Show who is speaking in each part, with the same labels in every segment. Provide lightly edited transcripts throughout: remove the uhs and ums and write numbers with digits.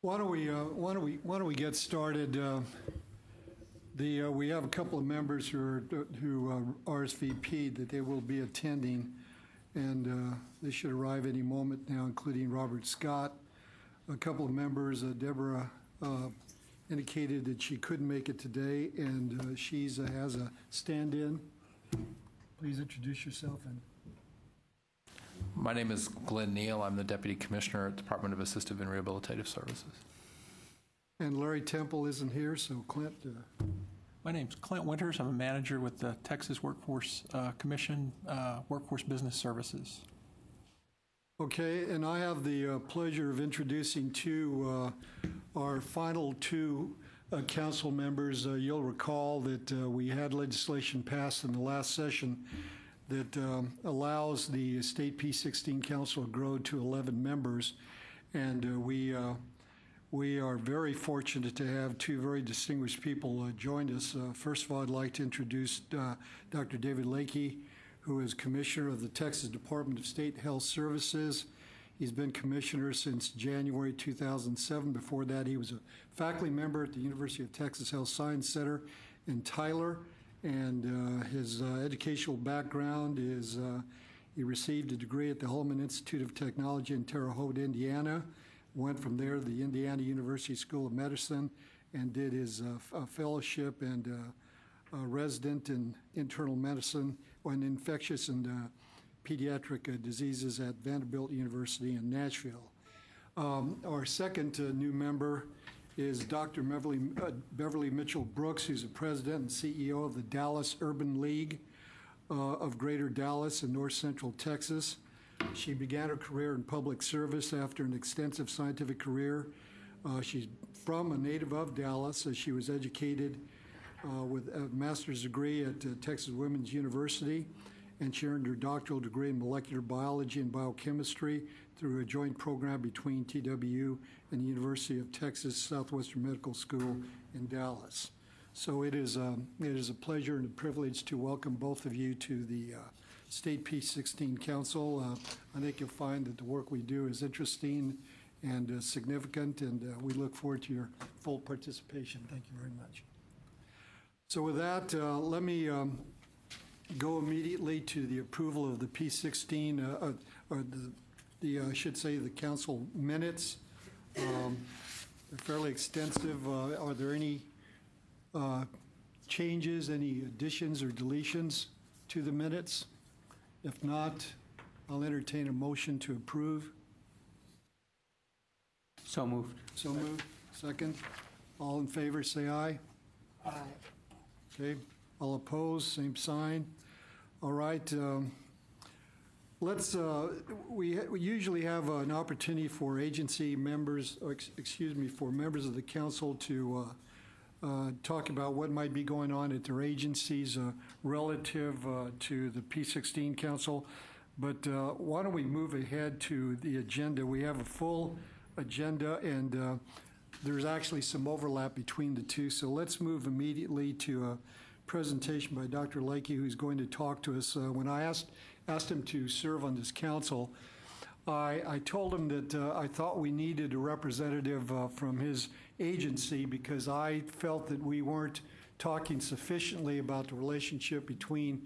Speaker 1: Why don't we get started? We have a couple of members who RSVP'd that they will be attending, and they should arrive any moment now, including Robert Scott. A couple of members, Deborah indicated that she couldn't make it today, and she has a stand-in. Please introduce yourself.
Speaker 2: My name is Glenn Neal. I'm the Deputy Commissioner at the Department of Assistive and Rehabilitative Services.
Speaker 1: And Larry Temple isn't here, so Clint.
Speaker 3: My name's Clint Winters. I'm a manager with the Texas Workforce Commission, Workforce Business Services.
Speaker 1: Okay, and I have the pleasure of introducing our final two council members. You'll recall that we had legislation passed in the last session that allows the state P-16 council to grow to 11 members, and we are very fortunate to have two very distinguished people join us. First of all, I'd like to introduce Dr. David Lakey, who is Commissioner of the Texas Department of State Health Services. He's been Commissioner since January 2007. Before that, he was a faculty member at the University of Texas Health Science Center in Tyler. And his educational background is he received a degree at the Holman Institute of Technology in Terre Haute, Indiana. Went from there to the Indiana University School of Medicine and did his fellowship and resident in internal medicine and infectious and pediatric diseases at Vanderbilt University in Nashville. Our second new member is Dr. Beverly Mitchell Brooks, who's the president and CEO of the Dallas Urban League of Greater Dallas in North Central Texas. She began her career in public service after an extensive scientific career. She's from a native of Dallas. She was educated with a master's degree at Texas Women's University, and she earned her doctoral degree in molecular biology and biochemistry through a joint program between TWU and the University of Texas Southwestern Medical School in Dallas. So it is a pleasure and a privilege to welcome both of you to the State P-16 Council. I think you'll find that the work we do is interesting and significant, and we look forward to your full participation. Thank you very much. So with that, let me go immediately to the approval of the P-16, or I should say the council minutes. They're fairly extensive. Are there any changes, any additions or deletions to the minutes? If not, I'll entertain a motion to approve.
Speaker 4: So moved.
Speaker 1: So moved. Second. All in favor, say aye.
Speaker 5: Aye.
Speaker 1: Okay. All opposed, same sign. All right. We usually have an opportunity for agency members, or for members of the council to talk about what might be going on at their agencies relative to the P-16 Council. But why don't we move ahead to the agenda? We have a full agenda, and there's actually some overlap between the two. So let's move immediately to a presentation by Dr. Lakey, who's going to talk to us. When I asked him to serve on this council, I told him that I thought we needed a representative from his agency because I felt that we weren't talking sufficiently about the relationship between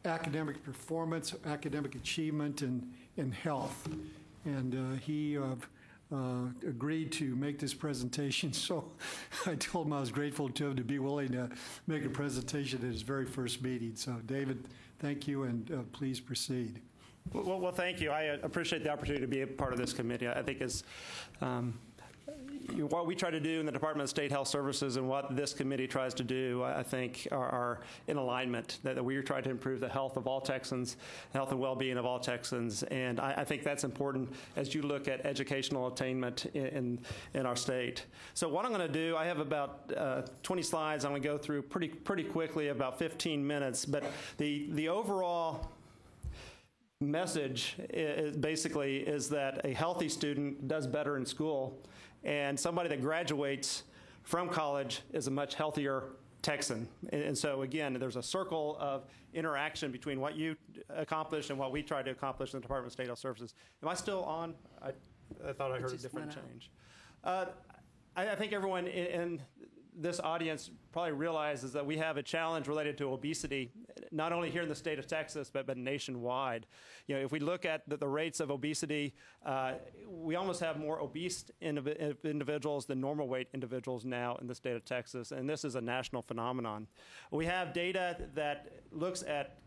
Speaker 1: academic performance, academic achievement, and health. And he agreed to make this presentation, so I told him I was grateful to him to be willing to make a presentation at his very first meeting. So David, thank you, and please proceed.
Speaker 6: Well, thank you. I appreciate the opportunity to be a part of this committee. I think it's what we try to do in the Department of State Health Services and what this committee tries to do, I think, are in alignment, that we are trying to improve the health of all Texans, health and well-being of all Texans. And I think that's important as you look at educational attainment in our state. So what I'm going to do, I have about 20 slides. I'm going to go through pretty quickly, about 15 minutes. But the overall message is that a healthy student does better in school, and somebody that graduates from college is a much healthier Texan. And so again, there's a circle of interaction between what you accomplish and what we try to accomplish in the Department of State Health Services. Am I still on? I thought I heard a different change. I think everyone in this audience probably realizes that we have a challenge related to obesity, not only here in the state of Texas, but nationwide. If we look at the rates of obesity, we almost have more obese individuals than normal weight individuals now in the state of Texas, and this is a national phenomenon. We have data that looks at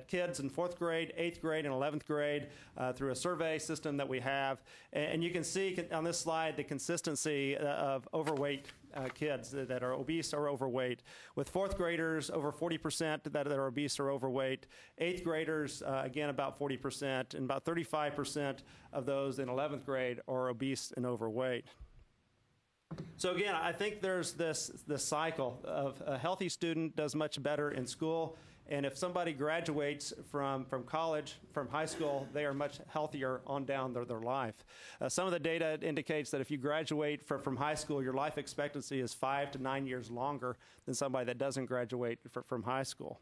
Speaker 6: kids in 4th grade, 8th grade, and 11th grade through a survey system that we have. And you can see on this slide the consistency of overweight kids that are obese or overweight, with 4th graders over 40% that are obese or overweight, 8th graders, again, about 40%, and about 35% of those in 11th grade are obese and overweight. So again, I think there's this cycle of a healthy student does much better in school, and if somebody graduates from college, from high school, they are much healthier on down their life. Some of the data indicates that if you graduate from high school, your life expectancy is 5 to 9 years longer than somebody that doesn't graduate from high school.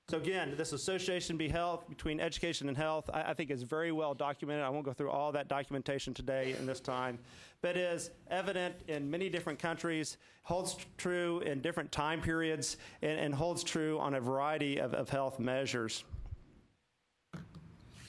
Speaker 6: So again, this association between education and health, I think is very well documented. I won't go through all that documentation today in this time, but is evident in many different countries, holds true in different time periods, and holds true on a variety of health measures.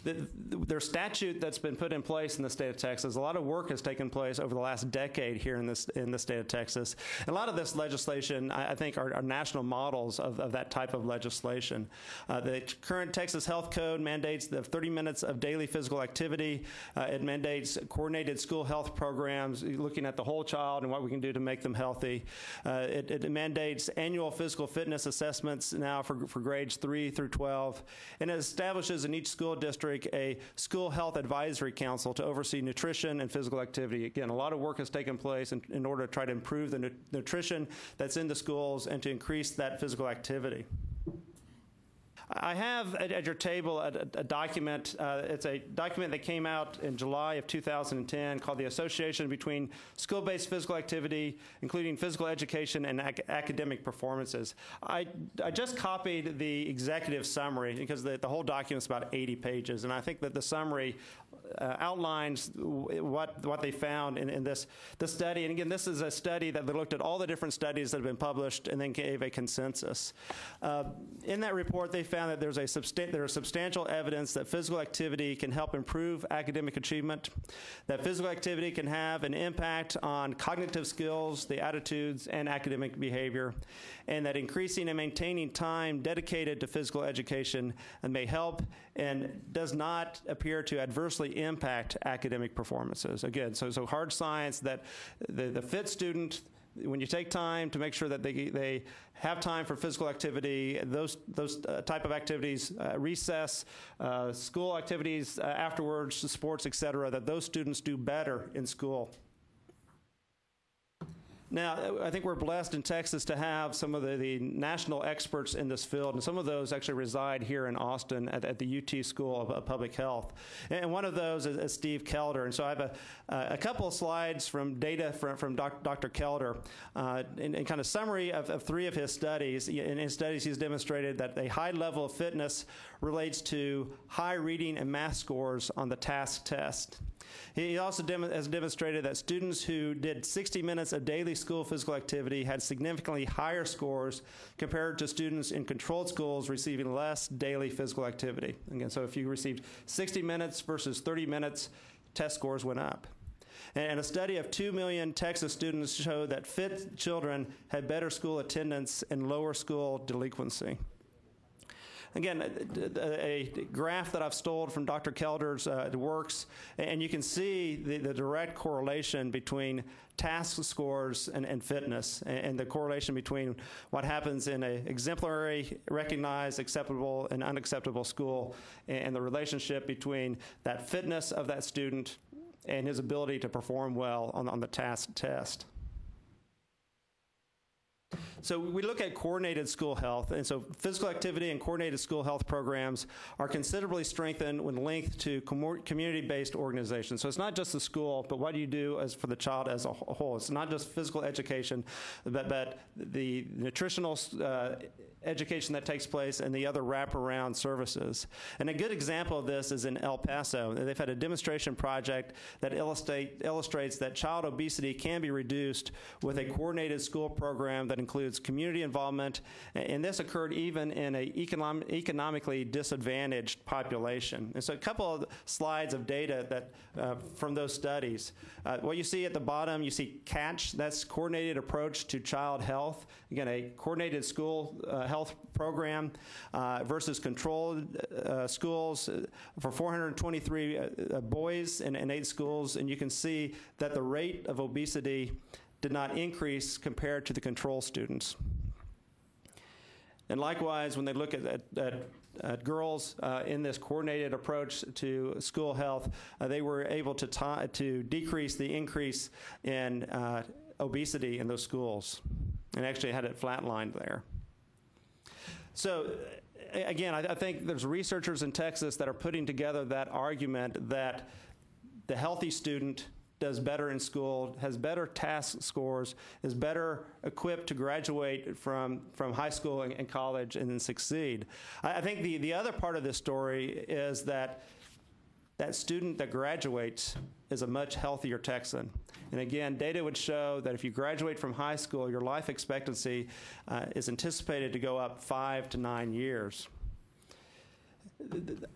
Speaker 6: There's statute that's been put in place in the state of Texas. A lot of work has taken place over the last decade here in the state of Texas. And a lot of this legislation, I think, are national models of that type of legislation. The current Texas Health Code mandates the 30 minutes of daily physical activity. It mandates coordinated school health programs, looking at the whole child and what we can do to make them healthy. It mandates annual physical fitness assessments now for grades 3 through 12. And it establishes in each school district a school health advisory council to oversee nutrition and physical activity. Again, a lot of work has taken place in order to try to improve the nutrition that's in the schools and to increase that physical activity. I have at your table a document. It's a document that came out in July of 2010 called the Association Between School-Based Physical Activity, Including Physical Education and Academic Performances. I just copied the executive summary because the whole document is about 80 pages, and I think that the summary outlines what they found in this study. And again, this is a study that looked at all the different studies that have been published and then gave a consensus. In that report, they found that there is substantial evidence that physical activity can help improve academic achievement, that physical activity can have an impact on cognitive skills, the attitudes, and academic behavior, and that increasing and maintaining time dedicated to physical education may help and does not appear to adversely impact academic performances. Again, so hard science that the fit student, when you take time to make sure that they have time for physical activity, those type of activities, recess, school activities afterwards, sports, et cetera, that those students do better in school. Now, I think we're blessed in Texas to have some of the national experts in this field, and some of those actually reside here in Austin at the UT School of Public Health. And one of those is Steve Kelder. And so I have a couple of slides from data from Dr. Kelder, in kind of summary of 3 of his studies. In his studies, he's demonstrated that a high level of fitness relates to high reading and math scores on the task test. He also has demonstrated that students who did 60 minutes of daily school physical activity had significantly higher scores compared to students in controlled schools receiving less daily physical activity. Again, so if you received 60 minutes versus 30 minutes, test scores went up. And a study of 2 million Texas students showed that fit children had better school attendance and lower school delinquency. Again, a graph that I've stolen from Dr. Kelder's works, and you can see the direct correlation between task scores and fitness, and the correlation between what happens in an exemplary, recognized, acceptable, and unacceptable school, and the relationship between that fitness of that student and his ability to perform well on the task test. So we look at coordinated school health, and so physical activity and coordinated school health programs are considerably strengthened when linked to community-based organizations. So it's not just the school, but what do you do as for the child as a whole? It's not just physical education, but the nutritional education that takes place and the other wraparound services. And a good example of this is in El Paso. They've had a demonstration project that illustrates that child obesity can be reduced with a coordinated school program that includes community involvement, and this occurred even in an economically disadvantaged population. And so a couple of slides of data that from those studies. What you see at the bottom, you see CATCH, that's Coordinated Approach to Child Health. Again, a coordinated school health program versus controlled schools for 423 boys in 8 schools, and you can see that the rate of obesity did not increase compared to the control students. And likewise, when they look at girls in this coordinated approach to school health, they were able to decrease the increase in obesity in those schools, and actually had it flatlined there. So again, I think there's researchers in Texas that are putting together that argument that the healthy student does better in school, has better task scores, is better equipped to graduate from high school and college and then succeed. I think the other part of this story is that student that graduates is a much healthier Texan. And again, data would show that if you graduate from high school, your life expectancy is anticipated to go up 5 to 9 years.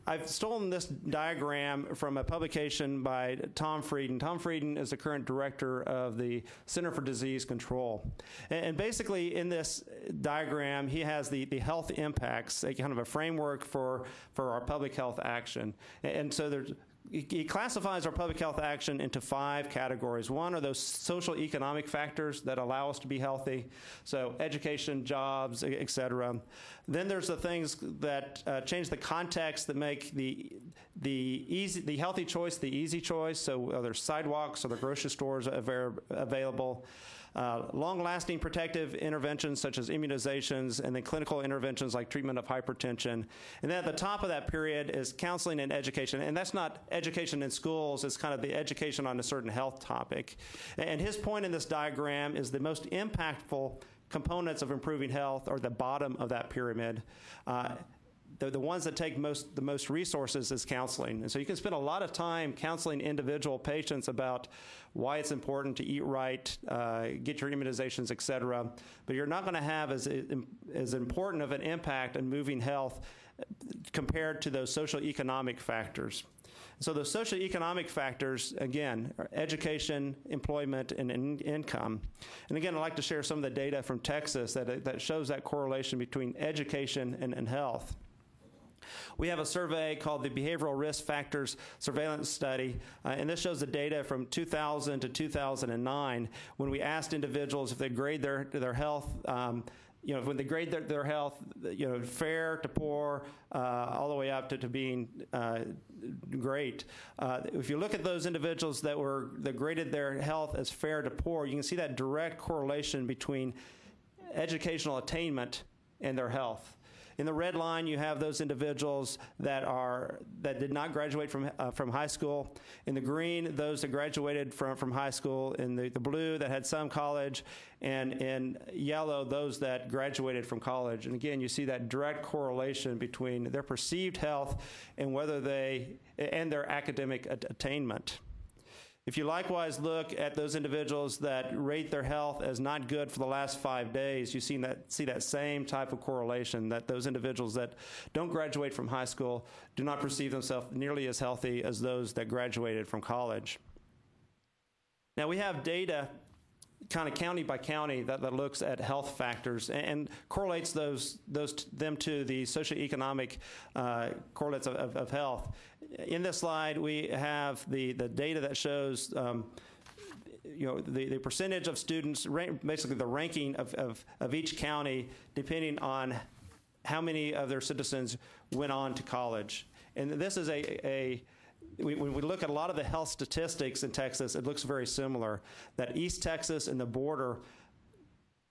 Speaker 6: I've stolen this diagram from a publication by Tom Frieden. Tom Frieden is the current director of the Center for Disease Control. And basically in this diagram, he has the health impacts, a kind of a framework for our public health action. And so he classifies our public health action into 5 categories. One are those social economic factors that allow us to be healthy, so education, jobs, et cetera. Then there's the things that change the context that make the healthy choice the easy choice, so whether sidewalks or the grocery stores available. Long-lasting protective interventions such as immunizations, and then clinical interventions like treatment of hypertension. And then at the top of that period is counseling and education. And that's not education in schools, it's kind of the education on a certain health topic. And his point in this diagram is the most impactful components of improving health are the bottom of that pyramid. The ones that take the most resources is counseling. And so you can spend a lot of time counseling individual patients about why it's important to eat right, get your immunizations, et cetera. But you're not going to have as important of an impact in moving health compared to those social economic factors. So those socioeconomic factors, again, are education, employment, and income. And again, I'd like to share some of the data from Texas that shows that correlation between education and health. We have a survey called the Behavioral Risk Factors Surveillance Study, and this shows the data from 2000 to 2009 when we asked individuals if they grade their health, when they grade their health, fair to poor, all the way up to being great. If you look at those individuals that graded their health as fair to poor, you can see that direct correlation between educational attainment and their health. In the red line, you have those individuals that did not graduate from high school. In the green, those that graduated from high school. In the blue, that had some college. And in yellow, those that graduated from college. And again, you see that direct correlation between their perceived health and and their academic attainment. If you likewise look at those individuals that rate their health as not good for the last 5 days, you see that same type of correlation, that those individuals that don't graduate from high school do not perceive themselves nearly as healthy as those that graduated from college. Now we have data kind of county by county that looks at health factors and correlates them to the socioeconomic correlates of health. In this slide, we have the data that shows the percentage of students, basically the ranking of each county, depending on how many of their citizens went on to college. And this is when we look at a lot of the health statistics in Texas, it looks very similar. That East Texas and the border,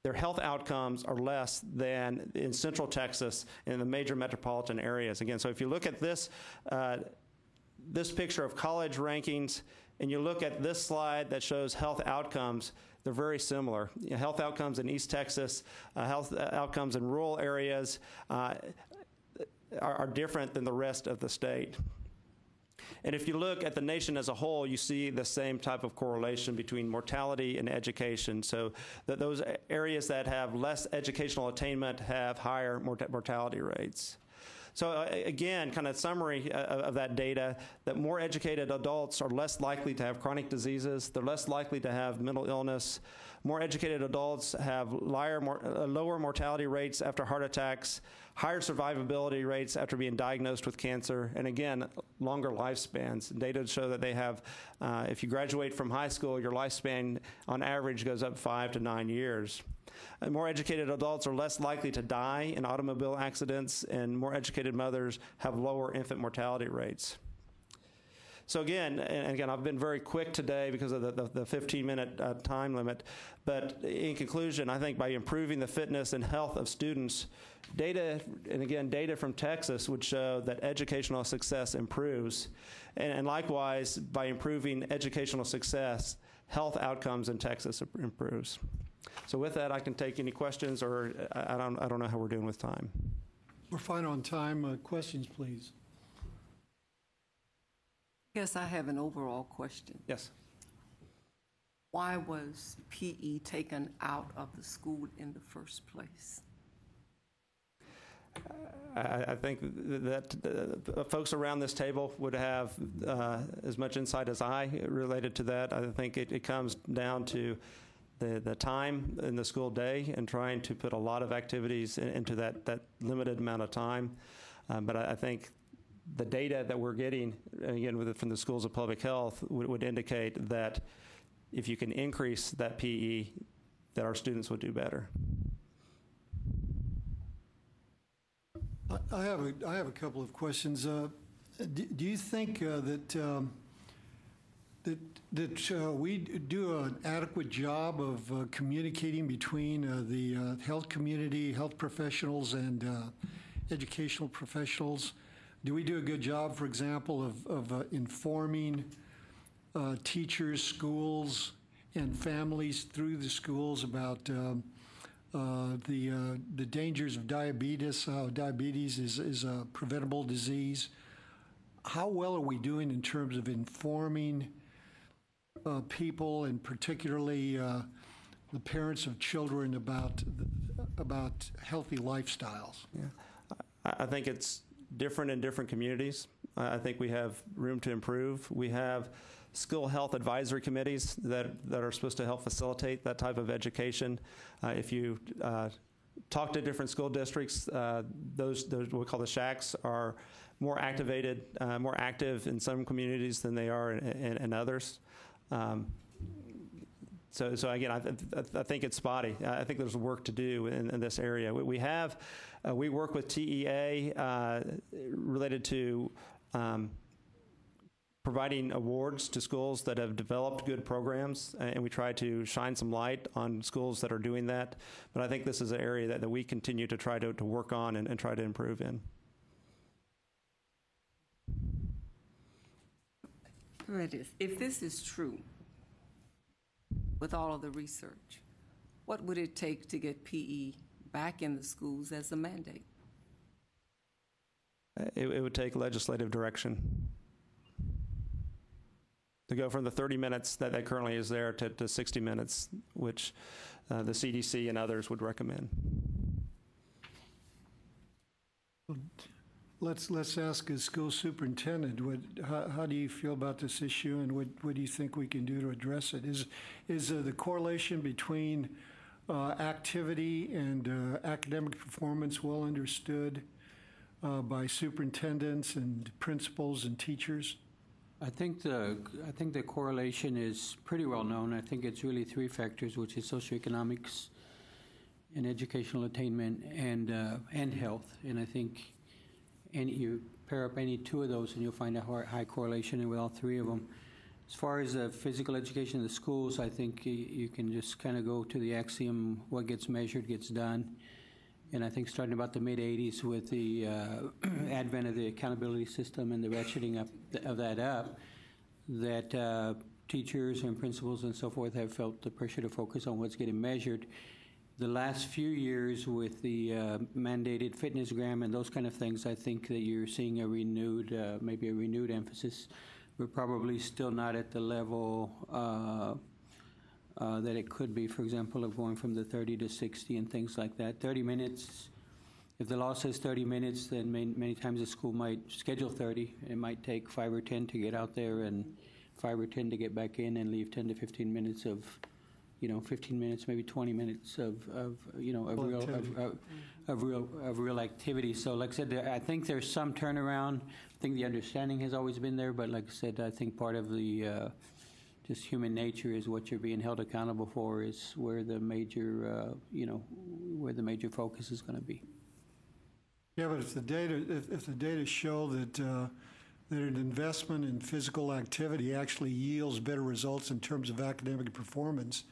Speaker 6: their health outcomes are less than in Central Texas in the major metropolitan areas. Again, so if you look at this, this picture of college rankings, and you look at this slide that shows health outcomes, they're very similar. Health outcomes in East Texas, health outcomes in rural areas are different than the rest of the state. And if you look at the nation as a whole, you see the same type of correlation between mortality and education. So those areas that have less educational attainment have higher mortality rates. So again, kind of summary of that data, that more educated adults are less likely to have chronic diseases, they're less likely to have mental illness. More educated adults have lower mortality rates after heart attacks, higher survivability rates after being diagnosed with cancer, and again, longer lifespans. Data show that they have, if you graduate from high school, your lifespan on average goes up 5 to 9 years. And more educated adults are less likely to die in automobile accidents, and more educated mothers have lower infant mortality rates. So again, and again, I've been very quick today because of the 15-minute time limit, but in conclusion, I think by improving the fitness and health of students, data, and again, data from Texas would show that educational success improves, and likewise, by improving educational success, health outcomes in Texas improves. So with that, I can take any questions, or I don't know how we're doing with time.
Speaker 1: We're fine on time. Questions, please.
Speaker 4: Yes, I have an overall question.
Speaker 6: Yes.
Speaker 4: Why was PE taken out of the school in the first place?
Speaker 6: I think that folks around this table would have as much insight as I related to that. I think it comes down to the time in the school day and trying to put a lot of activities into that limited amount of time. But I think the data that we're getting, again, from the schools of public health, would indicate that if you can increase that PE, that our students would do better.
Speaker 1: I have a couple of questions. Do you think that we do an adequate job of communicating between the health community, health professionals, and educational professionals? Do we do a good job, for example, of informing teachers, schools, and families through the schools about the dangers of diabetes, how diabetes is a preventable disease? How well are we doing in terms of informing people, and particularly the parents of children, about healthy lifestyles?
Speaker 6: Yeah, I think it's different in different communities. I think we have room to improve. We have school health advisory committees that are supposed to help facilitate that type of education. If you talk to different school districts, those what we call the SHACs are more activated, more active in some communities than they are in others. So again, I think it's spotty. I think there's work to do in this area. We work with TEA related to providing awards to schools that have developed good programs, and we try to shine some light on schools that are doing that. But I think this is an area that we continue to try to work on and try to improve in.
Speaker 4: If this is true, with all of the research, what would it take to get PE back in the schools as a mandate?
Speaker 6: It would take legislative direction to go from the 30 minutes that currently is there to 60 minutes, which the CDC and others would recommend.
Speaker 1: Let's ask a school superintendent. How do you feel about this issue, and what do you think we can do to address it? Is the correlation between activity and academic performance well understood by superintendents and principals and teachers?
Speaker 5: I think the correlation is pretty well known. I think it's really three factors, which is socioeconomics and educational attainment and health. And I think you pair up any two of those and you'll find a high correlation, and with all three of them, As far as physical education in the schools, I think you can just kind of go to the axiom, what gets measured gets done. And I think starting about the mid-'80s with the advent of the accountability system and the ratcheting up of that up, that teachers and principals and so forth have felt the pressure to focus on what's getting measured. The last few years with the mandated fitnessgram and those kind of things, I think that you're seeing a renewed, maybe a renewed emphasis. We're probably still not at the level that it could be, for example, of going from the 30 to 60 and things like that. 30 minutes, if the law says 30 minutes, then many times the school might schedule 30. It might take 5 or 10 to get out there and 5 or 10 to get back in and leave 10 to 15 minutes of, 15 minutes, maybe 20 minutes of real activity. So like I said, I think there's some turnaround. I think the understanding has always been there, but like I said, I think part of the just human nature is what you're being held accountable for is where the major, where the major focus is going to be.
Speaker 1: Yeah, but if the data show that an investment in physical activity actually yields better results in terms of academic performance,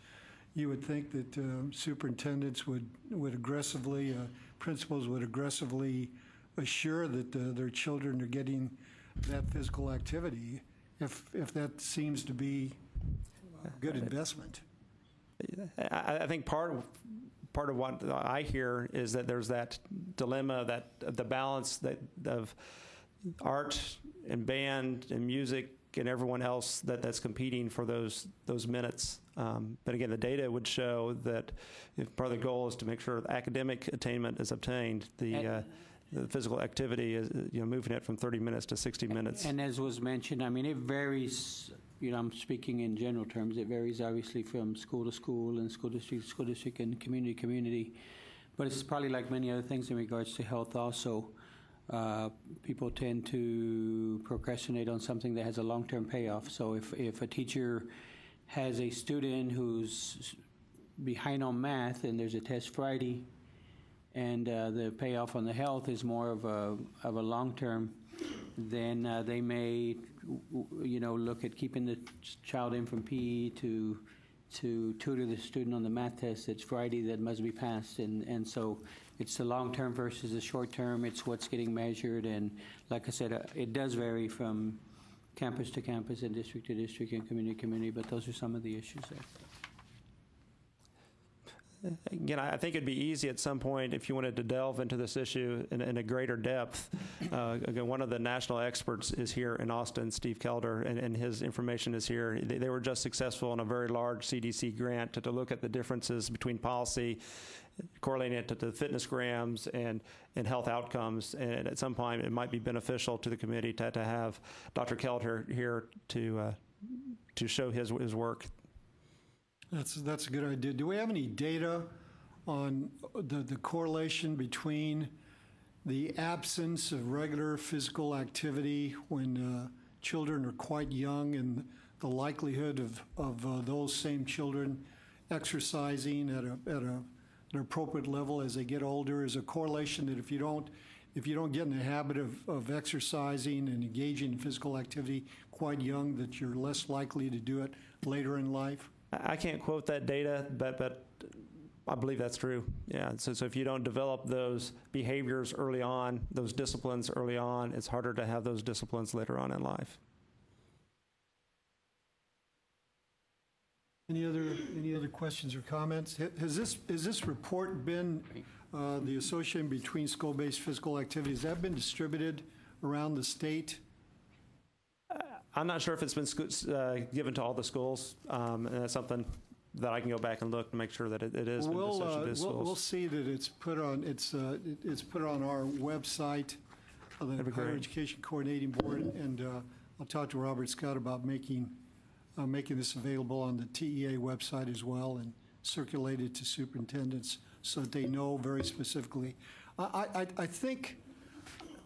Speaker 1: you would think that superintendents would aggressively, principals would aggressively assure that their children are getting that physical activity if that seems to be a good investment.
Speaker 6: I think part of what I hear is that there's that dilemma, that the balance of art and band and music and everyone else that's competing for those minutes. But again, the data would show that if part of the goal is to make sure academic attainment is obtained, the physical activity is moving it from 30 minutes to 60 minutes.
Speaker 5: And as was mentioned, I mean, it varies. I'm speaking in general terms. It varies obviously from school to school and school district to school district and community to community. But it's probably like many other things in regards to health also. People tend to procrastinate on something that has a long-term payoff. So if a teacher has a student who's behind on math and there's a test Friday, and the payoff on the health is more of a long-term, then they may look at keeping the child in from PE to tutor the student on the math test that's Friday that must be passed. And so it's the long-term versus the short-term. It's what's getting measured. And like I said, it does vary from campus to campus and district to district and community to community, but those are some of the issues there.
Speaker 6: Again, I think it'd be easy at some point if you wanted to delve into this issue in a greater depth. Again, one of the national experts is here in Austin, Steve Kelder, and his information is here. They were just successful in a very large CDC grant to look at the differences between policy, correlating it to the fitness grams and health outcomes. And at some point, it might be beneficial to the committee to have Dr. Kelder here to show his work.
Speaker 1: That's a good idea. Do we have any data on the correlation between the absence of regular physical activity when children are quite young and the likelihood of those same children exercising at an appropriate level as they get older? Is a correlation that if you don't get in the habit of exercising and engaging in physical activity quite young, that you're less likely to do it later in life?
Speaker 6: I can't quote that data, but I believe that's true. Yeah. So if you don't develop those behaviors early on, those disciplines early on, it's harder to have those disciplines later on in life.
Speaker 1: Any other questions or comments? Has this report been the association between school-based physical activities? Has that been distributed around the state?
Speaker 6: I'm not sure if it's been given to all the schools, and that's something that I can go back and look to make sure that it is.
Speaker 1: We'll see that it's put on our website, the Higher Education Coordinating Board, and I'll talk to Robert Scott about making this available on the TEA website as well and circulate it to superintendents so that they know very specifically. I think.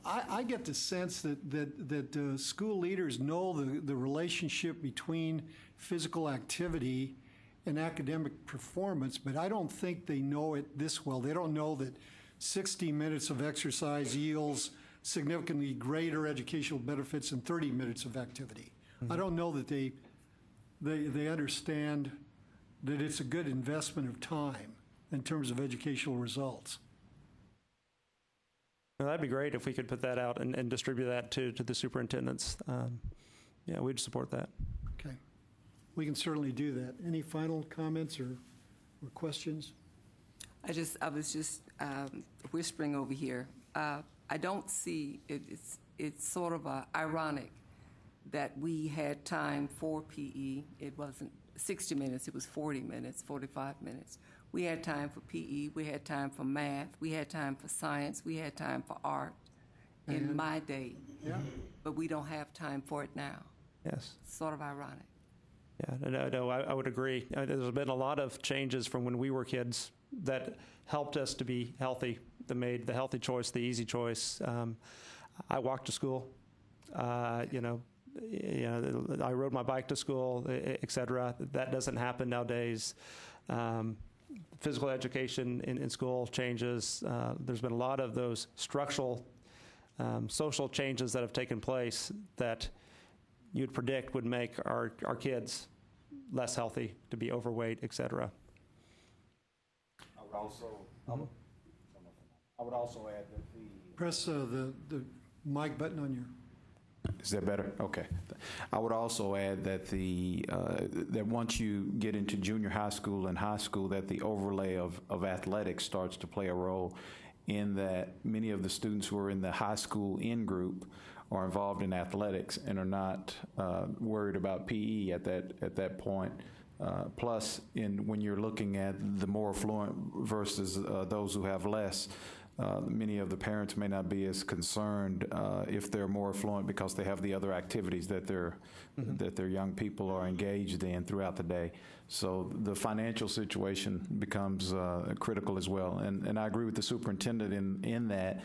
Speaker 1: I get the sense that school leaders know the relationship between physical activity and academic performance, but I don't think they know it this well. They don't know that 60 minutes of exercise yields significantly greater educational benefits than 30 minutes of activity. Mm-hmm. I don't know that they understand that it's a good investment of time in terms of educational results.
Speaker 6: Well, that'd be great if we could put that out and distribute that to the superintendents. Yeah, we'd support that.
Speaker 1: Okay. We can certainly do that. Any final comments or questions?
Speaker 4: I was just whispering over here. I don't see it's sort of ironic that we had time for PE. It wasn't 60 minutes, it was 40 minutes, 45 minutes. We had time for PE, we had time for math, we had time for science, we had time for art in my day.
Speaker 1: Yeah.
Speaker 4: But we don't have time for it now.
Speaker 6: Yes.
Speaker 4: Sort of ironic.
Speaker 6: Yeah, no, I would agree. There's been a lot of changes from when we were kids that helped us to be healthy, that made the healthy choice the easy choice. I walked to school, I rode my bike to school, et cetera. That doesn't happen nowadays. Physical education in school changes. There's been a lot of those structural, social changes that have taken place that you'd predict would make our kids less healthy, to be overweight, et cetera.
Speaker 7: I would also add that
Speaker 1: Press the mic button on your.
Speaker 7: Is that better? Okay. I would also add that that once you get into junior high school and high school, that the overlay of athletics starts to play a role in that many of the students who are in the high school in-group are involved in athletics and are not worried about PE at that point. Plus, when you're looking at the more affluent versus those who have less, many of the parents may not be as concerned if they're more affluent because they have the other activities that their young people are engaged in throughout the day. So the financial situation becomes critical as well. And I agree with the superintendent in that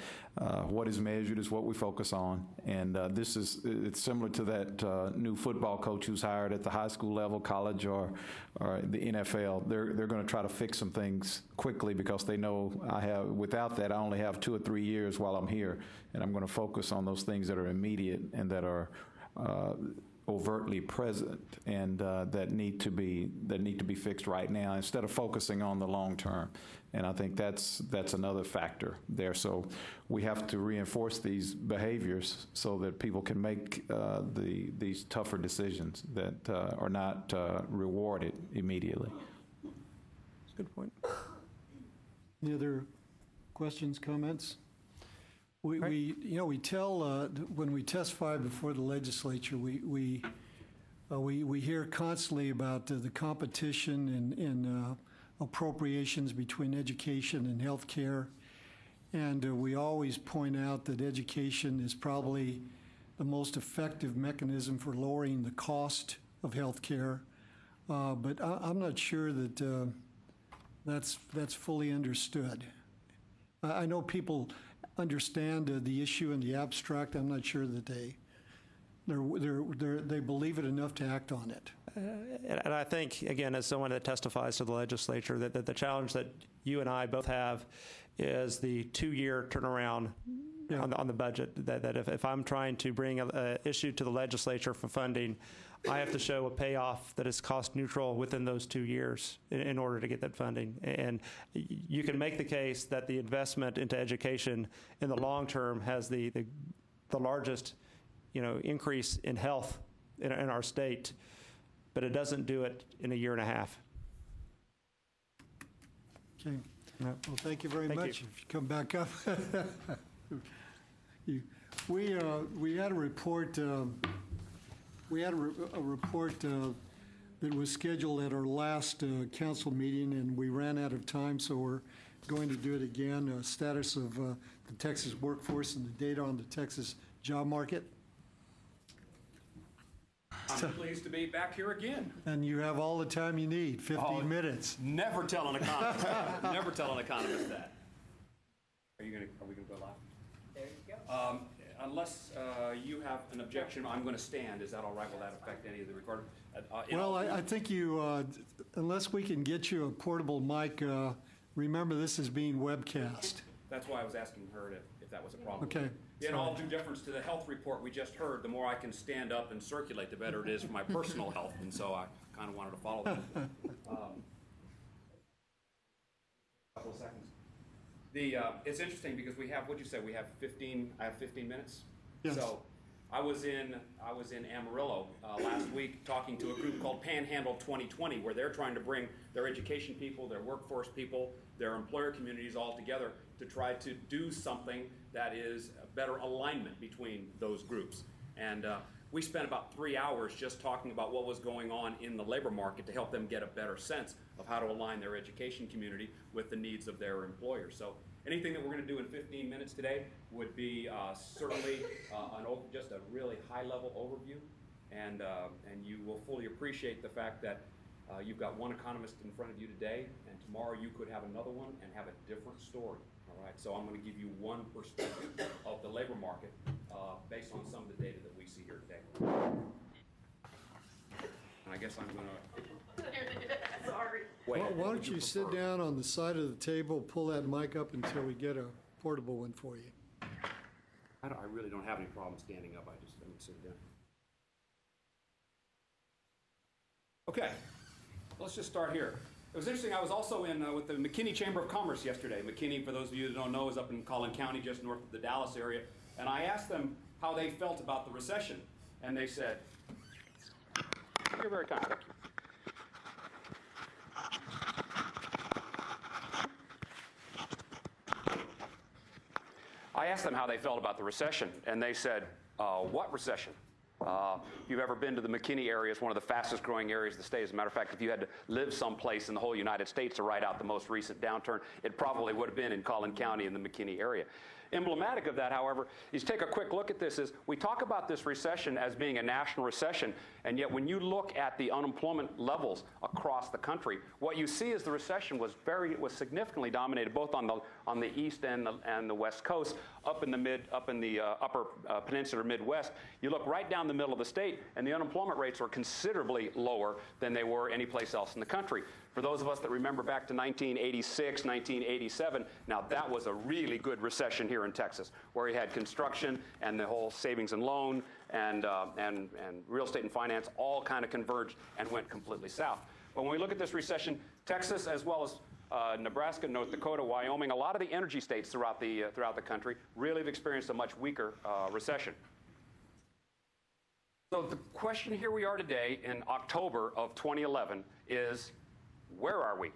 Speaker 7: what is measured is what we focus on. And it's similar to that new football coach who's hired at the high school level, college, or the NFL. They're going to try to fix some things quickly because they know without that, I only have 2 or 3 years while I'm here, and I'm going to focus on those things that are immediate and that are overtly present and that need to be fixed right now instead of focusing on the long term. And I think that's another factor there. So we have to reinforce these behaviors so that people can make these tougher decisions that are not rewarded immediately.
Speaker 6: That's a good point.
Speaker 1: Any other questions, comments? We tell when we testify before the legislature, we hear constantly about the competition in appropriations between education and health care, and we always point out that education is probably the most effective mechanism for lowering the cost of health care, but I'm not sure that that's fully understood. I know people understand the issue in the abstract. I'm not sure that they believe it enough to act on it.
Speaker 6: And I think, again, as someone that testifies to the legislature, that the challenge that you and I both have is the 2-year turnaround on the budget. That if I'm trying to bring an issue to the legislature for funding, I have to show a payoff that is cost neutral within those 2 years in order to get that funding. And you can make the case that the investment into education in the long term has the largest, increase in health in our state, but it doesn't do it in a year and a half.
Speaker 1: Okay. Well, thank you very much.
Speaker 6: You.
Speaker 1: If you come back up. We had a report. We had a report that was scheduled at our last council meeting, and we ran out of time, so we're going to do it again. Status of the Texas workforce and the data on the Texas job market.
Speaker 8: I'm pleased to be back here again.
Speaker 1: And you have all the time you need, 15 minutes.
Speaker 8: Never tell an economist. Never tell an economist that. Are we going to go live?
Speaker 4: There you go.
Speaker 8: Unless you have an objection, I'm going to stand. Is that all right? Will that affect any of the recording?
Speaker 1: Well, I think you, unless we can get you a portable mic, remember this is being webcast.
Speaker 8: That's why I was asking her if that was a problem.
Speaker 1: Okay.
Speaker 8: In all due deference to the health report we just heard, the more I can stand up and circulate, the better it is for my personal health, and so I kind of wanted to follow that. Couple of seconds. It's interesting because we have, what'd you say, we have 15, I have 15 minutes?
Speaker 1: Yes.
Speaker 8: So I was in Amarillo last week talking to a group called Panhandle 2020, where they're trying to bring their education people, their workforce people, their employer communities all together to try to do something that is a better alignment between those groups. And we spent about 3 hours just talking about what was going on in the labor market to help them get a better sense of how to align their education community with the needs of their employers. So anything that we're going to do in 15 minutes today would be certainly just a really high-level overview, and you will fully appreciate the fact that you've got one economist in front of you today, and tomorrow you could have another one and have a different story. All right, so I'm going to give you one perspective of the labor market based on some of the data that we see here today. And I guess I'm going to... Sorry.
Speaker 1: Why don't you sit down on the side of the table, pull that mic up until we get a portable one for you.
Speaker 8: I really don't have any problem standing up. I just don't sit down. Okay, let's just start here. It was interesting. I was also with the McKinney Chamber of Commerce yesterday. McKinney, for those of you that don't know, is up in Collin County, just north of the Dallas area. And I asked them how they felt about the recession. And they said, "You're very kind." I asked them how they felt about the recession, and they said, what recession? If you've ever been to the McKinney area, it's one of the fastest growing areas of the state. As a matter of fact, if you had to live someplace in the whole United States to ride out the most recent downturn, it probably would have been in Collin County in the McKinney area. Emblematic of that, however, is take a quick look at this. Is we talk about this recession as being a national recession, and yet when you look at the unemployment levels across the country, what you see is the recession was significantly dominated both on the east and the west coast, up in the upper peninsular Midwest. You look right down the middle of the state, and the unemployment rates are considerably lower than they were anyplace else in the country. For those of us that remember back to 1986, 1987, now that was a really good recession here in Texas, where you had construction and the whole savings and loan and real estate and finance all kind of converged and went completely south. But when we look at this recession, Texas, as well as Nebraska, North Dakota, Wyoming, a lot of the energy states throughout the country really have experienced a much weaker recession. So the question here we are today in October of 2011 is, where are we?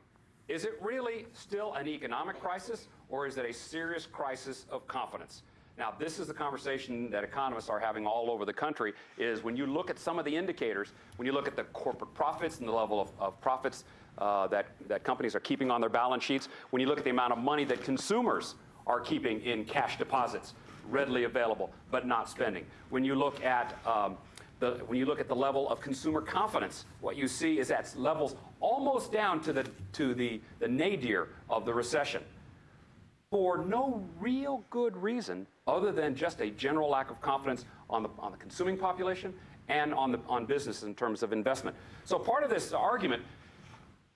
Speaker 8: Is it really still an economic crisis, or is it a serious crisis of confidence? Now, this is the conversation that economists are having all over the country, is when you look at some of the indicators, when you look at the corporate profits and the level of profits that companies are keeping on their balance sheets, when you look at the amount of money that consumers are keeping in cash deposits, readily available, but not spending. When you look at the level of consumer confidence, what you see is at levels almost down to the nadir of the recession, for no real good reason other than just a general lack of confidence on the consuming population and on business in terms of investment. So part of this argument,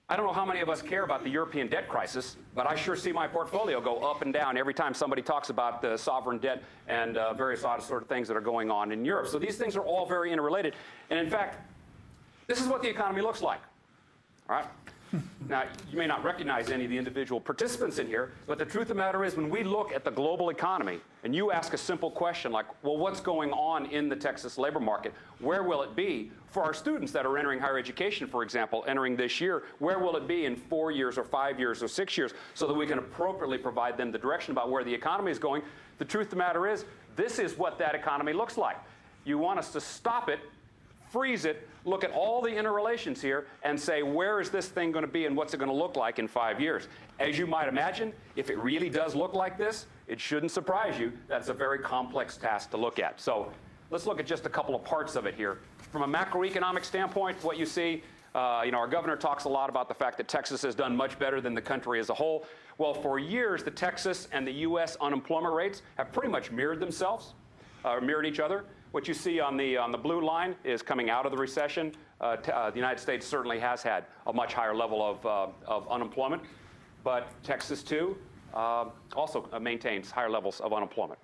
Speaker 8: I don't know how many of us care about the European debt crisis, but I sure see my portfolio go up and down every time somebody talks about the sovereign debt and various other sort of things that are going on in Europe. So these things are all very interrelated. And in fact, this is what the economy looks like. All right? Now, you may not recognize any of the individual participants in here, but the truth of the matter is when we look at the global economy and you ask a simple question like, well, what's going on in the Texas labor market? Where will it be for our students that are entering higher education, for example, entering this year? Where will it be in 4 years or 5 years or 6 years so that we can appropriately provide them the direction about where the economy is going? The truth of the matter is this is what that economy looks like. You want us to stop it, freeze it, look at all the interrelations here, and say, where is this thing going to be and what's it going to look like in 5 years? As you might imagine, if it really does look like this, it shouldn't surprise you. That's a very complex task to look at. So let's look at just a couple of parts of it here. From a macroeconomic standpoint, what you see, our governor talks a lot about the fact that Texas has done much better than the country as a whole. Well, for years, the Texas and the U.S. unemployment rates have pretty much mirrored themselves, mirrored each other. What you see on the blue line is coming out of the recession. The United States certainly has had a much higher level of unemployment, but Texas, too, also maintains higher levels of unemployment.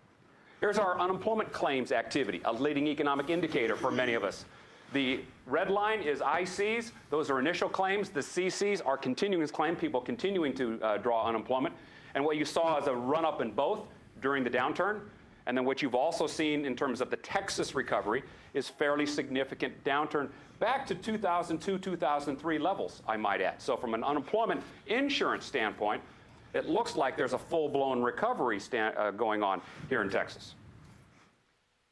Speaker 8: Here's our unemployment claims activity, a leading economic indicator for many of us. The red line is ICs. Those are initial claims. The CCs are continuing claim, people continuing to draw unemployment. And what you saw is a run-up in both during the downturn. And then what you've also seen in terms of the Texas recovery is fairly significant downturn back to 2002, 2003 levels, I might add. So from an unemployment insurance standpoint, it looks like there's a full-blown recovery going on here in Texas.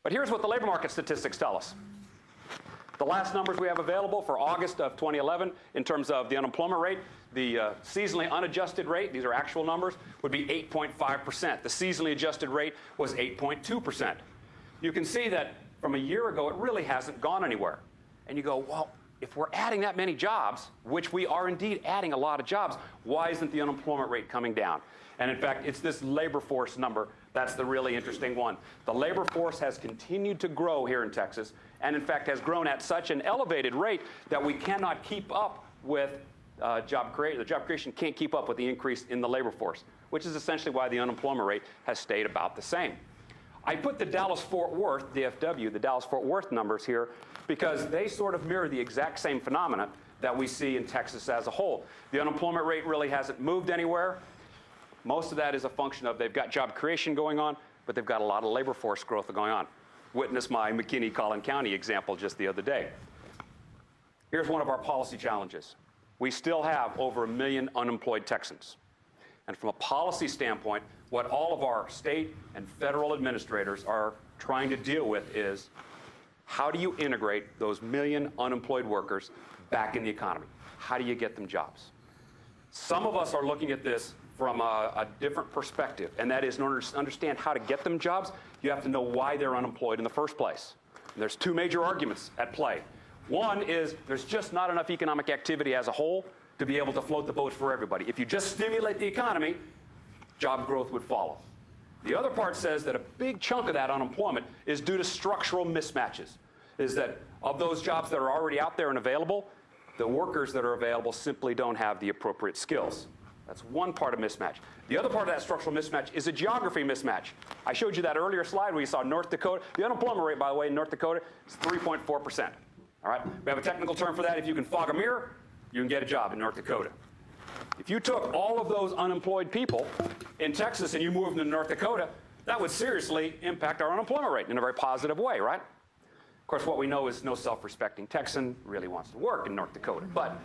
Speaker 8: But here's what the labor market statistics tell us. The last numbers we have available for August of 2011 in terms of the unemployment rate, the seasonally unadjusted rate, these are actual numbers, would be 8.5%. The seasonally adjusted rate was 8.2%. You can see that from a year ago, it really hasn't gone anywhere. And you go, well, if we're adding that many jobs, which we are indeed adding a lot of jobs, why isn't the unemployment rate coming down? And in fact, it's this labor force number that's the really interesting one. The labor force has continued to grow here in Texas, and in fact has grown at such an elevated rate that we cannot keep up with job creation. The job creation can't keep up with the increase in the labor force, which is essentially why the unemployment rate has stayed about the same. I put the Dallas-Fort Worth, DFW, the Dallas-Fort Worth numbers here because they sort of mirror the exact same phenomena that we see in Texas as a whole. The unemployment rate really hasn't moved anywhere. Most of that is a function of they've got job creation going on, but they've got a lot of labor force growth going on. Witness my McKinney-Collin County example just the other day. Here's one of our policy challenges. We still have over 1 million unemployed Texans. And from a policy standpoint, what all of our state and federal administrators are trying to deal with is how do you integrate those 1 million unemployed workers back in the economy? How do you get them jobs? Some of us are looking at this from a different perspective, and that is in order to understand how to get them jobs, you have to know why they're unemployed in the first place. And there's two major arguments at play. One is there's just not enough economic activity as a whole to be able to float the boat for everybody. If you just stimulate the economy, job growth would follow. The other part says that a big chunk of that unemployment is due to structural mismatches, is that of those jobs that are already out there and available, the workers that are available simply don't have the appropriate skills. That's one part of mismatch. The other part of that structural mismatch is a geography mismatch. I showed you that earlier slide where you saw North Dakota. The unemployment rate, by the way, in North Dakota is 3.4%. All right? We have a technical term for that. If you can fog a mirror, you can get a job in North Dakota. If you took all of those unemployed people in Texas and you moved them to North Dakota, that would seriously impact our unemployment rate in a very positive way, right? Of course, what we know is no self-respecting Texan really wants to work in North Dakota. But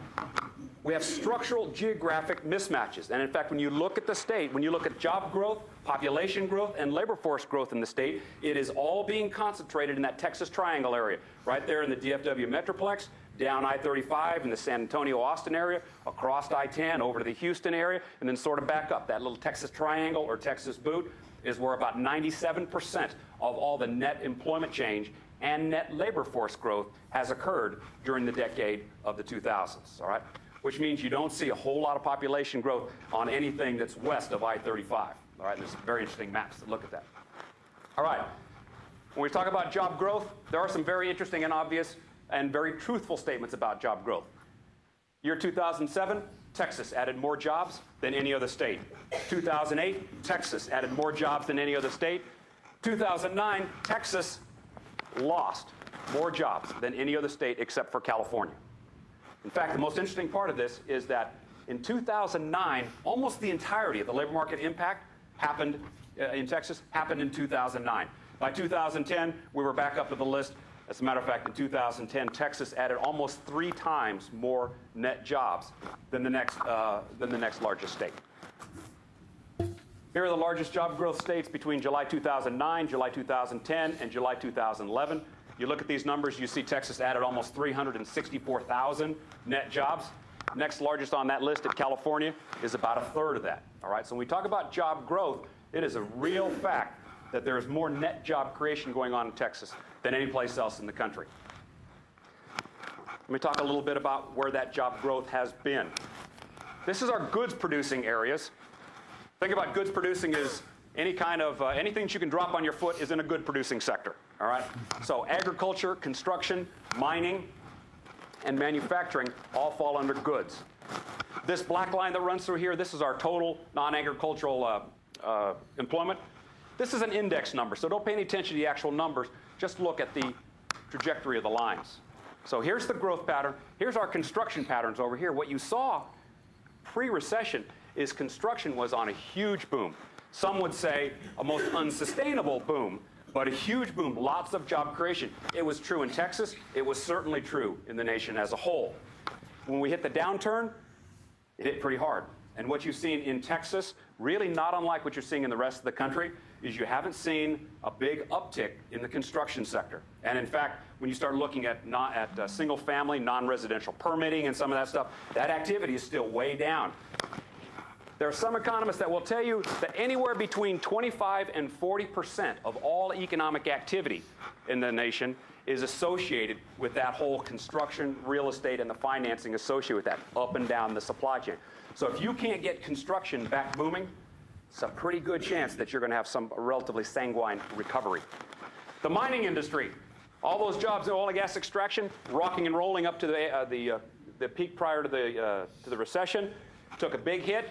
Speaker 8: we have structural geographic mismatches. And in fact, when you look at the state, when you look at job growth, population growth, and labor force growth in the state, it is all being concentrated in that Texas Triangle area, right there in the DFW Metroplex, down I-35 in the San Antonio-Austin area, across I-10 over to the Houston area, and then sort of back up. That little Texas Triangle or Texas Boot is where about 97% of all the net employment change and net labor force growth has occurred during the decade of the 2000s, all right? Which means you don't see a whole lot of population growth on anything that's west of I-35, all right? There's some very interesting maps that look at that. All right, when we talk about job growth, there are some very interesting and obvious and very truthful statements about job growth. Year 2007, Texas added more jobs than any other state. 2008, Texas added more jobs than any other state. 2009, Texas lost more jobs than any other state except for California. In fact, the most interesting part of this is that in 2009, almost the entirety of the labor market impact happened in Texas, happened in 2009. By 2010, we were back up to the list. As a matter of fact, in 2010, Texas added almost 3 times more net jobs than the next largest state. Here are the largest job growth states between July 2009, July 2010, and July 2011. You look at these numbers, you see Texas added almost 364,000 net jobs. Next largest on that list at California is about a third of that. All right, so when we talk about job growth, it is a real fact that there is more net job creation going on in Texas than any place else in the country. Let me talk a little bit about where that job growth has been. This is our goods producing areas. Think about goods producing as any kind of, anything that you can drop on your foot is in a good producing sector, all right? So agriculture, construction, mining, and manufacturing all fall under goods. This black line that runs through here, this is our total non-agricultural employment. This is an index number, so don't pay any attention to the actual numbers. Just look at the trajectory of the lines. So here's the growth pattern. Here's our construction patterns over here. What you saw pre-recession is construction was on a huge boom. Some would say a most unsustainable boom, but a huge boom, lots of job creation. It was true in Texas. It was certainly true in the nation as a whole. When we hit the downturn, it hit pretty hard. And what you've seen in Texas, really not unlike what you're seeing in the rest of the country, is you haven't seen a big uptick in the construction sector. And in fact, when you start looking at single-family, non-residential permitting and some of that stuff, that activity is still way down. There are some economists that will tell you that anywhere between 25 and 40% of all economic activity in the nation is associated with that whole construction, real estate, and the financing associated with that, up and down the supply chain. So if you can't get construction back booming, it's a pretty good chance that you're going to have some relatively sanguine recovery. The mining industry, all those jobs in oil and gas extraction, rocking and rolling up to the peak prior to the recession, took a big hit.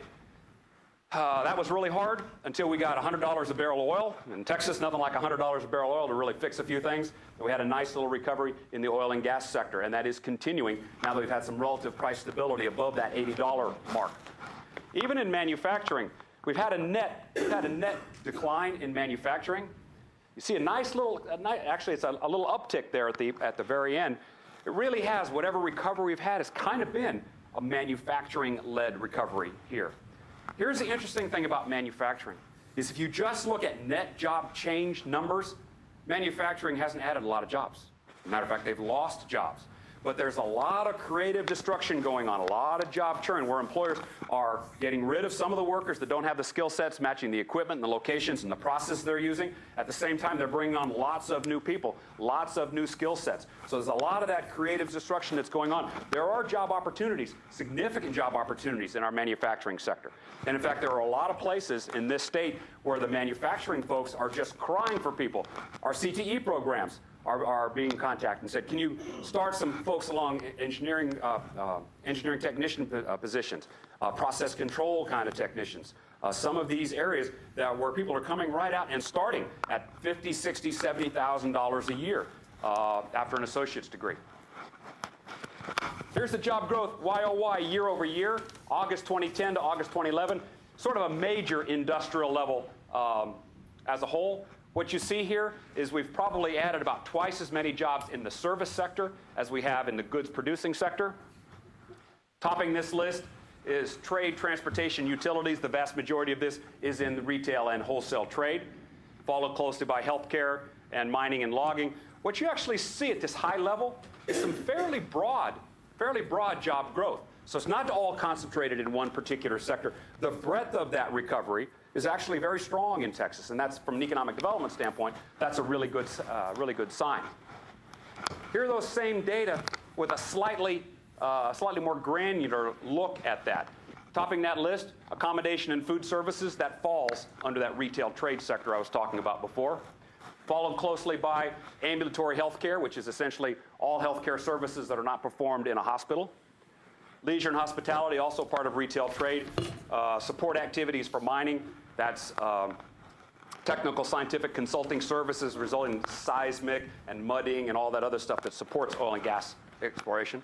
Speaker 8: That was really hard until we got $100 a barrel of oil. In Texas, nothing like $100 a barrel of oil to really fix a few things. And we had a nice little recovery in the oil and gas sector, and that is continuing now that we've had some relative price stability above that $80 mark. Even in manufacturing, we've had a net decline in manufacturing. You see a nice little, actually it's a little uptick there at the very end. It really has, whatever recovery we've had has kind of been a manufacturing-led recovery here. Here's the interesting thing about manufacturing, is if you just look at net job change numbers, manufacturing hasn't added a lot of jobs. As a matter of fact, they've lost jobs. But there's a lot of creative destruction going on, a lot of job churn where employers are getting rid of some of the workers that don't have the skill sets matching the equipment and the locations and the process they're using. At the same time, they're bringing on lots of new people, lots of new skill sets. So there's a lot of that creative destruction that's going on. There are job opportunities, significant job opportunities in our manufacturing sector. And in fact, there are a lot of places in this state where the manufacturing folks are just crying for people. Our CTE programs are being contacted and said, can you start some folks along engineering technician positions, process control kind of technicians. Some of these areas where people are coming right out and starting at $50,000, $60,000, $70,000 a year after an associate's degree. Here's the job growth, YOY, year over year, August 2010 to August 2011, sort of a major industrial level as a whole. What you see here is we've probably added about twice as many jobs in the service sector as we have in the goods producing sector. Topping this list is trade, transportation, utilities. The vast majority of this is in the retail and wholesale trade, followed closely by healthcare and mining and logging. What you actually see at this high level is some fairly broad job growth. So it's not all concentrated in one particular sector. The breadth of that recovery is actually very strong in Texas, and that's from an economic development standpoint, that's a really good sign. Here are those same data with a slightly more granular look at that. Topping that list, accommodation and food services, that falls under that retail trade sector I was talking about before. Followed closely by ambulatory health care, which is essentially all health care services that are not performed in a hospital. Leisure and hospitality, also part of retail trade. Support activities for mining, that's technical scientific consulting services resulting in seismic and mudding and all that other stuff that supports oil and gas exploration.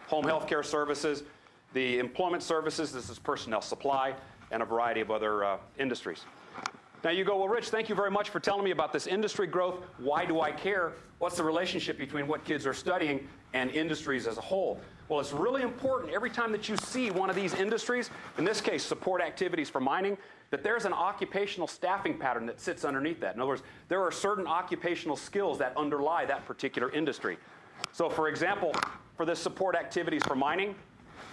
Speaker 8: Home health care services, the employment services, this is personnel supply, and a variety of other industries. Now you go, well, Rich, thank you very much for telling me about this industry growth. Why do I care? What's the relationship between what kids are studying and industries as a whole? Well, it's really important every time that you see one of these industries, in this case, support activities for mining, that there's an occupational staffing pattern that sits underneath that. In other words, there are certain occupational skills that underlie that particular industry. So, for example, for this support activities for mining,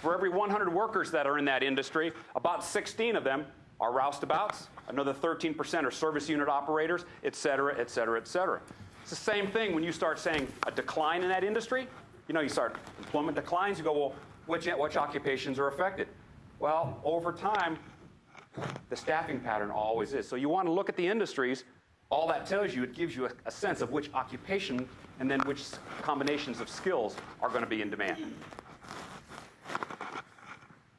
Speaker 8: for every 100 workers that are in that industry, about 16 of them are roustabouts, another 13% are service unit operators, et cetera, et cetera, et cetera. It's the same thing when you start saying a decline in that industry. You know, you start employment declines, you go, well, which occupations are affected? Well, over time, the staffing pattern always is. So you want to look at the industries. All that tells you, it gives you a sense of which occupation and then which combinations of skills are going to be in demand.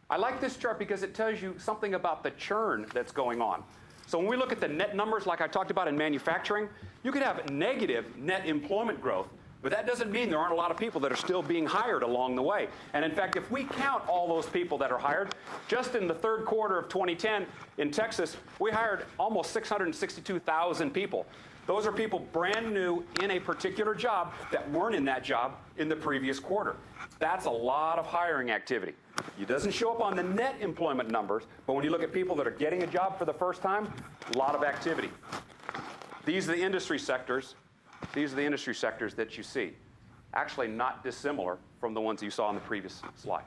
Speaker 8: I like this chart because it tells you something about the churn that's going on. So when we look at the net numbers like I talked about in manufacturing, you could have negative net employment growth, but that doesn't mean there aren't a lot of people that are still being hired along the way. And in fact, if we count all those people that are hired, just in the third quarter of 2010 in Texas, we hired almost 662,000 people. Those are people brand new in a particular job that weren't in that job in the previous quarter. That's a lot of hiring activity. It doesn't show up on the net employment numbers, but when you look at people that are getting a job for the first time, a lot of activity. These are the industry sectors. These are the industry sectors that you see. Actually not dissimilar from the ones you saw on the previous slide.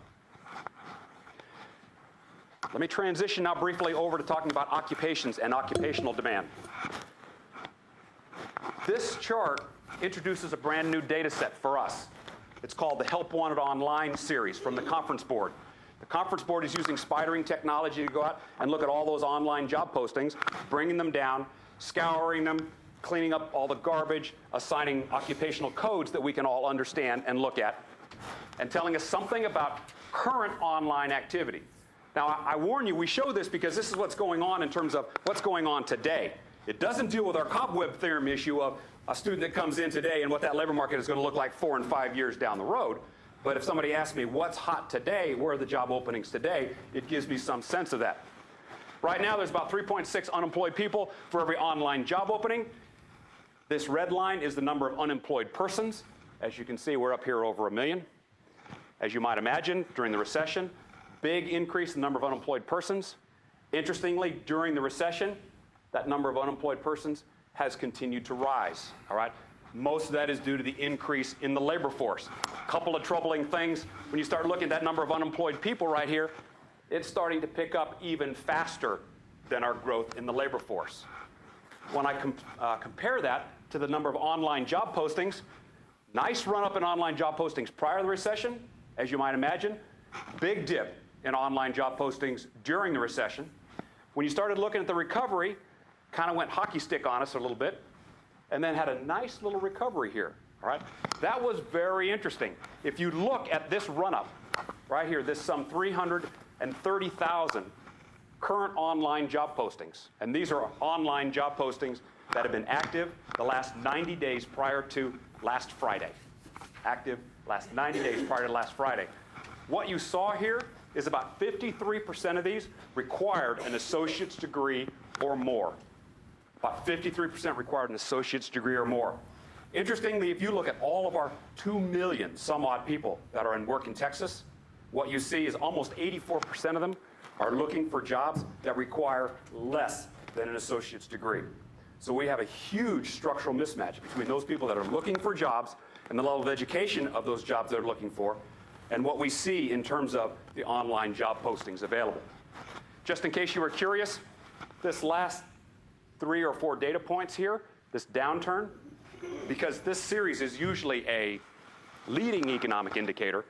Speaker 8: Let me transition now briefly over to talking about occupations and occupational demand. This chart introduces a brand new data set for us. It's called the Help Wanted Online series from the Conference Board. The Conference Board is using spidering technology to go out and look at all those online job postings, bringing them down, scouring them, cleaning up all the garbage, assigning occupational codes that we can all understand and look at, and telling us something about current online activity. Now, I warn you, we show this because this is what's going on in terms of what's going on today. It doesn't deal with our cobweb theorem issue of a student that comes in today and what that labor market is going to look like 4 and 5 years down the road. But if somebody asks me what's hot today, where are the job openings today, it gives me some sense of that. Right now, there's about 3.6 unemployed people for every online job opening. This red line is the number of unemployed persons. As you can see, we're up here over 1 million. As you might imagine, during the recession, big increase in the number of unemployed persons. Interestingly, during the recession, that number of unemployed persons has continued to rise, all right? Most of that is due to the increase in the labor force. A couple of troubling things. When you start looking at that number of unemployed people right here, it's starting to pick up even faster than our growth in the labor force. When I compare that to the number of online job postings, nice run up in online job postings prior to the recession, as you might imagine, big dip in online job postings during the recession. When you started looking at the recovery, kind of went hockey stick on us a little bit, and then had a nice little recovery here, all right? That was very interesting. If you look at this run-up right here, this some 330,000 current online job postings, and these are online job postings that have been active the last 90 days prior to last Friday. Active last 90 days prior to last Friday. What you saw here is about 53% of these required an associate's degree or more. About 53% required an associate's degree or more. Interestingly, if you look at all of our 2 million some odd people that are in work in Texas, what you see is almost 84% of them are looking for jobs that require less than an associate's degree. So we have a huge structural mismatch between those people that are looking for jobs and the level of education of those jobs they're looking for, and what we see in terms of the online job postings available. Just in case you were curious, this last 3 or 4 data points here, this downturn, because this series is usually a leading economic indicator,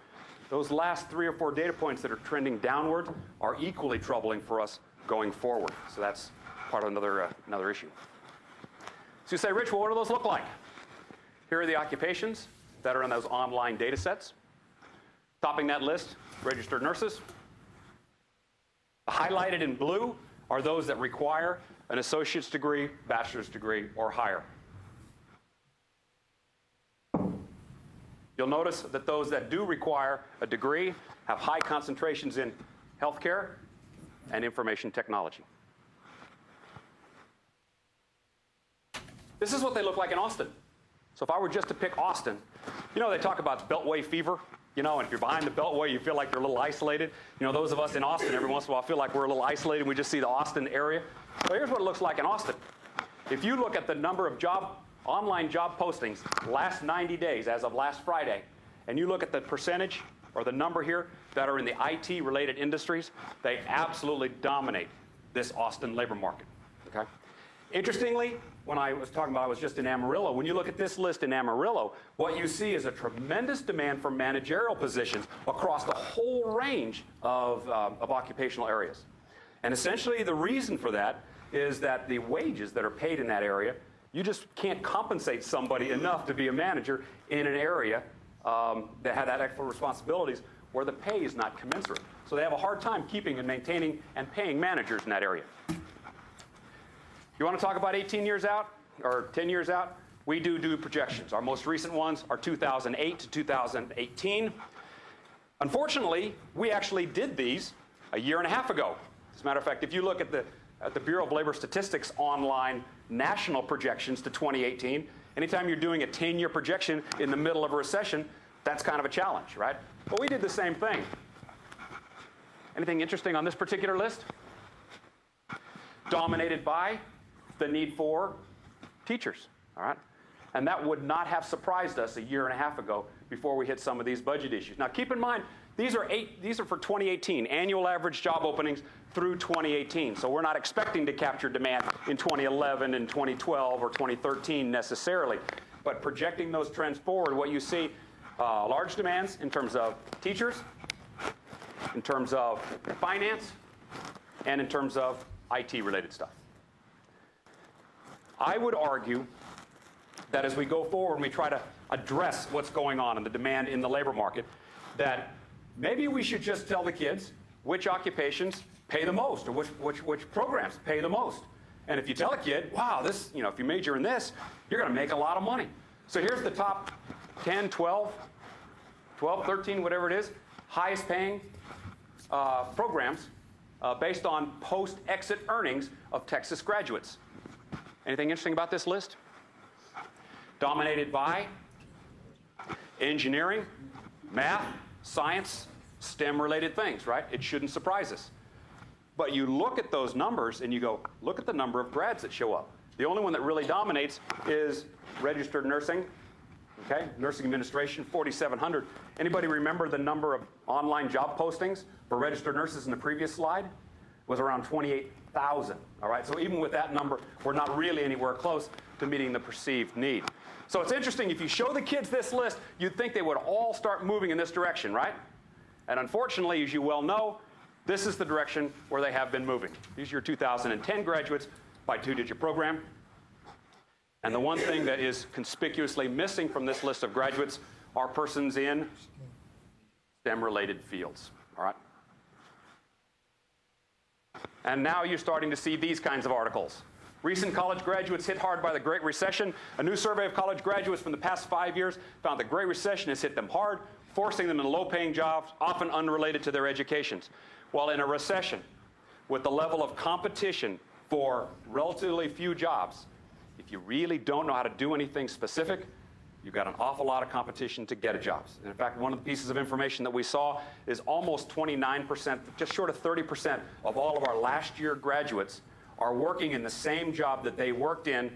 Speaker 8: those last 3 or 4 data points that are trending downward are equally troubling for us going forward. So that's part of another issue. So you say, Rich, well, what do those look like? Here are the occupations that are in those online data sets. Topping that list, registered nurses. Highlighted in blue are those that require an associate's degree, bachelor's degree, or higher. You'll notice that those that do require a degree have high concentrations in healthcare and information technology. This is what they look like in Austin. So if I were just to pick Austin, you know, they talk about Beltway fever. You know, and if you're behind the Beltway, you feel like you're a little isolated. You know, those of us in Austin, every once in a while, feel like we're a little isolated. We just see the Austin area. Well, here's what it looks like in Austin. If you look at the number of online job postings last 90 days as of last Friday, and you look at the percentage or the number here that are in the IT-related industries, they absolutely dominate this Austin labor market. Okay? Interestingly, when I was talking about I was just in Amarillo, when you look at this list in Amarillo, what you see is a tremendous demand for managerial positions across the whole range of occupational areas. And essentially the reason for that is that the wages that are paid in that area, you just can't compensate somebody enough to be a manager in an area that had that extra responsibilities where the pay is not commensurate. So they have a hard time keeping and maintaining and paying managers in that area. You want to talk about 18 years out or 10 years out? We do projections. Our most recent ones are 2008 to 2018. Unfortunately, we actually did these a year and a half ago. As a matter of fact, if you look at the Bureau of Labor Statistics online national projections to 2018, anytime you're doing a 10-year projection in the middle of a recession, that's kind of a challenge, right? But we did the same thing. Anything interesting on this particular list? Dominated by the need for teachers, all right? And that would not have surprised us a year and a half ago before we hit some of these budget issues. Now, keep in mind, these are for 2018, annual average job openings through 2018. So we're not expecting to capture demand in 2011 and 2012 or 2013 necessarily. But projecting those trends forward, what you see, large demands in terms of teachers, in terms of finance, and in terms of IT-related stuff. I would argue that as we go forward and we try to address what's going on in the demand in the labor market, that maybe we should just tell the kids which occupations pay the most or which programs pay the most. And if you tell a kid, wow, this, if you major in this, you're going to make a lot of money. So here's the top 10, 12, 13, whatever it is, highest paying programs based on post-exit earnings of Texas graduates. Anything interesting about this list? Dominated by engineering, math, science, STEM-related things, right? It shouldn't surprise us. But you look at those numbers and you go, look at the number of grads that show up. The only one that really dominates is registered nursing, okay? Nursing administration, 4,700. Anybody remember the number of online job postings for registered nurses in the previous slide? It was around 28,000, all right? So even with that number, we're not really anywhere close to meeting the perceived need. So it's interesting, if you show the kids this list, you'd think they would all start moving in this direction, right? And unfortunately, as you well know, this is the direction where they have been moving. These are your 2010 graduates by two-digit program. And the one thing that is conspicuously missing from this list of graduates are persons in STEM-related fields, all right? And now you're starting to see these kinds of articles. Recent college graduates hit hard by the Great Recession. A new survey of college graduates from the past 5 years found the Great Recession has hit them hard, forcing them into low-paying jobs, often unrelated to their educations. While in a recession, with the level of competition for relatively few jobs, if you really don't know how to do anything specific, you've got an awful lot of competition to get a job. And in fact, one of the pieces of information that we saw is almost 29%, just short of 30% of all of our last year graduates are working in the same job that they worked in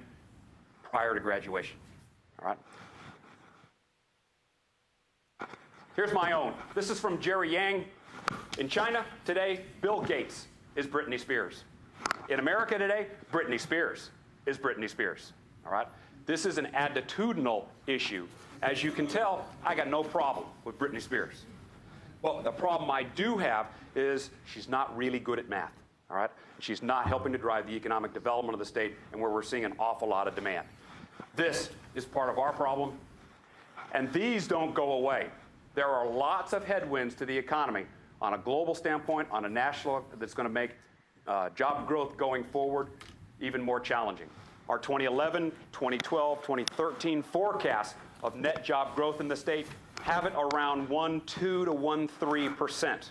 Speaker 8: prior to graduation, all right? Here's my own. This is from Jerry Yang. In China today, Bill Gates is Britney Spears. In America today, Britney Spears is Britney Spears, all right? This is an attitudinal issue. As you can tell, I got no problem with Britney Spears. Well, the problem I do have is she's not really good at math, all right? She's not helping to drive the economic development of the state, and where we're seeing an awful lot of demand. This is part of our problem, and these don't go away. There are lots of headwinds to the economy on a global standpoint, on a national, that's going to make job growth going forward even more challenging. Our 2011, 2012, 2013 forecasts of net job growth in the state have it around 1.2 to 1.3%.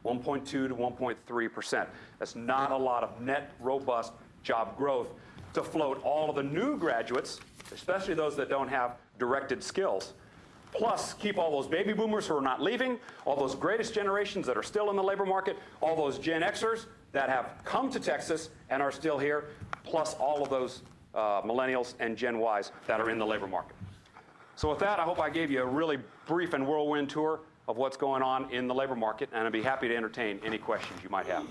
Speaker 8: 1.2 to 1.3%. That's not a lot of net, robust job growth to float all of the new graduates, especially those that don't have directed skills, plus keep all those baby boomers who are not leaving, all those greatest generations that are still in the labor market, all those Gen Xers that have come to Texas and are still here, plus all of those millennials and Gen Ys that are in the labor market. So with that, I hope I gave you a really brief and whirlwind tour of what's going on in the labor market, and I'd be happy to entertain any questions you might have.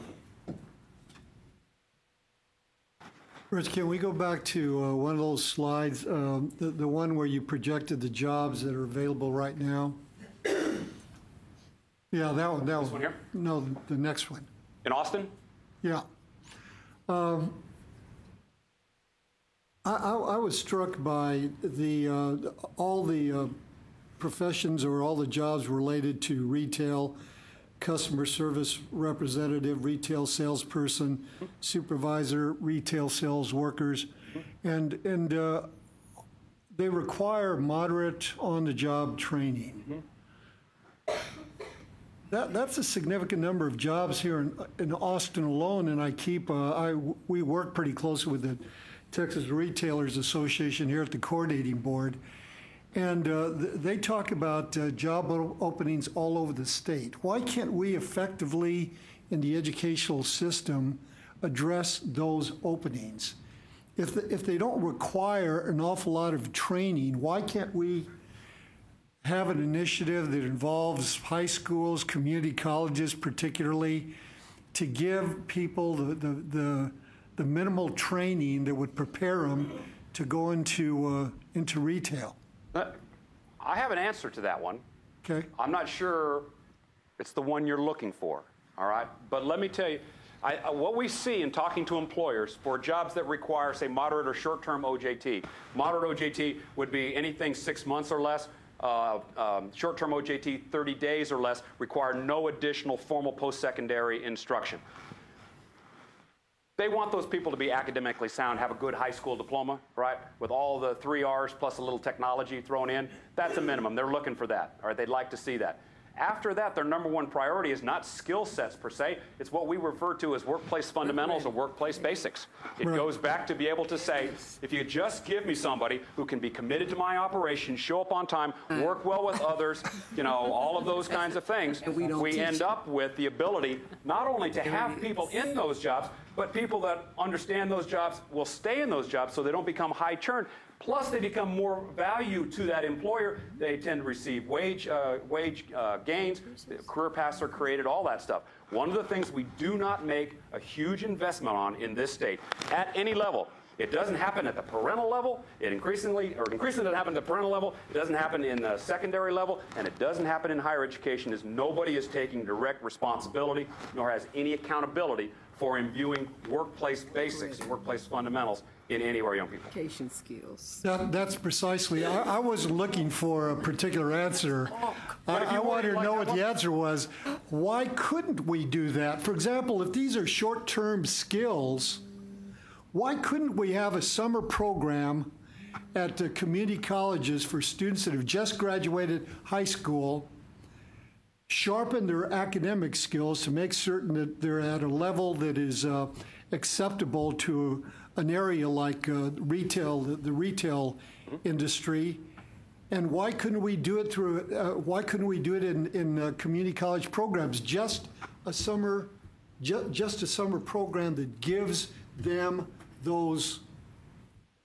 Speaker 1: Rich, can we go back to one of those slides, the one where you projected the jobs that are available right now? Yeah, that one.
Speaker 8: This one here?
Speaker 1: No, the next one.
Speaker 8: In Austin?
Speaker 1: Yeah. I was struck by all the professions or all the jobs related to retail customer service representative, retail salesperson, supervisor, retail sales workers, and they require moderate on-the-job training. That's a significant number of jobs here in Austin alone, and we work pretty closely with the Texas Retailers Association here at the coordinating board, and they talk about job openings all over the state. Why can't we effectively, in the educational system, address those openings? If they don't require an awful lot of training, why can't we have an initiative that involves high schools, community colleges particularly, to give people the minimal training that would prepare them to go into retail?
Speaker 8: I have an answer to that one.
Speaker 1: Okay.
Speaker 8: I'm not sure it's the one you're looking for, all right? But let me tell you, what we see in talking to employers for jobs that require, say, moderate or short-term OJT. Moderate OJT would be anything 6 months or less. Short-term OJT, 30 days or less, require no additional formal post-secondary instruction. They want those people to be academically sound, have a good high school diploma, right, with all the 3 R's plus a little technology thrown in. That's a minimum. They're looking for that, all right? They'd like to see that. After that, their number one priority is not skill sets per se. It's what we refer to as workplace fundamentals or workplace basics. It goes back to be able to say, if you just give me somebody who can be committed to my operation, show up on time, work well with others, you know, all of those kinds of things, we end up with the ability not only to have people in those jobs, but people that understand those jobs will stay in those jobs so they don't become high churn. Plus, they become more value to that employer. They tend to receive wage gains, career paths are created, all that stuff. One of the things we do not make a huge investment on in this state at any level. It doesn't happen at the parental level. It increasingly doesn't happen at the parental level. It doesn't happen in the secondary level, and it doesn't happen in higher education. Is nobody is taking direct responsibility nor has any accountability for imbuing workplace basics and workplace fundamentals in any of our young people.
Speaker 4: Education skills.
Speaker 1: That's precisely. I wasn't looking for a particular answer. I wanted to know what the answer was. Why couldn't we do that? For example, if these are short-term skills, why couldn't we have a summer program at the community colleges for students that have just graduated high school, sharpen their academic skills to make certain that they're at a level that is acceptable to an area like retail, the retail industry, and why couldn't we do it through? Why couldn't we do it in community college programs? Just a summer program that gives them those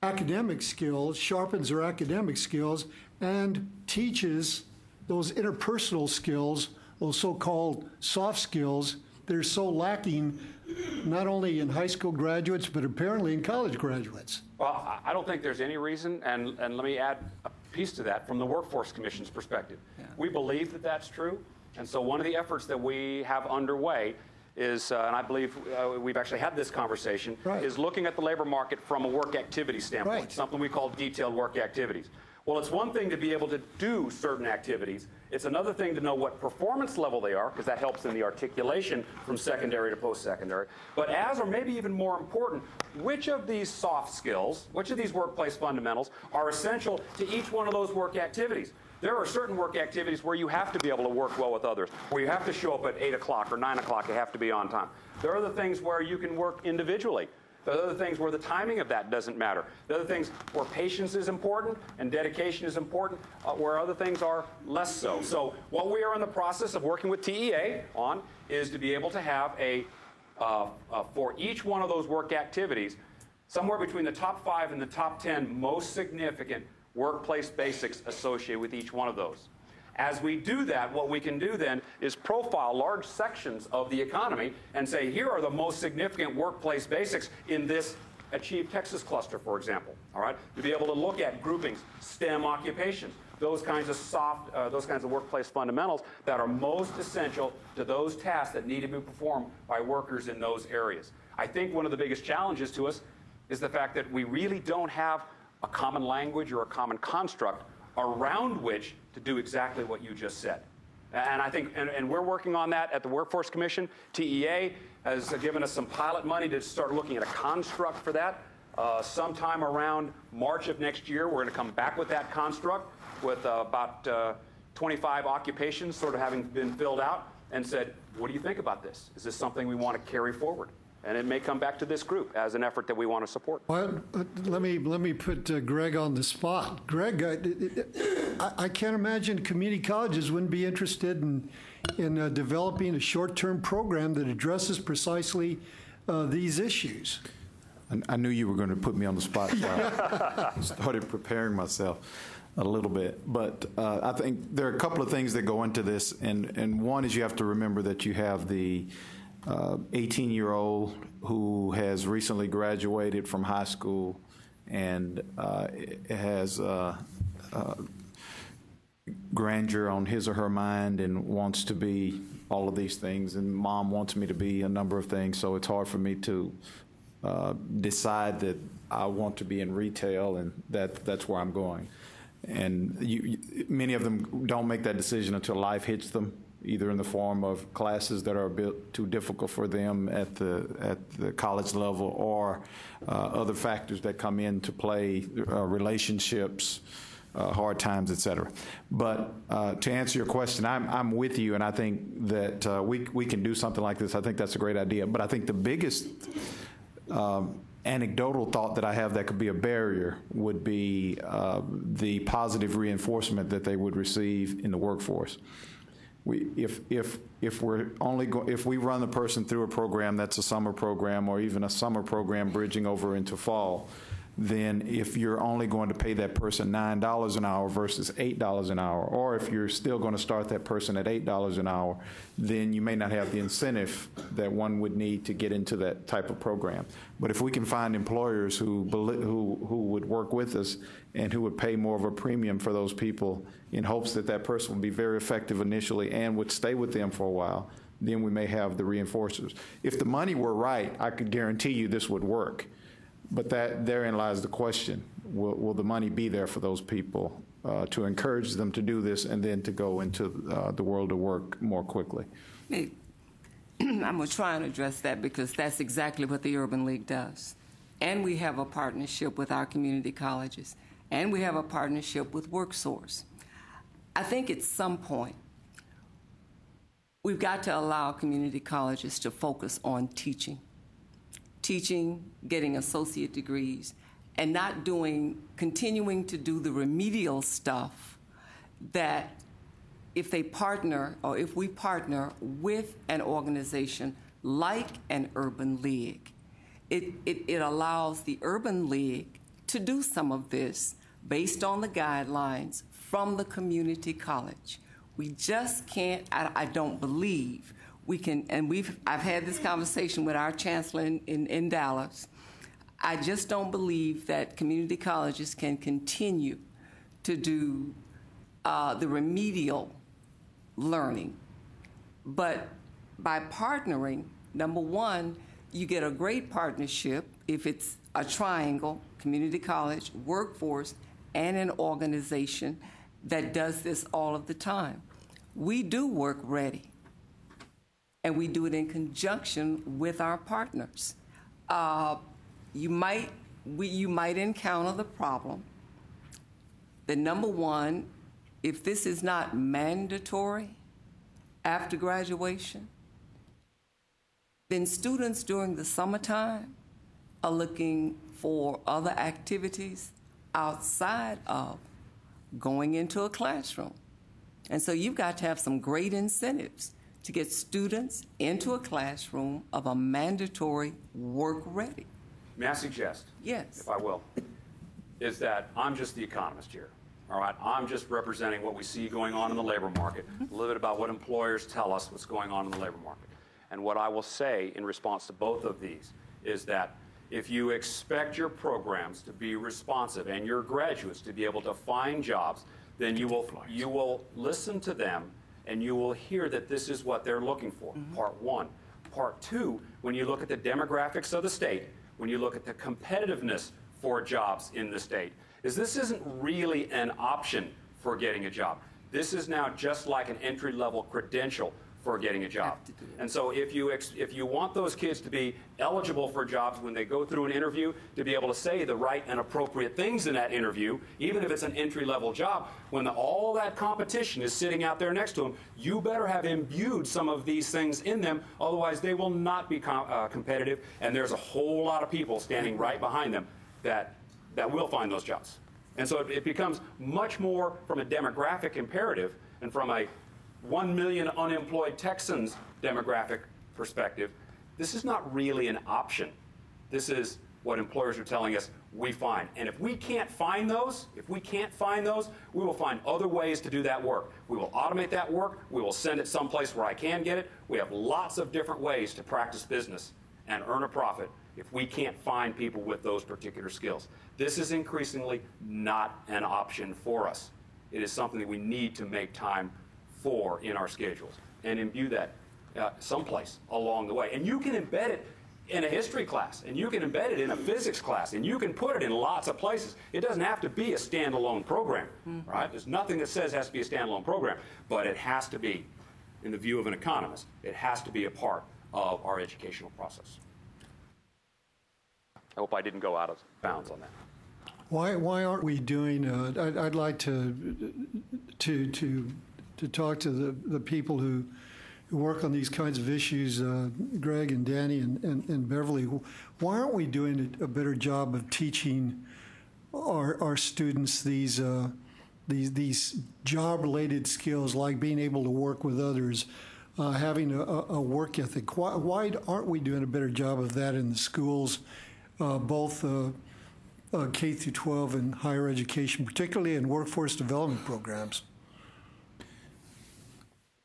Speaker 1: academic skills, sharpens their academic skills, and teaches those interpersonal skills, those so-called soft skills that are so lacking not only in high school graduates, but apparently in college graduates.
Speaker 8: Well, I don't think there's any reason, and let me add a piece to that from the Workforce Commission's perspective. Yeah. We believe that that's true, and so one of the efforts that we have underway is, and I believe we've actually had this conversation, is looking at the labor market from a work activity standpoint, something we call detailed work activities. Well, it's one thing to be able to do certain activities. It's another thing to know what performance level they are, because that helps in the articulation from secondary to post-secondary. But as, or maybe even more important, which of these soft skills, which of these workplace fundamentals are essential to each one of those work activities? There are certain work activities where you have to be able to work well with others, where you have to show up at 8 o'clock or 9 o'clock, you have to be on time. There are other things where you can work individually. There are other things where the timing of that doesn't matter. There are other things where patience is important and dedication is important, where other things are less so. So what we are in the process of working with TEA on is to be able to have for each one of those work activities, somewhere between the top 5 and the top 10 most significant workplace basics associated with each one of those. As we do that, what we can do then is profile large sections of the economy and say, here are the most significant workplace basics in this Achieve Texas cluster, for example, all right? To be able to look at groupings, STEM occupations, those kinds of workplace fundamentals that are most essential to those tasks that need to be performed by workers in those areas. I think one of the biggest challenges to us is the fact that we really don't have a common language or a common construct around which to do exactly what you just said. And I think, and we're working on that at the Workforce Commission. TEA has given us some pilot money to start looking at a construct for that. Sometime around March of next year, we're going to come back with that construct with about 25 occupations sort of having been filled out, and said, what do you think about this? Is this something we want to carry forward? And it may come back to this group as an effort that we want to support.
Speaker 1: Well, let me put Greg on the spot. Greg, I can't imagine community colleges wouldn't be interested in developing a short-term program that addresses precisely these issues.
Speaker 7: I knew you were going to put me on the spot, so I started preparing myself a little bit. But I think there are a couple of things that go into this, and one is you have to remember that you have the 18-year-old who has recently graduated from high school and has grandeur on his or her mind and wants to be all of these things, and mom wants me to be a number of things, so it's hard for me to decide that I want to be in retail and that's where I'm going. And many of them don't make that decision until life hits them, either in the form of classes that are a bit too difficult for them at the college level, or other factors that come into play, relationships, hard times, et cetera. But to answer your question, I'm with you, and I think that we can do something like this. I think that's a great idea. But I think the biggest anecdotal thought that I have that could be a barrier would be the positive reinforcement that they would receive in the workforce. If we run the person through a program that's a summer program, or even a summer program bridging over into fall, then if you're only going to pay that person $9 an hour versus $8 an hour, or if you're still going to start that person at $8 an hour, then you may not have the incentive that one would need to get into that type of program. But if we can find employers who would work with us and who would pay more of a premium for those people in hopes that that person would be very effective initially and would stay with them for a while, then we may have the reinforcers. If the money were right, I could guarantee you this would work. But therein lies the question. Will the money be there for those people to encourage them to do this and then to go into the world of work more quickly?
Speaker 4: I'm going to try and address that, because that's exactly what the Urban League does. And we have a partnership with our community colleges. And we have a partnership with WorkSource. I think at some point, we've got to allow community colleges to focus on teaching, getting associate degrees, and not continuing to do the remedial stuff that if they partner, or if we partner with an organization like an Urban League, it allows the Urban League to do some of this based on the guidelines from the community college. We just can't, I don't believe we can, and I've had this conversation with our chancellor in Dallas. I just don't believe that community colleges can continue to do the remedial learning. But by partnering, number one, you get a great partnership if it's a triangle, community college, workforce, and an organization that does this all of the time. We do work ready, and we do it in conjunction with our partners. You might encounter the problem that, number one, if this is not mandatory after graduation, then students during the summertime are looking for other activities outside of going into a classroom. And so you've got to have some great incentives to get students into a classroom of a mandatory work ready.
Speaker 8: May I suggest,
Speaker 4: Yes.
Speaker 8: if I will, is that I'm just the economist here, all right? I'm just representing what we see going on in the labor market, a little bit about what employers tell us what's going on in the labor market. And what I will say in response to both of these is that if you expect your programs to be responsive and your graduates to be able to find jobs, then you will listen to them and you will hear that this is what they're looking for, part one. Part two, when you look at the demographics of the state, when you look at the competitiveness for jobs in the state, is this isn't really an option for getting a job. This is now just like an entry-level credential for getting a job. And so if you want those kids to be eligible for jobs when they go through an interview, to be able to say the right and appropriate things in that interview, even if it's an entry-level job, when all that competition is sitting out there next to them, you better have imbued some of these things in them, otherwise they will not be competitive, and there's a whole lot of people standing right behind them that will find those jobs. And so it becomes much more from a demographic imperative and from a 1 million unemployed Texans demographic perspective. This is not really an option. This is what employers are telling us we find. And if we can't find those, we will find other ways to do that work. We will automate that work. We will send it someplace where I can get it. We have lots of different ways to practice business and earn a profit if we can't find people with those particular skills. This is increasingly not an option for us. It is something that we need to make time for in our schedules and imbue that someplace along the way. And you can embed it in a history class, and you can embed it in a physics class, and you can put it in lots of places. It doesn't have to be a standalone program, right? There's nothing that says it has to be a standalone program, but it has to be, in the view of an economist, it has to be a part of our educational process. I hope I didn't go out of bounds on that.
Speaker 1: Why aren't we doing? I'd like to talk to the people who work on these kinds of issues, Greg and Danny and Beverly. Why aren't we doing a better job of teaching our students these job-related skills, like being able to work with others, having a work ethic? Why aren't we doing a better job of that in the schools, both K through 12 and higher education, particularly in workforce development programs?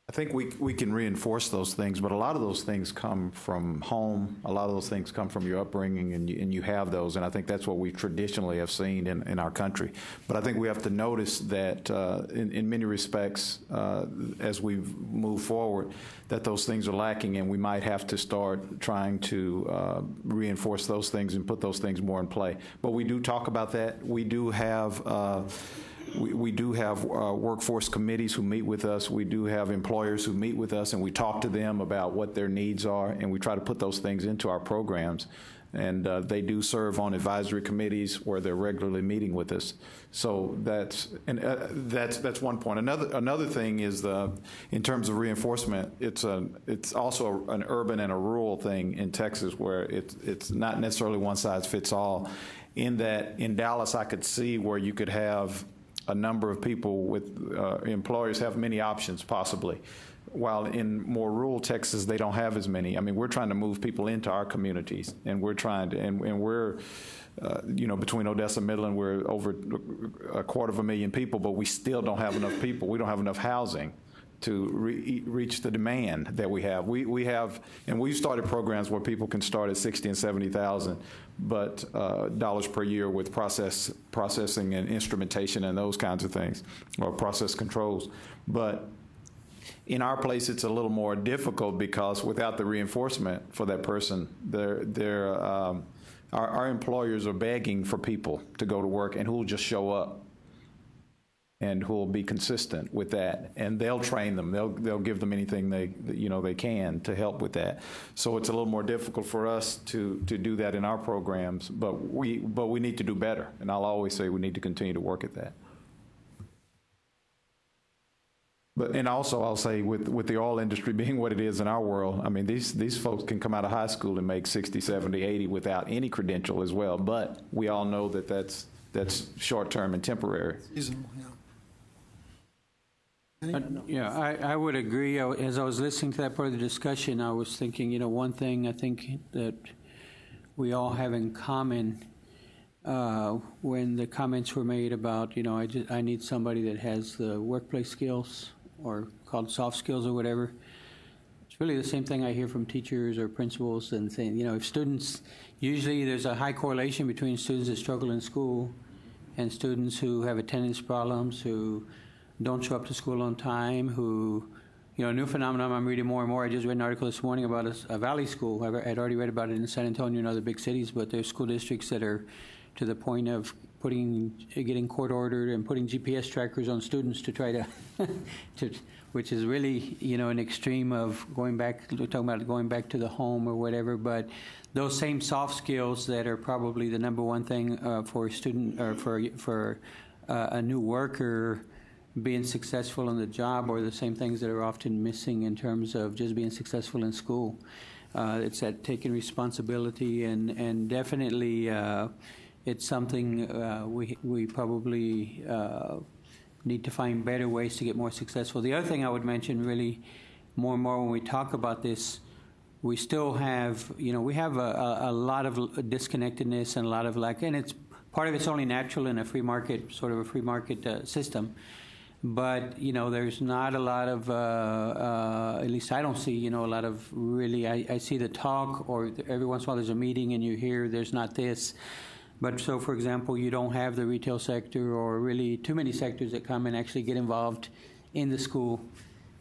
Speaker 7: I think we can reinforce those things, but a lot of those things come from home. A lot of those things come from your upbringing, and you have those, and I think that's what we traditionally have seen in our country. But I think we have to notice that in many respects, as we move forward, that those things are lacking, and we might have to start trying to reinforce those things and put those things more in play. But we do talk about that. We do have we do have workforce committees who meet with us. We do have employers who meet with us, and we talk to them about what their needs are, and we try to put those things into our programs. And they do serve on advisory committees where they're regularly meeting with us. So that's one point. Another thing is in terms of reinforcement, it's also an urban and a rural thing in Texas, where it's not necessarily one size fits all. In that, in Dallas, I could see where you could have a number of people with employers have many options possibly, while in more rural Texas they don't have as many. I mean, we're trying to move people into our communities, and we're trying to, and we're between Odessa and Midland, we're over 250,000 people, but we still don't have enough people. We don't have enough housing to reach the demand that we have. We have, and we've started programs where people can start at $60,000 and $70,000, but dollars per year with processing and instrumentation and those kinds of things, or process controls. But in our place, it's a little more difficult because without the reinforcement for that person, our employers are begging for people to go to work and who will just show up and who will be consistent with that, and they'll train them. They'll give them anything they can to help with that. So it's a little more difficult for us to do that in our programs, but we need to do better. And I'll always say we need to continue to work at that. And also I'll say with the oil industry being what it is in our world, I mean these folks can come out of high school and make 60, 70, 80 without any credential as well. But we all know that that's short term and temporary.
Speaker 1: Seasonal, yeah.
Speaker 5: I would agree. As I was listening to that part of the discussion, I was thinking, one thing I think that we all have in common when the comments were made about, I need somebody that has the workplace skills, or called soft skills or whatever. It's really the same thing I hear from teachers or principals, and saying, if students, usually there's a high correlation between students that struggle in school and students who have attendance problems, who don't show up to school on time, who, a new phenomenon I'm reading more and more. I just read an article this morning about a valley school. I'd already read about it in San Antonio and other big cities, but there's school districts that are to the point of getting court ordered and putting GPS trackers on students to try to, which is really, an extreme of going back, we're talking about going back to the home or whatever, but those same soft skills that are probably the number one thing for a student or for a new worker being successful on the job are the same things that are often missing in terms of just being successful in school. It's that taking responsibility and definitely it's something we probably need to find better ways to get more successful. The other thing I would mention really more and more when we talk about this, we still have, we have a lot of disconnectedness and a lot of lack, and it's part of it's only natural in a free market, sort of a free market system. But, there's not a lot of, at least I don't see, a lot of really, I see the talk, or every once in a while there's a meeting and you hear there's not this. But so, for example, you don't have the retail sector or really too many sectors that come and actually get involved in the school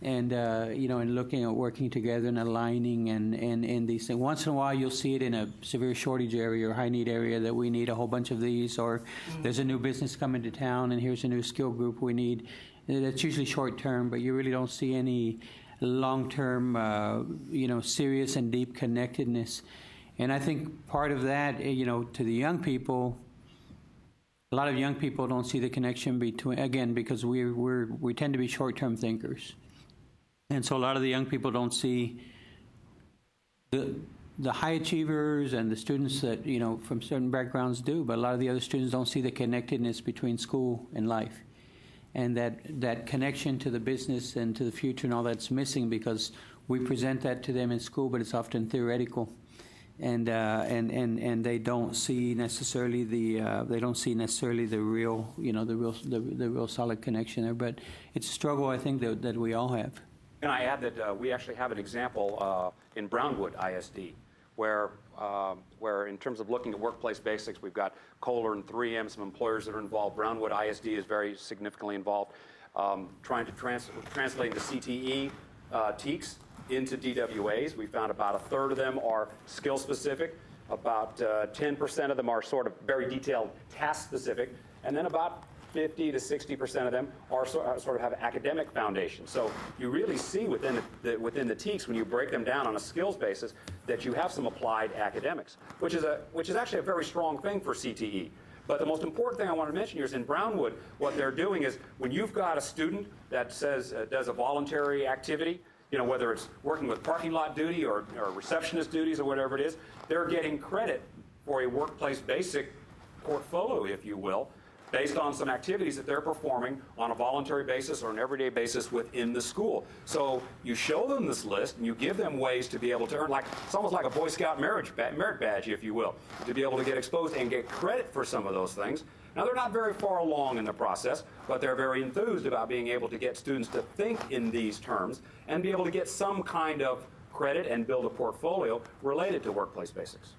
Speaker 5: and, and looking at working together and aligning and these things. Once in a while you'll see it in a severe shortage area or high need area that we need a whole bunch of these, or there's a new business coming to town and here's a new skill group we need. That's usually short term, but you really don't see any long-term, serious and deep connectedness. And I think part of that, to the young people, a lot of young people don't see the connection between, again, because we tend to be short-term thinkers. And so a lot of the young people don't see the high achievers and the students that, from certain backgrounds do, but a lot of the other students don't see the connectedness between school and life. And that connection to the business and to the future and all that's missing because we present that to them in school, but it's often theoretical, and they don't see necessarily the real the real solid connection there. But it's a struggle I think that we all have.
Speaker 8: And I add that we actually have an example in Brownwood ISD where in terms of looking at workplace basics, we've got Kohler and 3M, some employers that are involved. Brownwood ISD is very significantly involved, trying to translate the CTE TEKS into DWAs. We found about a third of them are skill specific, about 10% of them are sort of very detailed task specific, and then about 50 to 60% of them are sort of have academic foundation. So you really see within the TEKS, when you break them down on a skills basis, that you have some applied academics, which is actually a very strong thing for CTE. But the most important thing I want to mention here is in Brownwood, what they're doing is when you've got a student that says does a voluntary activity, whether it's working with parking lot duty or receptionist duties or whatever it is, they're getting credit for a workplace basic portfolio, if you will, based on some activities that they're performing on a voluntary basis or an everyday basis within the school. So you show them this list and you give them ways to be able to earn, it's almost like a Boy Scout merit badge, if you will, to be able to get exposed and get credit for some of those things. Now, they're not very far along in the process, but they're very enthused about being able to get students to think in these terms and be able to get some kind of credit and build a portfolio related to workplace basics.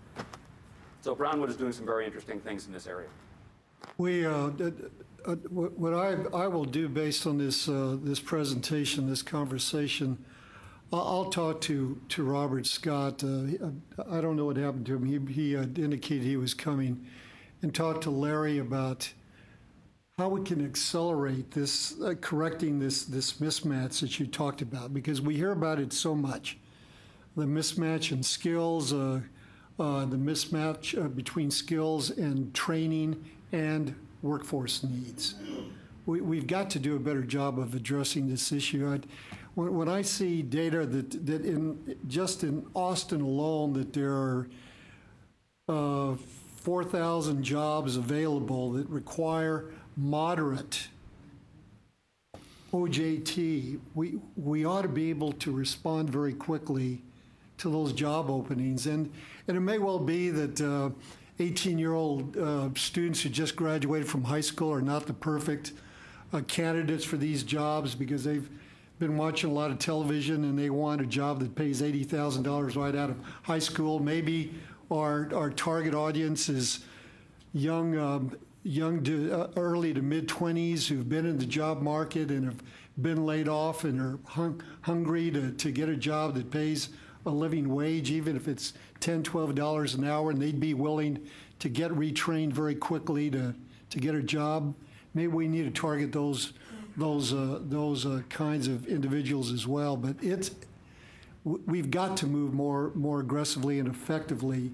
Speaker 8: So Brownwood is doing some very interesting things in this area.
Speaker 1: What I will do based on this presentation, this conversation, I'll talk to Robert Scott. I don't know what happened to him. He indicated he was coming, and talk to Larry about how we can accelerate this, correcting this mismatch that you talked about, because we hear about it so much. The mismatch in skills, the mismatch between skills and training and workforce needs. We've got to do a better job of addressing this issue. When I see data that just in Austin alone that there are 4,000 jobs available that require moderate OJT, we ought to be able to respond very quickly to those job openings. And it may well be that 18-year-old students who just graduated from high school are not the perfect candidates for these jobs because they've been watching a lot of television and they want a job that pays $80,000 right out of high school. Maybe our target audience is young to early to mid-20s who've been in the job market and have been laid off and are hungry to get a job that pays a living wage, even if it's $10, $12 an hour, and they'd be willing to get retrained very quickly to to get a job. Maybe we need to target those kinds of individuals as well. But we've got to move more aggressively and effectively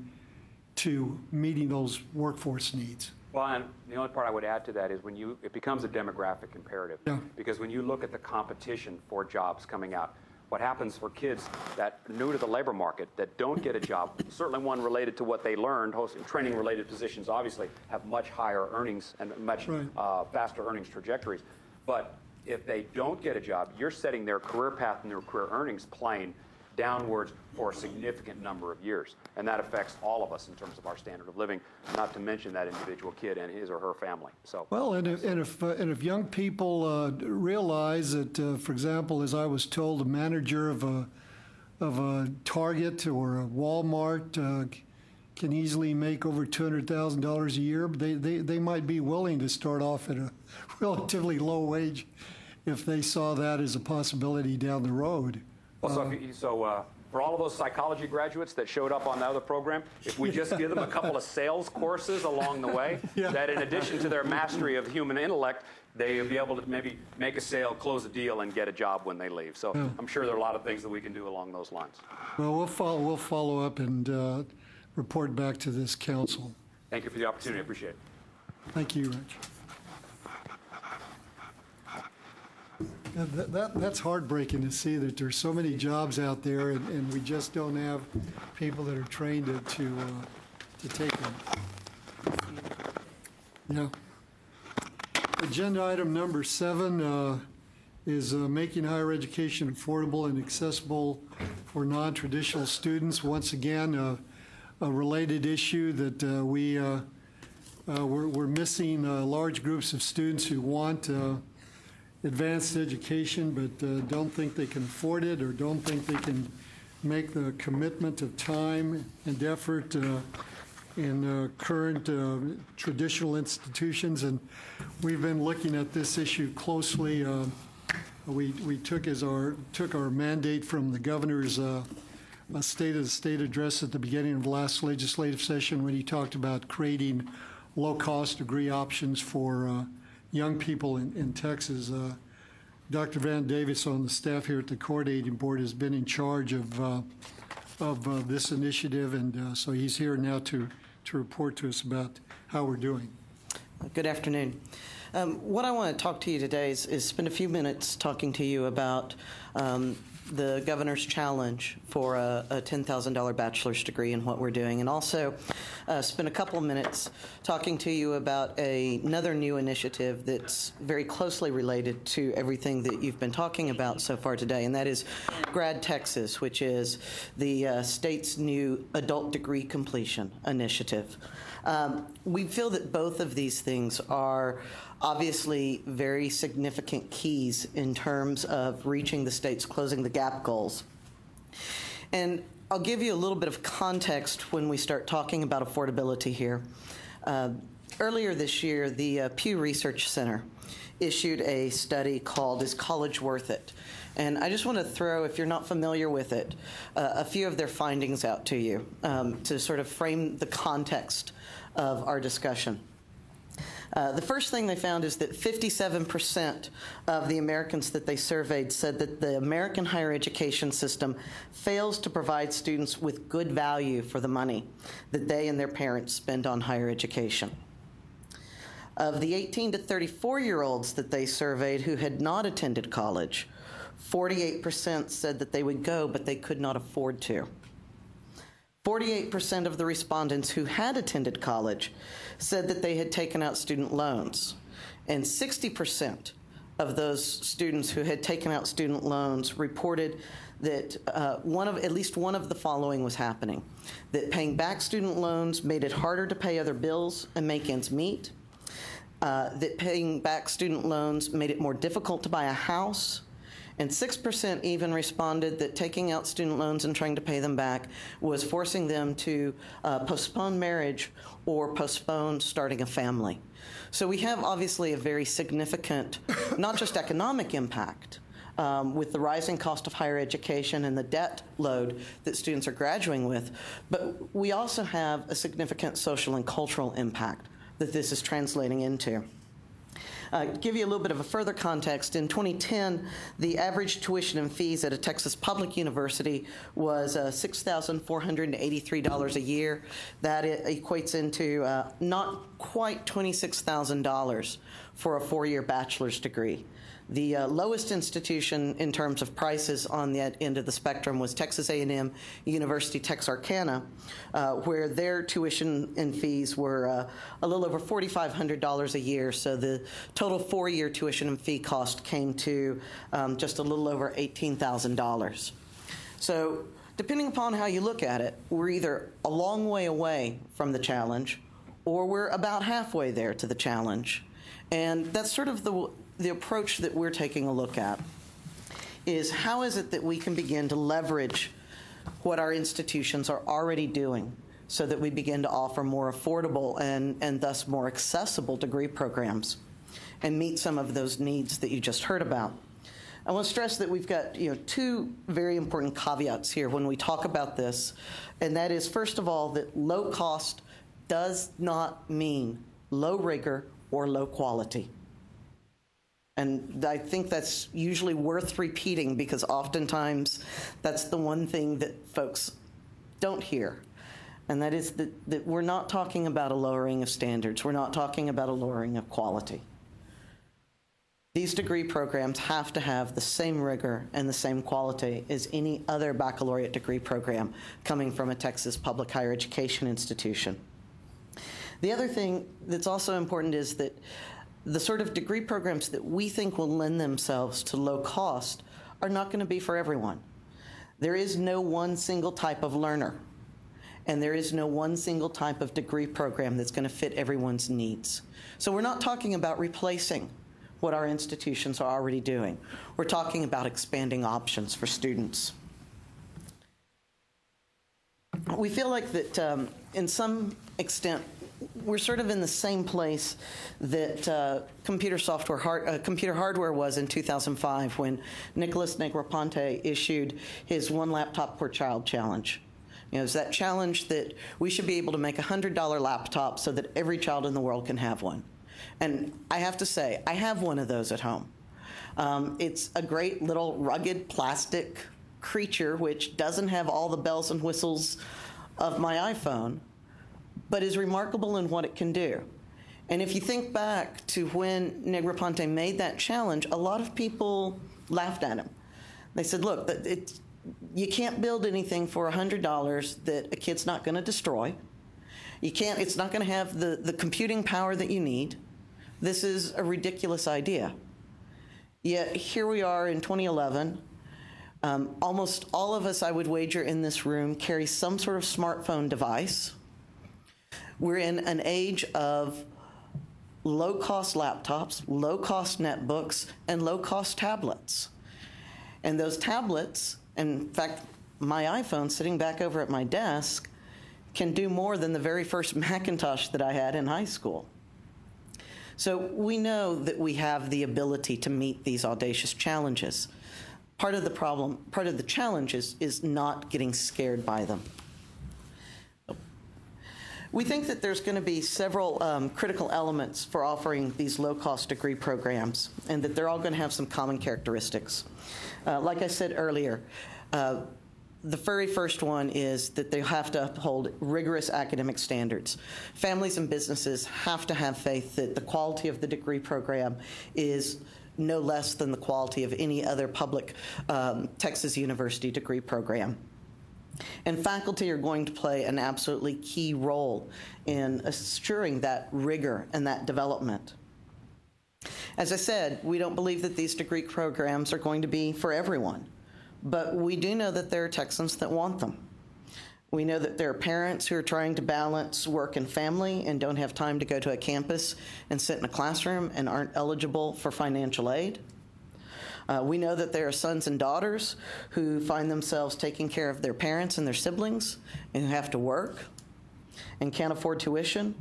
Speaker 1: to meeting those workforce needs.
Speaker 8: Well, and the only part I would add to that is it becomes a demographic imperative.
Speaker 1: Yeah.
Speaker 8: Because when you look at the competition for jobs coming out, what happens for kids that are new to the labor market that don't get a job, certainly one related to what they learned, training-related positions obviously have much higher earnings and much faster earnings trajectories. But if they don't get a job, you're setting their career path and their career earnings plane downwards for a significant number of years. And that affects all of us in terms of our standard of living, not to mention that individual kid and his or her family. So,
Speaker 1: well, and if young people realize that, for example, as I was told, a manager of a Target or a Walmart can easily make over $200,000 a year, they might be willing to start off at a relatively low wage if they saw that as a possibility down the road.
Speaker 8: Well, for all of those psychology graduates that showed up on the other program, if we just give them a couple of sales courses along the way, that in addition to their mastery of human intellect, they'll be able to maybe make a sale, close a deal, and get a job when they leave. So I'm sure there are a lot of things that we can do along those lines.
Speaker 1: Well, we'll follow up and report back to this council.
Speaker 8: Thank you for the opportunity. I appreciate it.
Speaker 1: Thank you, Rich. That's heartbreaking to see that there's so many jobs out there, and we just don't have people that are trained to take them. Yeah. Agenda item number 7 is making higher education affordable and accessible for non-traditional students. Once again, a related issue that we're missing large groups of students who want advanced education but don't think they can afford it or don't think they can make the commitment of time and effort in current traditional institutions. And we've been looking at this issue closely. We took our mandate from the governor's State of the State address at the beginning of the last legislative session when he talked about creating low-cost degree options for young people in Texas. Dr. Van Davis on the staff here at the Coordinating Board has been in charge of this initiative, and so he's here now to report to us about how we're doing.
Speaker 9: Good afternoon. What I want to talk to you today is spend a few minutes talking to you about the governor's challenge for a $10,000 bachelor's degree and what we're doing, and also spend a couple of minutes talking to you about another new initiative that's very closely related to everything that you've been talking about so far today, and that is Grad Texas, which is the state's new adult degree completion initiative. We feel that both of these things are obviously very significant keys in terms of reaching the state's closing the gap goals. And I'll give you a little bit of context when we start talking about affordability here. Earlier this year, the Pew Research Center issued a study called Is College Worth It? And I just want to throw, if you're not familiar with it, a few of their findings out to you to sort of frame the context of our discussion. The first thing they found is that 57% of the Americans that they surveyed said that the American higher education system fails to provide students with good value for the money that they and their parents spend on higher education. Of the 18 to 34-year-olds that they surveyed who had not attended college, 48% said that they would go, but they could not afford to. 48% of the respondents who had attended college said that they had taken out student loans, and 60% of those students who had taken out student loans reported that at least one of the following was happening: that paying back student loans made it harder to pay other bills and make ends meet, that paying back student loans made it more difficult to buy a house, and 6% even responded that taking out student loans and trying to pay them back was forcing them to postpone marriage or postpone starting a family. So we have obviously a very significant, not just economic impact with the rising cost of higher education and the debt load that students are graduating with, but we also have a significant social and cultural impact that this is translating into. Give you a little bit of a further context. In 2010, the average tuition and fees at a Texas public university was $6,483 a year. That equates into not quite $26,000 for a four-year bachelor's degree. The lowest institution in terms of prices on that end of the spectrum was Texas A&M University Texarkana, where their tuition and fees were a little over $4,500 a year. So the total four-year tuition and fee cost came to just a little over $18,000. So depending upon how you look at it, we're either a long way away from the challenge or we're about halfway there to the challenge. And that's sort of the approach that we're taking a look at, is how is it that we can begin to leverage what our institutions are already doing so that we begin to offer more affordable and thus more accessible degree programs and meet some of those needs that you just heard about. I want to stress that we've got two very important caveats here when we talk about this, and that is, first of all, that low cost does not mean low rigor or low quality. And I think that's usually worth repeating because oftentimes that's the one thing that folks don't hear. And that is that we're not talking about a lowering of standards. We're not talking about a lowering of quality. These degree programs have to have the same rigor and the same quality as any other baccalaureate degree program coming from a Texas public higher education institution. The other thing that's also important is that the sort of degree programs that we think will lend themselves to low cost are not going to be for everyone. There is no one single type of learner, and there is no one single type of degree program that's going to fit everyone's needs. So we're not talking about replacing what our institutions are already doing. We're talking about expanding options for students. We feel like that in some extent, we're sort of in the same place that computer hardware was in 2005 when Nicholas Negroponte issued his One Laptop Per Child challenge. It's that challenge that we should be able to make a $100 laptop so that every child in the world can have one. And I have to say, I have one of those at home. It's a great little rugged plastic creature which doesn't have all the bells and whistles of my iPhone, but is remarkable in what it can do. And if you think back to when Negroponte made that challenge, a lot of people laughed at him. They said, look, you can't build anything for $100 that a kid's not going to destroy. It's not going to have the computing power that you need. This is a ridiculous idea. Yet here we are in 2011. Almost all of us, I would wager, in this room carry some sort of smartphone device. We're in an age of low-cost laptops, low-cost netbooks, and low-cost tablets. And those tablets, in fact, my iPhone sitting back over at my desk, can do more than the very first Macintosh that I had in high school. So we know that we have the ability to meet these audacious challenges. Part of the problem, part of the challenge is not getting scared by them. We think that there's going to be several critical elements for offering these low-cost degree programs, and that they're all going to have some common characteristics. Like I said earlier, the very first one is that they have to uphold rigorous academic standards. Families and businesses have to have faith that the quality of the degree program is no less than the quality of any other public Texas university degree program. And faculty are going to play an absolutely key role in assuring that rigor and that development. As I said, we don't believe that these degree programs are going to be for everyone, but we do know that there are Texans that want them. We know that there are parents who are trying to balance work and family and don't have time to go to a campus and sit in a classroom and aren't eligible for financial aid. We know that there are sons and daughters who find themselves taking care of their parents and their siblings and who have to work and can't afford tuition.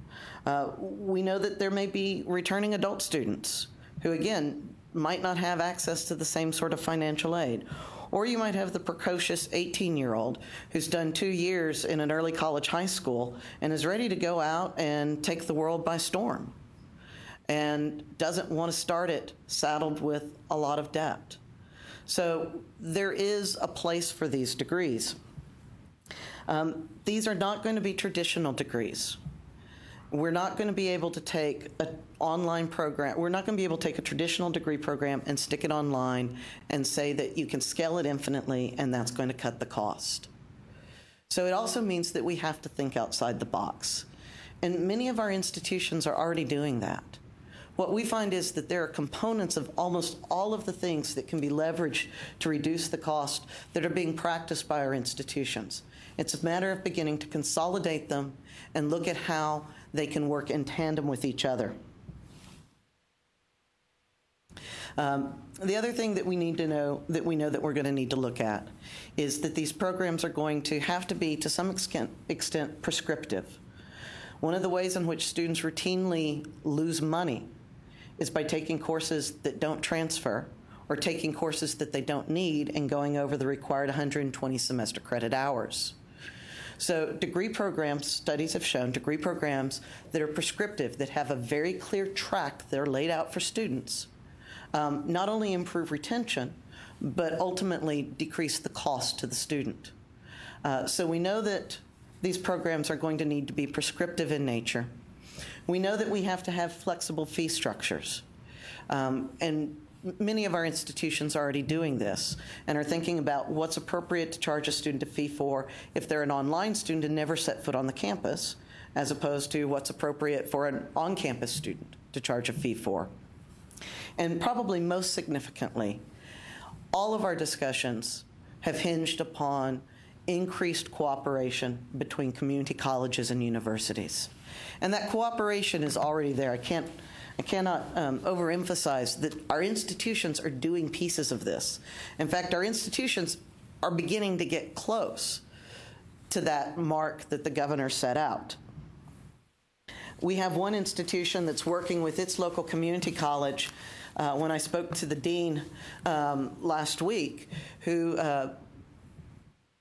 Speaker 9: We know that there may be returning adult students who, again, might not have access to the same sort of financial aid. Or you might have the precocious 18-year-old who's done 2 years in an early college high school and is ready to go out and take the world by storm and doesn't want to start it saddled with a lot of debt. So there is a place for these degrees. These are not going to be traditional degrees. We're not going to be able to take an online program. We're not going to be able to take a traditional degree program and stick it online and say that you can scale it infinitely and that's going to cut the cost. So it also means that we have to think outside the box. And many of our institutions are already doing that. What we find is that there are components of almost all of the things that can be leveraged to reduce the cost that are being practiced by our institutions. It's a matter of beginning to consolidate them and look at how they can work in tandem with each other. The other thing that we need to know, that we know that we're going to need to look at, is that these programs are going to have to be, to some extent, prescriptive. One of the ways in which students routinely lose money is by taking courses that don't transfer or taking courses that they don't need and going over the required 120 semester credit hours. So degree programs, studies have shown, degree programs that are prescriptive, that have a very clear track that are laid out for students, not only improve retention, but ultimately decrease the cost to the student. So we know that these programs are going to need to be prescriptive in nature. We know that we have to have flexible fee structures. And many of our institutions are already doing this and are thinking about what's appropriate to charge a student a fee for if they're an online student and never set foot on the campus, as opposed to what's appropriate for an on-campus student to charge a fee for. And probably most significantly, all of our discussions have hinged upon increased cooperation between community colleges and universities. And that cooperation is already there. I cannot overemphasize that our institutions are doing pieces of this. In fact, our institutions are beginning to get close to that mark that the governor set out. We have one institution that's working with its local community college. When I spoke to the dean last week, who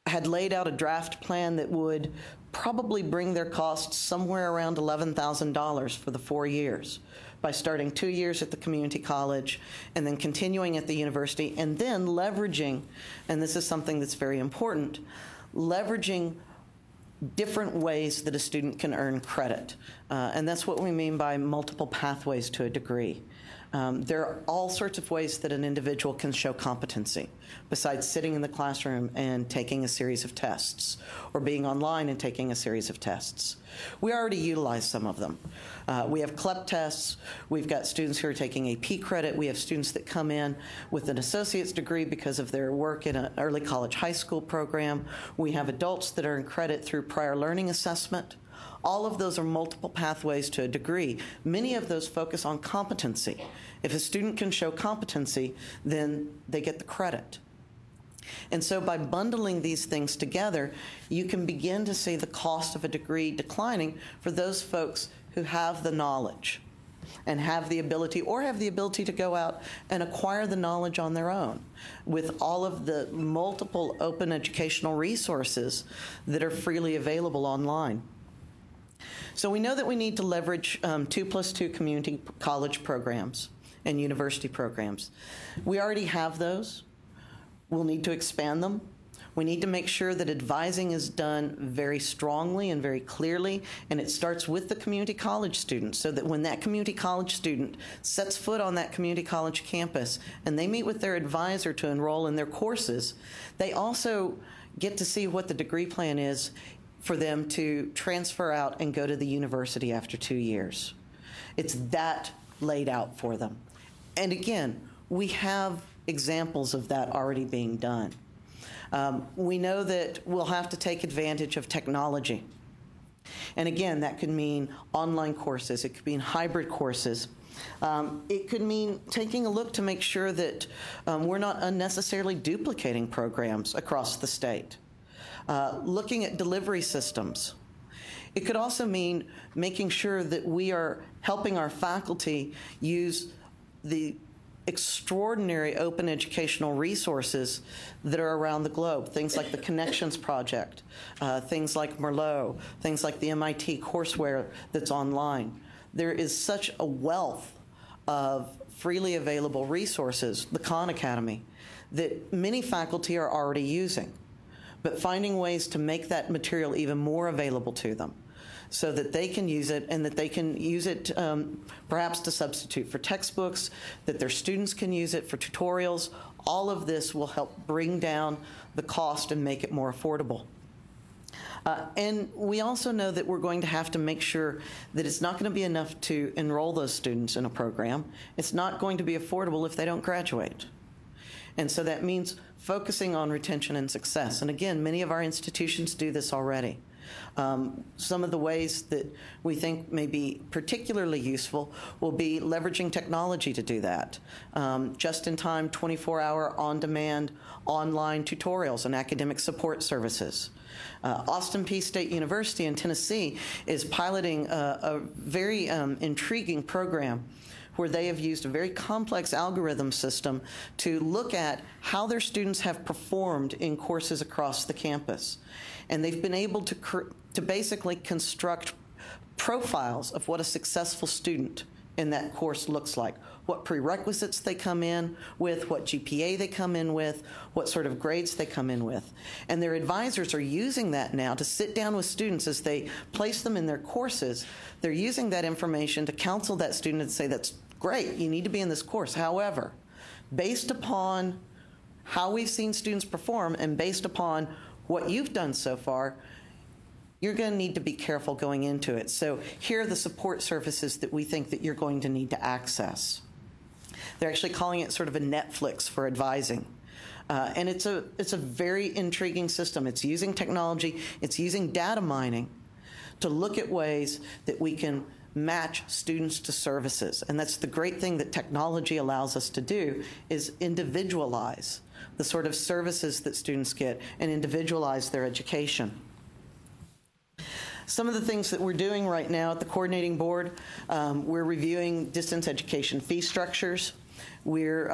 Speaker 9: had laid out a draft plan that would probably bring their costs somewhere around $11,000 for the 4 years, by starting 2 years at the community college and then continuing at the university, and then leveraging, and this is something that's very important, leveraging different ways that a student can earn credit. And that's what we mean by multiple pathways to a degree. There are all sorts of ways that an individual can show competency, besides sitting in the classroom and taking a series of tests, or being online and taking a series of tests. We already utilize some of them. We have CLEP tests. We've got students who are taking AP credit. We have students that come in with an associate's degree because of their work in an early college high school program. We have adults that are in credit through prior learning assessment. All of those are multiple pathways to a degree. Many of those focus on competency. If a student can show competency, then they get the credit. And so by bundling these things together, you can begin to see the cost of a degree declining for those folks who have the knowledge and have the ability, or have the ability to go out and acquire the knowledge on their own with all of the multiple open educational resources that are freely available online. So we know that we need to leverage 2+2 community college programs and university programs. We already have those. We'll need to expand them. We need to make sure that advising is done very strongly and very clearly, and it starts with the community college student, so that when that community college student sets foot on that community college campus and they meet with their advisor to enroll in their courses, they also get to see what the degree plan is for them to transfer out and go to the university after 2 years. It's that laid out for them. And again, we have examples of that already being done. We know that we'll have to take advantage of technology. And again, that could mean online courses. It could mean hybrid courses. It could mean taking a look to make sure that we're not unnecessarily duplicating programs across the state. Looking at delivery systems. It could also mean making sure that we are helping our faculty use the extraordinary open educational resources that are around the globe, things like the Connections Project, things like Merlot, things like the MIT courseware that's online. There is such a wealth of freely available resources, the Khan Academy, that many faculty are already using, but finding ways to make that material even more available to them so that they can use it, and that they can use it perhaps to substitute for textbooks, that their students can use it for tutorials. All of this will help bring down the cost and make it more affordable. And we also know that we're going to have to make sure that it's not going to be enough to enroll those students in a program. It's not going to be affordable if they don't graduate. And so that means focusing on retention and success. And again, many of our institutions do this already. Some of the ways that we think may be particularly useful will be leveraging technology to do that. Just-in-time, 24-hour, on-demand, online tutorials and academic support services. Austin Peay State University in Tennessee is piloting a very intriguing program where they have used a very complex algorithm system to look at how their students have performed in courses across the campus. And they've been able to basically construct profiles of what a successful student in that course looks like, what prerequisites they come in with, what GPA they come in with, what sort of grades they come in with. And their advisors are using that now to sit down with students as they place them in their courses. They're using that information to counsel that student and say, that's great, you need to be in this course. However, based upon how we've seen students perform and based upon what you've done so far, you're going to need to be careful going into it. So here are the support services that we think that you're going to need to access. They're actually calling it sort of a Netflix for advising. And it's a very intriguing system. It's using technology, it's using data mining to look at ways that we can match students to services. And that's the great thing that technology allows us to do, is individualize the sort of services that students get and individualize their education. Some of the things that we're doing right now at the coordinating board, we're reviewing distance education fee structures. We're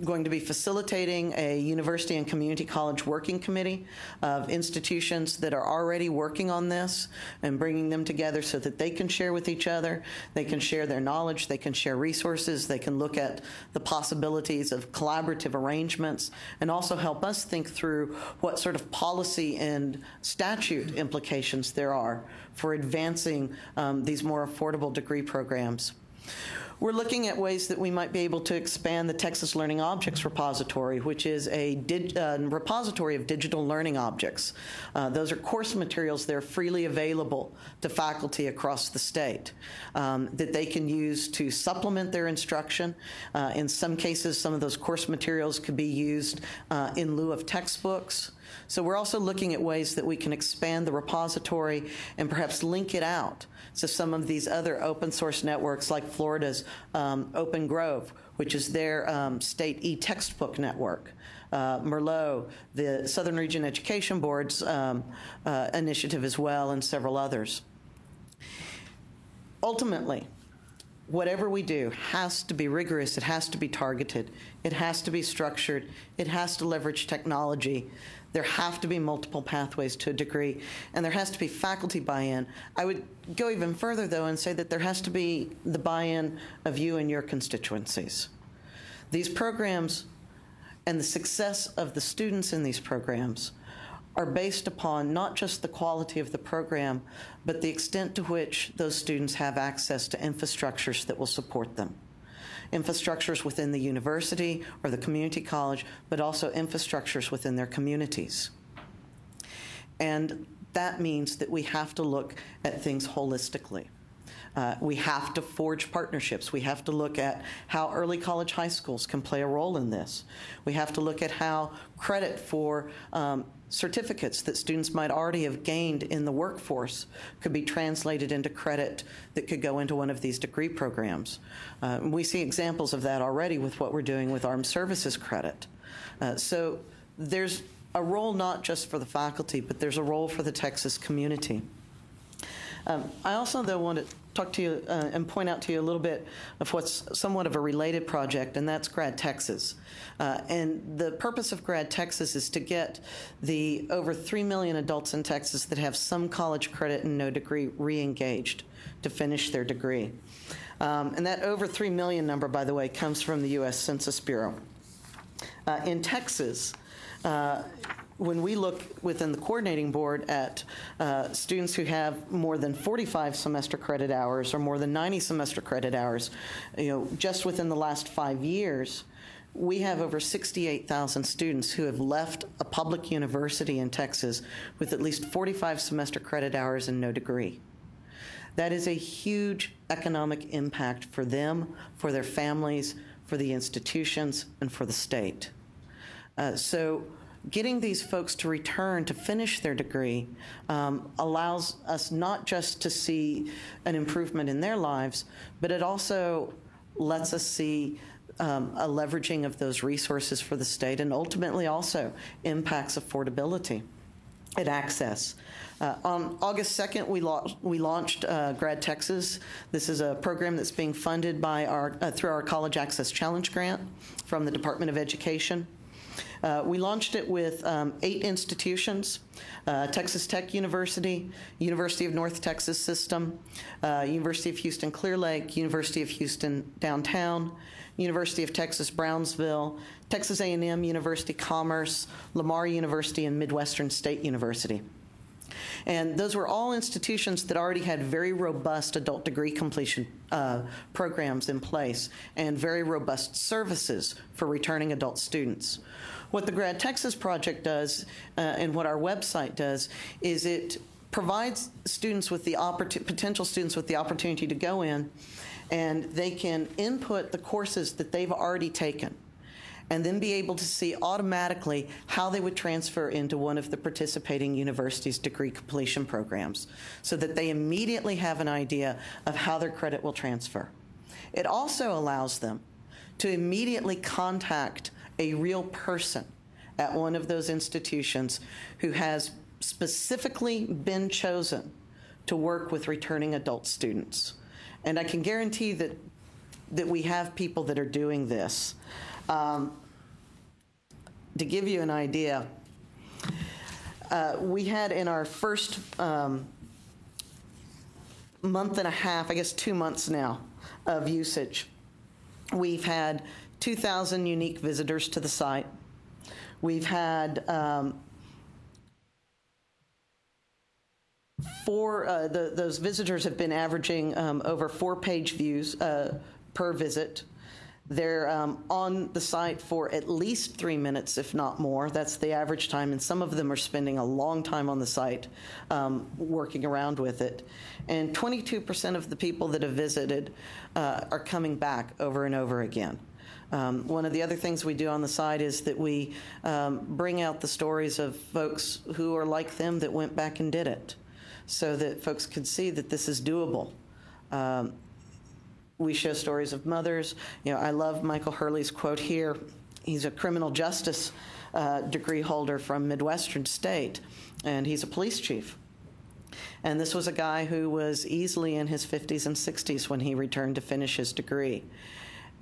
Speaker 9: going to be facilitating a university and community college working committee of institutions that are already working on this and bringing them together so that they can share with each other, they can share their knowledge, they can share resources, they can look at the possibilities of collaborative arrangements, and also help us think through what sort of policy and statute implications there are for advancing these more affordable degree programs. We're looking at ways that we might be able to expand the Texas Learning Objects Repository, which is a repository of digital learning objects. Those are course materials that are freely available to faculty across the state that they can use to supplement their instruction. In some cases, some of those course materials could be used in lieu of textbooks. So we're also looking at ways that we can expand the repository and perhaps link it out to some of these other open source networks like Florida's Open Grove, which is their state e-textbook network. Merlot, the Southern Region Education Board's initiative as well, and several others. Ultimately, whatever we do has to be rigorous, it has to be targeted, it has to be structured, it has to leverage technology. There have to be multiple pathways to a degree, and there has to be faculty buy-in. I would go even further, though, and say that there has to be the buy-in of you and your constituencies. These programs and the success of the students in these programs are based upon not just the quality of the program, but the extent to which those students have access to infrastructures that will support them. Infrastructures within the university or the community college, but also infrastructures within their communities. And that means that we have to look at things holistically. We have to forge partnerships. We have to look at how early college high schools can play a role in this. We have to look at how credit for certificates that students might already have gained in the workforce could be translated into credit that could go into one of these degree programs. We see examples of that already with what we're doing with armed services credit. So there's a role not just for the faculty, but there's a role for the Texas community. I also, though, want to talk to you and point out to you a little bit of what's somewhat of a related project, and that's Grad Texas. And the purpose of Grad Texas is to get the over 3 million adults in Texas that have some college credit and no degree re-engaged to finish their degree. And that over 3 million number, by the way, comes from the U.S. Census Bureau. In Texas, when we look within the coordinating board at students who have more than 45 semester credit hours or more than 90 semester credit hours, just within the last 5 years, we have over 68,000 students who have left a public university in Texas with at least 45 semester credit hours and no degree. That is a huge economic impact for them, for their families, for the institutions, and for the state. So getting these folks to return to finish their degree allows us not just to see an improvement in their lives, but it also lets us see a leveraging of those resources for the state, and ultimately also impacts affordability and access. On August 2nd, we launched Grad Texas. This is a program that's being funded by through our College Access Challenge grant from the Department of Education. We launched it with 8 institutions: Texas Tech University, University of North Texas System, University of Houston Clear Lake, University of Houston Downtown, University of Texas Brownsville, Texas A&M University Commerce, Lamar University, and Midwestern State University. And those were all institutions that already had very robust adult degree completion programs in place and very robust services for returning adult students. What the Grad Texas project does and what our website does is it provides students with the potential students with the opportunity to go in, and they can input the courses that they've already taken and then be able to see automatically how they would transfer into one of the participating universities' degree completion programs so that they immediately have an idea of how their credit will transfer. It also allows them to immediately contact a real person at one of those institutions who has specifically been chosen to work with returning adult students. And I can guarantee that we have people that are doing this. To give you an idea, we had in our first month and a half, I guess 2 months now, of usage, we've had 2,000 unique visitors to the site. We've had those visitors have been averaging over 4-page views per visit. They're on the site for at least 3 minutes, if not more. That's the average time, and some of them are spending a long time on the site working around with it. And 22% of the people that have visited are coming back over and over again. One of the other things we do on the site is that we bring out the stories of folks who are like them that went back and did it, so that folks can see that this is doable. We show stories of mothers. I love Michael Hurley's quote here. He's a criminal justice degree holder from Midwestern State, and he's a police chief. And this was a guy who was easily in his 50s and 60s when he returned to finish his degree.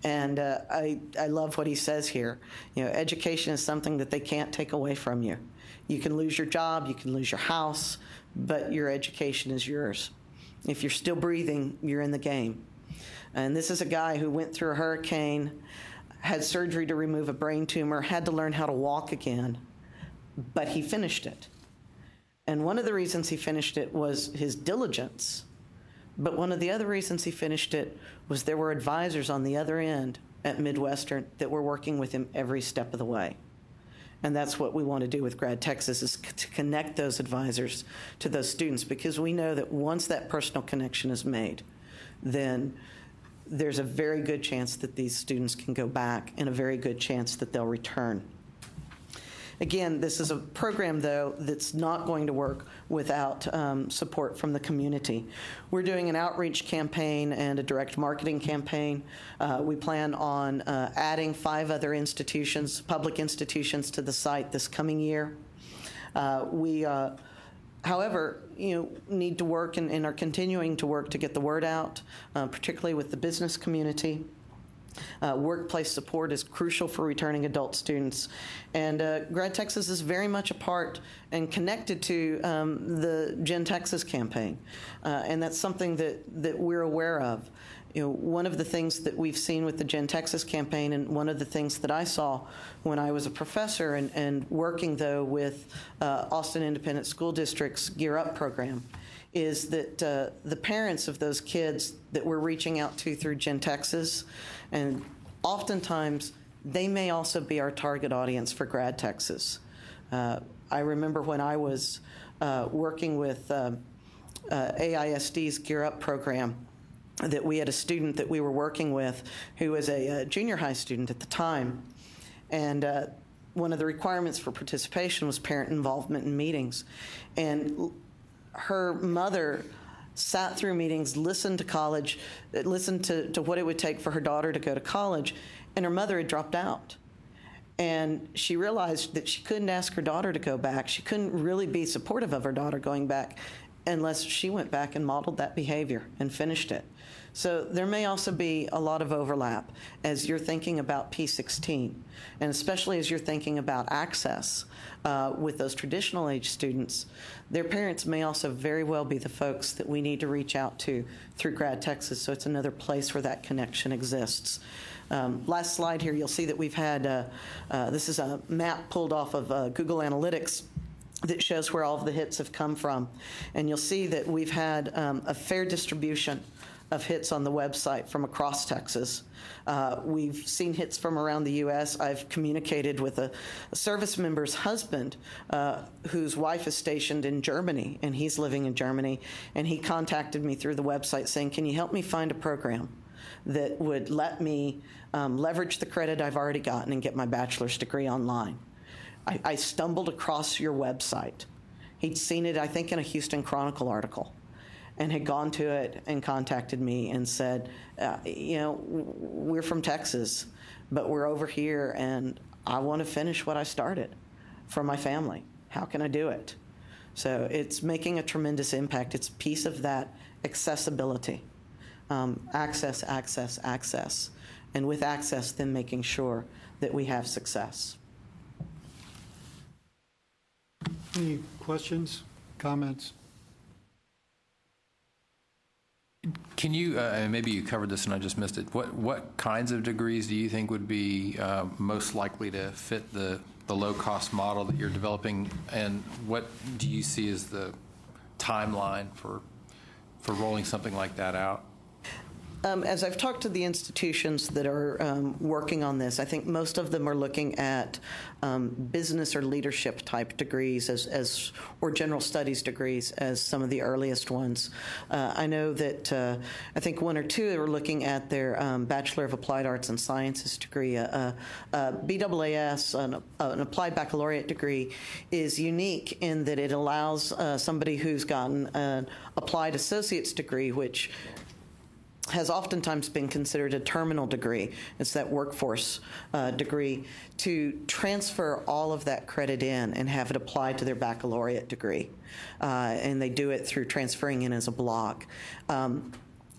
Speaker 9: And I love what he says here. Education is something that they can't take away from you. You can lose your job, you can lose your house, but your education is yours. If you're still breathing, you're in the game. And this is a guy who went through a hurricane, had surgery to remove a brain tumor, had to learn how to walk again, but he finished it. And one of the reasons he finished it was his diligence. But one of the other reasons he finished it was there were advisors on the other end at Midwestern that were working with him every step of the way. And that's what we want to do with Grad Texas, is to connect those advisors to those students, because we know that once that personal connection is made, then there's a very good chance that these students can go back and a very good chance that they'll return. Again, this is a program, though, that's not going to work without support from the community. We're doing an outreach campaign and a direct marketing campaign. We plan on adding 5 other institutions, public institutions, to the site this coming year. We However, need to work and are continuing to work to get the word out, particularly with the business community. Workplace support is crucial for returning adult students. And Grad Texas is very much a part and connected to the Gen Texas campaign. And that's something that we're aware of. One of the things that we've seen with the Gen Texas campaign, and one of the things that I saw when I was a professor and working, though, with Austin Independent School District's Gear Up program, is that the parents of those kids that we're reaching out to through Gen Texas, and oftentimes they may also be our target audience for Grad Texas. I remember when I was working with AISD's Gear Up program, that we had a student that we were working with who was a junior high student at the time. And one of the requirements for participation was parent involvement in meetings. And her mother sat through meetings, listened to college, listened to what it would take for her daughter to go to college, and her mother had dropped out. And she realized that she couldn't ask her daughter to go back. She couldn't really be supportive of her daughter going back unless she went back and modeled that behavior and finished it. So there may also be a lot of overlap as you're thinking about P-16, and especially as you're thinking about access with those traditional age students. Their parents may also very well be the folks that we need to reach out to through Grad Texas, so it's another place where that connection exists. Last slide here, you'll see that we've had, this is a map pulled off of Google Analytics that shows where all of the hits have come from. And you'll see that we've had a fair distribution of hits on the website from across Texas. We've seen hits from around the U.S. I've communicated with a service member's husband whose wife is stationed in Germany, and he's living in Germany, and he contacted me through the website saying, can you help me find a program that would let me leverage the credit I've already gotten and get my bachelor's degree online? I stumbled across your website. He'd seen it, I think, in a Houston Chronicle article, and had gone to it and contacted me and said, we're from Texas, but we're over here, and I want to finish what I started for my family. How can I do it? So it's making a tremendous impact. It's a piece of that accessibility, access, access, access, and with access, then making sure that we have success.
Speaker 1: Any questions, comments?
Speaker 2: Can you, and maybe you covered this and I just missed it, what kinds of degrees do you think would be most likely to fit the low-cost model that you're developing, and what do you see as the timeline for rolling something like that out?
Speaker 9: As I've talked to the institutions that are working on this, I think most of them are looking at business or leadership type degrees or general studies degrees as some of the earliest ones. I know that I think one or two are looking at their Bachelor of Applied Arts and Sciences degree. BAAS, an Applied Baccalaureate degree, is unique in that it allows somebody who's gotten an Applied Associate's degree, which has oftentimes been considered a terminal degree. It's that workforce degree, to transfer all of that credit in and have it applied to their baccalaureate degree. And they do it through transferring in as a block.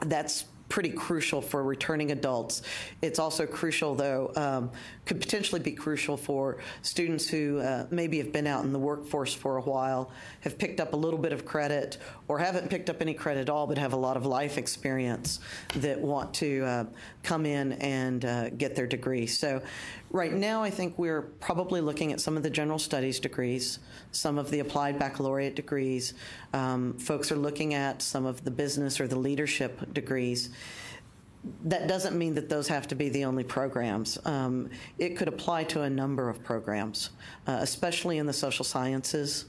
Speaker 9: That's pretty crucial for returning adults. It's also crucial, though, could potentially be crucial for students who maybe have been out in the workforce for a while, have picked up a little bit of credit, or haven't picked up any credit at all but have a lot of life experience that want to come in and get their degree. So right now I think we're probably looking at some of the general studies degrees, some of the applied baccalaureate degrees. Folks are looking at some of the business or the leadership degrees. That doesn't mean that those have to be the only programs. It could apply to a number of programs, especially in the social sciences,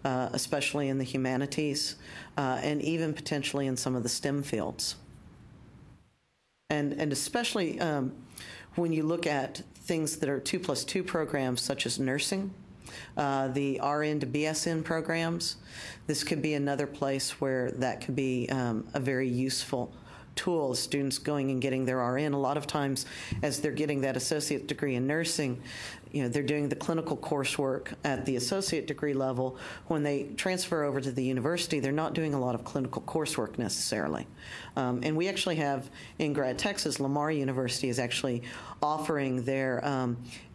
Speaker 9: especially in the humanities, and even potentially in some of the STEM fields. And especially when you look at things that are 2+2 programs, such as nursing, the RN to BSN programs, this could be another place where that could be a very useful tool, students going and getting their RN. A lot of times, as they're getting that associate degree in nursing, they're doing the clinical coursework at the associate degree level. When they transfer over to the university, they're not doing a lot of clinical coursework necessarily. And we actually have, in Grad Texas, Lamar University is actually offering their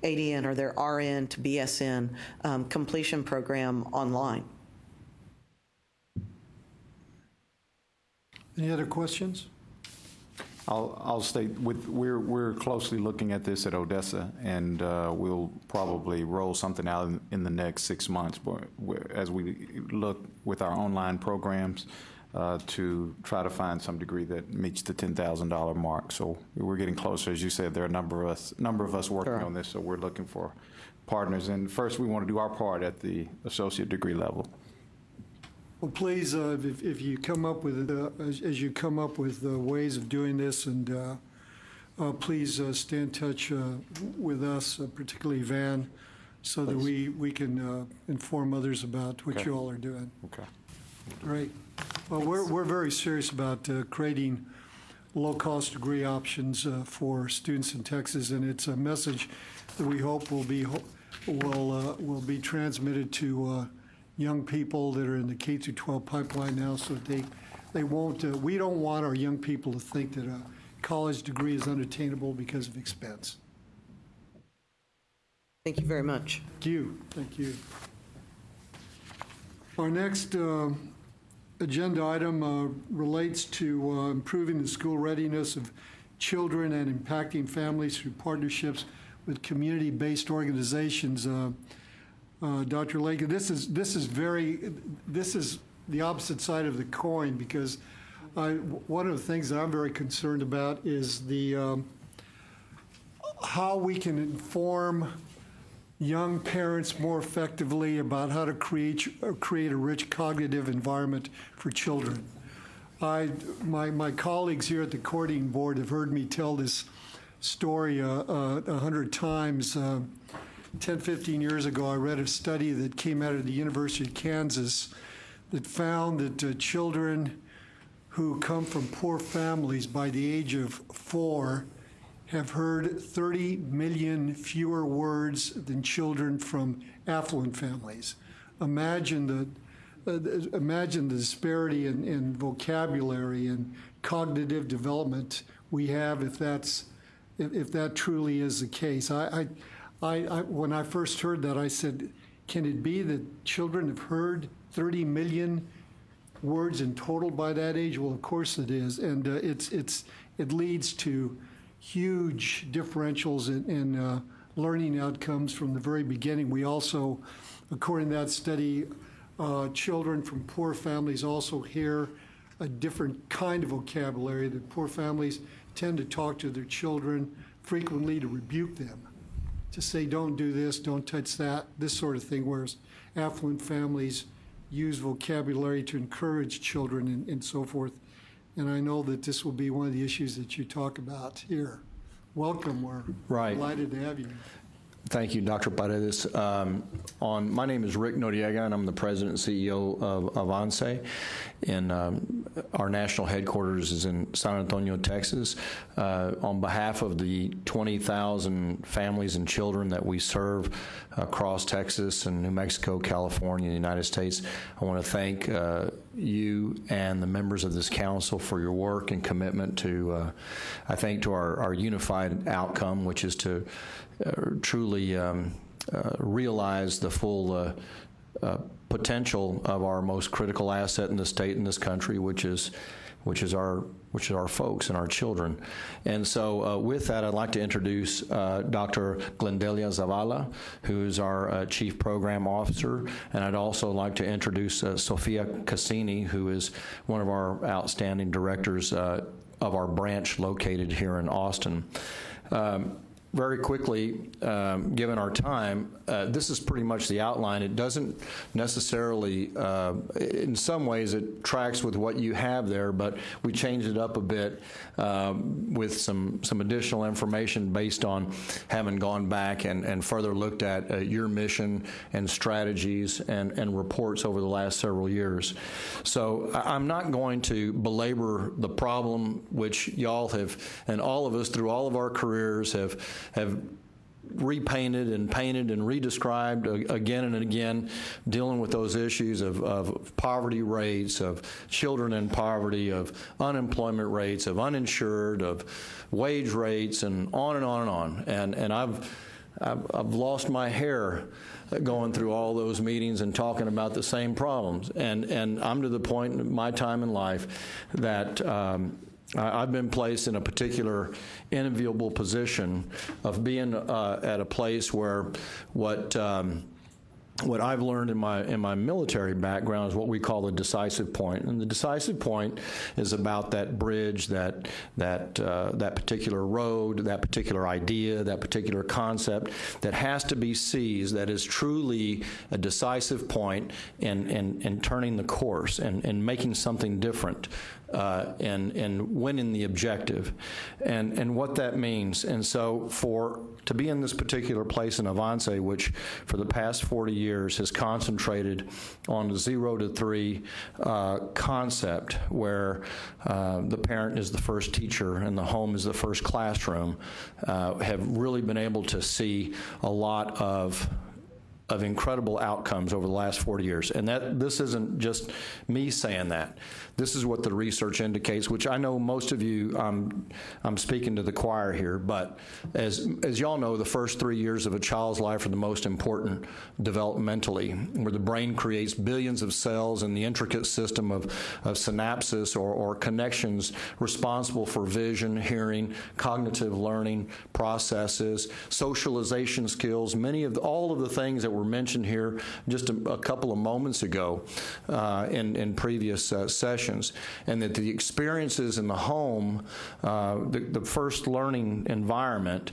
Speaker 9: ADN or their RN to BSN completion program online.
Speaker 1: Any other questions?
Speaker 7: I'll state we're closely looking at this at Odessa, and we'll probably roll something out in the next 6 months. As we look with our online programs to try to find some degree that meets the $10,000 mark. So we're getting closer. As you said, there are a number of us working on this. So we're looking for partners. And first, we want to do our part at the associate degree level.
Speaker 1: Well, please, if you come up with as you come up with ways of doing this, and please stay in touch with us, particularly Van, so that we can inform others about what you all are doing.
Speaker 7: Okay.
Speaker 1: Great. Well, we're very serious about creating low-cost degree options for students in Texas, and it's a message that we hope will be transmitted to young people that are in the K-12 pipeline now, so that they won't. We don't want our young people to think that a college degree is unattainable because of expense.
Speaker 9: Thank you very much.
Speaker 1: Thank you. Thank you. Our next agenda item relates to improving the school readiness of children and impacting families through partnerships with community-based organizations. Dr. Lake, this is the opposite side of the coin, because one of the things that I'm very concerned about is how we can inform young parents more effectively about how to create a rich cognitive environment for children. My colleagues here at the coordinating board have heard me tell this story 100 times. 10, 15 years ago, I read a study that came out of the University of Kansas that found that children who come from poor families by the age of 4 have heard 30 million fewer words than children from affluent families. Imagine the disparity in vocabulary and cognitive development we have if that truly is the case. When I first heard that, I said, can it be that children have heard 30 million words in total by that age? Well, of course it is, and it leads to huge differentials in learning outcomes from the very beginning. We also, according to that study, children from poor families also hear a different kind of vocabulary. That poor families tend to talk to their children frequently to rebuke them, to say, don't do this, don't touch that, this sort of thing, whereas affluent families use vocabulary to encourage children and so forth. And I know that this will be one of the issues that you talk about here. Welcome. We're delighted to have you.
Speaker 10: Thank you, Dr. Paredes. My name is Rick Noriega, and I'm the president and CEO of ANSE. And our national headquarters is in San Antonio, Texas. On behalf of the 20,000 families and children that we serve across Texas and New Mexico, California, and the United States, I want to thank you and the members of this council for your work and commitment to, I think, to our unified outcome, which is to truly realize the full potential of our most critical asset in the state and this country, which is our folks and our children. And so with that, I'd like to introduce Dr. Glendelia Zavala, who is our Chief Program Officer, and I'd also like to introduce Sofia Cassini, who is one of our outstanding directors of our branch located here in Austin. very quickly, given our time, this is pretty much the outline. It doesn't necessarily, in some ways, it tracks with what you have there, but we changed it up a bit with some additional information based on having gone back and further looked at your mission and strategies and reports over the last several years. So I'm not going to belabor the problem, which y'all have, and all of us through all of our careers have repainted and painted and redescribed again and again, dealing with those issues of poverty rates, of children in poverty, of unemployment rates, of uninsured, of wage rates, and on and on and on. And I've lost my hair going through all those meetings and talking about the same problems. And I'm to the point in my time in life that I've been placed in a particular enviable position of being at a place where what I've learned in my military background is what we call the decisive point. And the decisive point is about that bridge, that particular road, that particular idea, that particular concept that has to be seized, that is truly a decisive point in turning the course and making something different. And winning the objective, and what that means. And so to be in this particular place in Avance, which for the past 40 years has concentrated on the 0 to 3 concept, where the parent is the first teacher and the home is the first classroom, have really been able to see a lot of incredible outcomes over the last 40 years. And this isn't just me saying that. This is what the research indicates, which I know most of you, I'm speaking to the choir here, but as y'all know, the first 3 years of a child's life are the most important developmentally, where the brain creates billions of cells and the intricate system of synapses or connections responsible for vision, hearing, cognitive learning processes, socialization skills, all of the things that were mentioned here just a couple of moments ago in previous sessions. And that the experiences in the home, the first learning environment,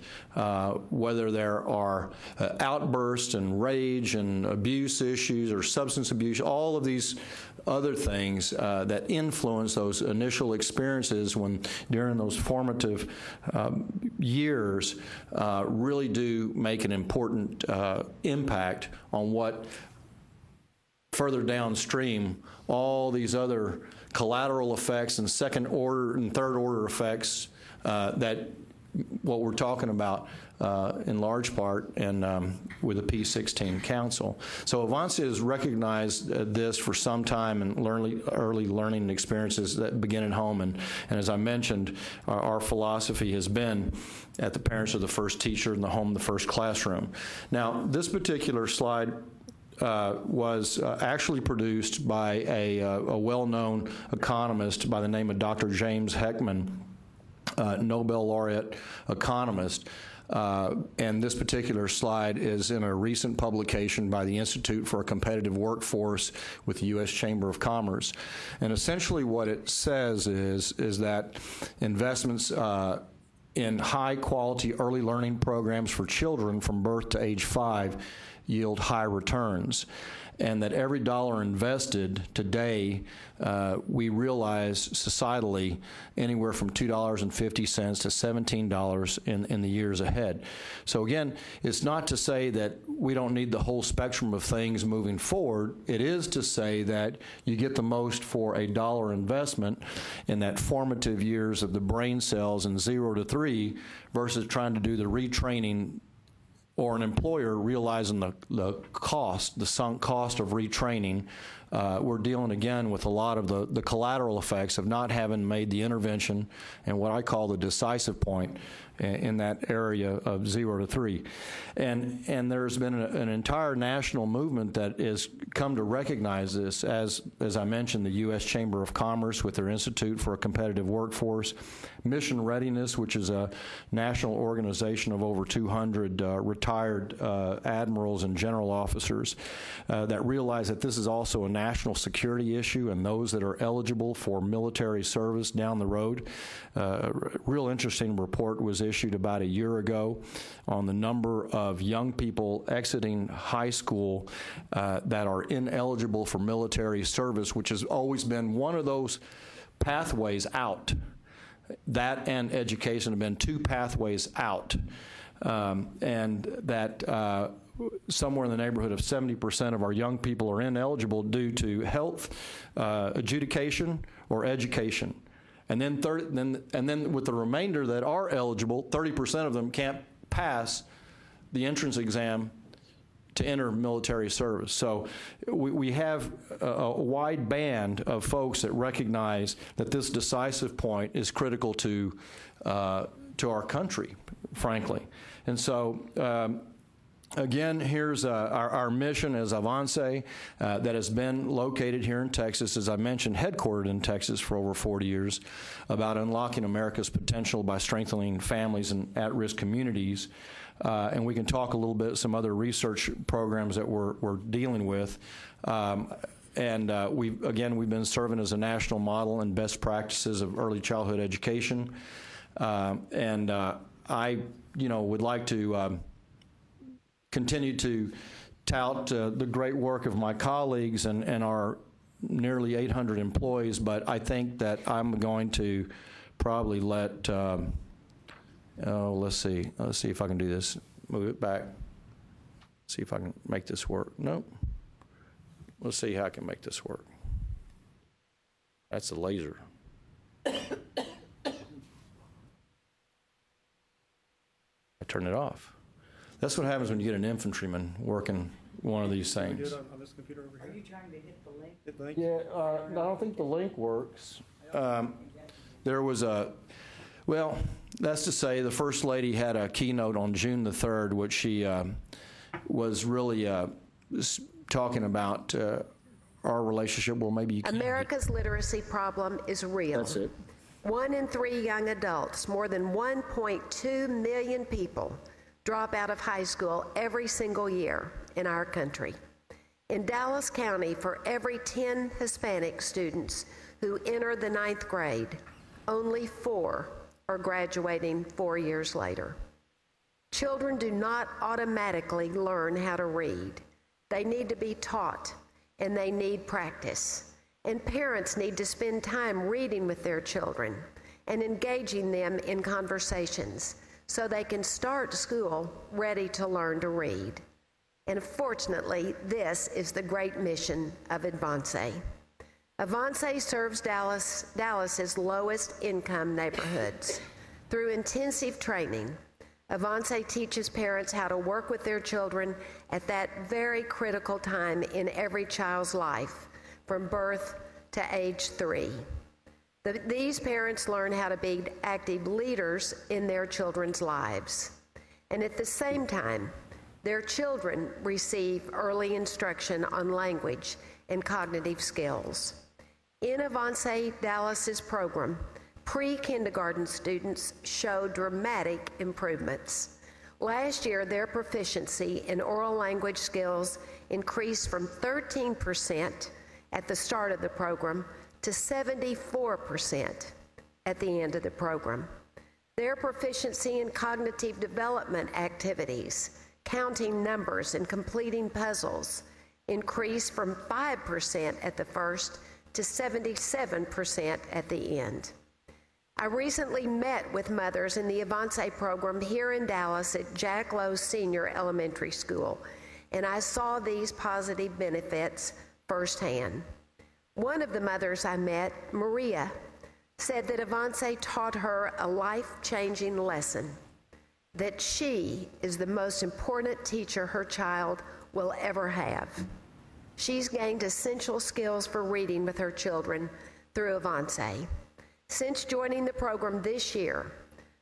Speaker 10: whether there are outbursts and rage and abuse issues or substance abuse, all of these other things that influence those initial experiences during those formative years really do make an important impact on what further downstream all these other collateral effects and second order and third order effects that what we're talking about in large part and with the P-16 Council. So Avance has recognized this for some time in early learning experiences that begin at home. And as I mentioned, our philosophy has been at the parents are the first teacher and the home the first classroom. Now, this particular slide was actually produced by a well-known economist by the name of Dr. James Heckman, Nobel laureate economist. And this particular slide is in a recent publication by the Institute for a Competitive Workforce with the U.S. Chamber of Commerce. And essentially what it says is that investments in high-quality early learning programs for children from birth to age 5 yield high returns, and that every dollar invested today, we realize societally anywhere from $2.50 to $17 in the years ahead. So again, it's not to say that we don't need the whole spectrum of things moving forward. It is to say that you get the most for a dollar investment in that formative years of the brain cells in 0 to 3 versus trying to do the retraining, or an employer realizing the cost, the sunk cost of retraining. We're dealing again with a lot of the collateral effects of not having made the intervention and what I call the decisive point in that area of 0 to 3. And there's been an entire national movement that has come to recognize this, as I mentioned, the U.S. Chamber of Commerce with their Institute for a Competitive Workforce, Mission Readiness, which is a national organization of over 200 retired admirals and general officers that realize that this is also a national security issue and those that are eligible for military service down the road. A real interesting report was issued about a year ago on the number of young people exiting high school that are ineligible for military service, which has always been one of those pathways out. That and education have been two pathways out, and that somewhere in the neighborhood of 70% of our young people are ineligible due to health, adjudication, or education. And then with the remainder that are eligible, 30% of them can't pass the entrance exam to enter military service. So we have a wide band of folks that recognize that this decisive point is critical to our country, frankly. And so again, here's our mission as Avance that has been located here in Texas, as I mentioned, headquartered in Texas for over 40 years, about unlocking America's potential by strengthening families and at-risk communities. And we can talk a little bit some other research programs that we're dealing with. We've been serving as a national model and best practices of early childhood education. I would like to continue to tout the great work of my colleagues and our nearly 800 employees, but I think that I'm going to probably let let's see if I can do this. Move it back. See if I can make this work. Nope. Let's see how I can make this work. That's the laser. I turn it off. That's what happens when you get an infantryman working one of these things.
Speaker 1: Can we do it on this computer over here?
Speaker 11: Are you trying to hit the link?
Speaker 1: Hit the link?
Speaker 10: Yeah, I don't think the link works. There was well, that's to say the First Lady had a keynote on June the 3rd, which she was really talking about our relationship. Well, maybe you can.
Speaker 11: America's literacy problem is real.
Speaker 10: That's it.
Speaker 11: 1 in 3 young adults, more than 1.2 million people, drop out of high school every single year in our country. In Dallas County, for every 10 Hispanic students who enter the 9th grade, only 4 are graduating 4 years later. Children do not automatically learn how to read. They need to be taught, and they need practice. And parents need to spend time reading with their children and engaging them in conversations so they can start school ready to learn to read. And fortunately, this is the great mission of Avance. Avance serves Dallas's lowest income neighborhoods. Through intensive training, Avance teaches parents how to work with their children at that very critical time in every child's life, from birth to age 3. These parents learn how to be active leaders in their children's lives. And at the same time, their children receive early instruction on language and cognitive skills. In Avance Dallas's program, pre-kindergarten students show dramatic improvements. Last year, their proficiency in oral language skills increased from 13% at the start of the program to 74% at the end of the program. Their proficiency in cognitive development activities, counting numbers and completing puzzles, increased from 5% at the first to 77% at the end. I recently met with mothers in the Avance program here in Dallas at Jack Lowe Senior Elementary School, and I saw these positive benefits firsthand. One of the mothers I met, Maria, said that Avance taught her a life-changing lesson, that she is the most important teacher her child will ever have. She's gained essential skills for reading with her children through Avance. Since joining the program this year,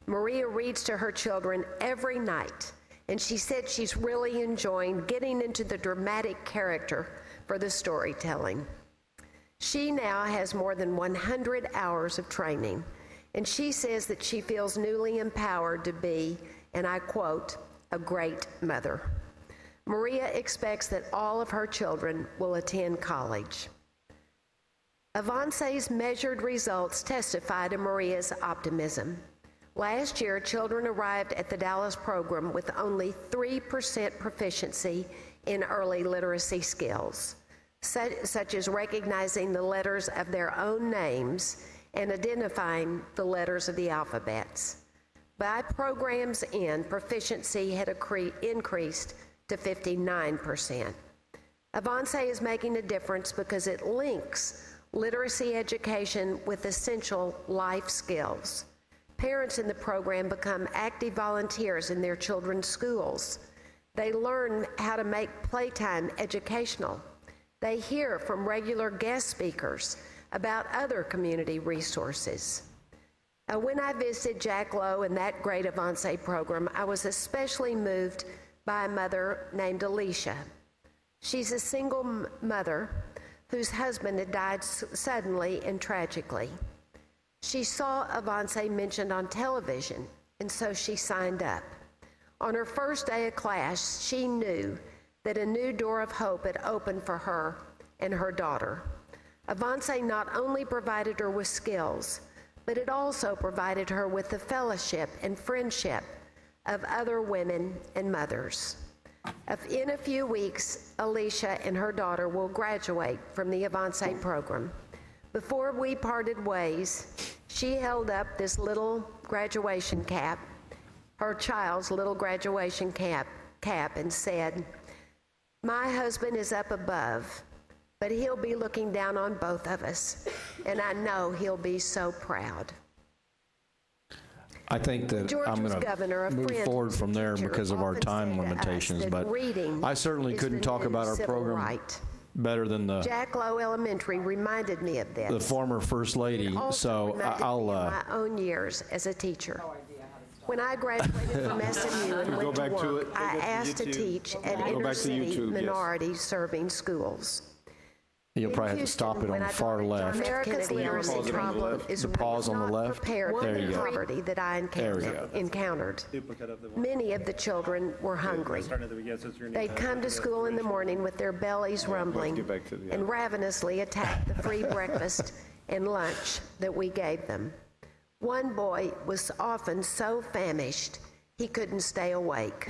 Speaker 11: Maria reads to her children every night, and she said she's really enjoying getting into the dramatic character for the storytelling. She now has more than 100 hours of training, and she says that she feels newly empowered to be, and I quote, a great mother. Maria expects that all of her children will attend college. Avance's measured results testify to Maria's optimism. Last year, children arrived at the Dallas program with only 3% proficiency in early literacy skills, such as recognizing the letters of their own names and identifying the letters of the alphabets. By program's end, proficiency had increased to 59%. Avance is making a difference because it links literacy education with essential life skills. Parents in the program become active volunteers in their children's schools. They learn how to make playtime educational. They hear from regular guest speakers about other community resources. When I visited Jack Lowe and that great Avance program, I was especially moved by a mother named Alicia. She's a single mother whose husband had died suddenly and tragically. She saw Avance mentioned on television, and so she signed up. On her first day of class, she knew that a new door of hope had opened for her and her daughter. Avance not only provided her with skills, but it also provided her with the fellowship and friendship of other women and mothers. In a few weeks, Alicia and her daughter will graduate from the Avance program. Before we parted ways, she held up this little graduation cap, her child's little graduation cap, and said, "My husband is up above, but he'll be looking down on both of us, and I know he'll be so proud."
Speaker 10: I think that I'm going to move forward from there because of our time limitations, but I certainly couldn't talk about our program better than the
Speaker 11: Jack Lowe Elementary reminded me of this.
Speaker 10: The former First Lady. So I'll
Speaker 11: my own years as a teacher. When I graduated from SMU and went to work, I asked to teach at inner-city minority-serving schools.
Speaker 10: You'll probably have to stop it on the far left.
Speaker 11: America's literacy problem is
Speaker 10: the pause on the left.
Speaker 11: There you go. Poverty that I encountered. Many of the children were hungry. They'd come to school in the morning with their bellies rumbling and ravenously attack the free breakfast and lunch that we gave them. One boy was often so famished he couldn't stay awake.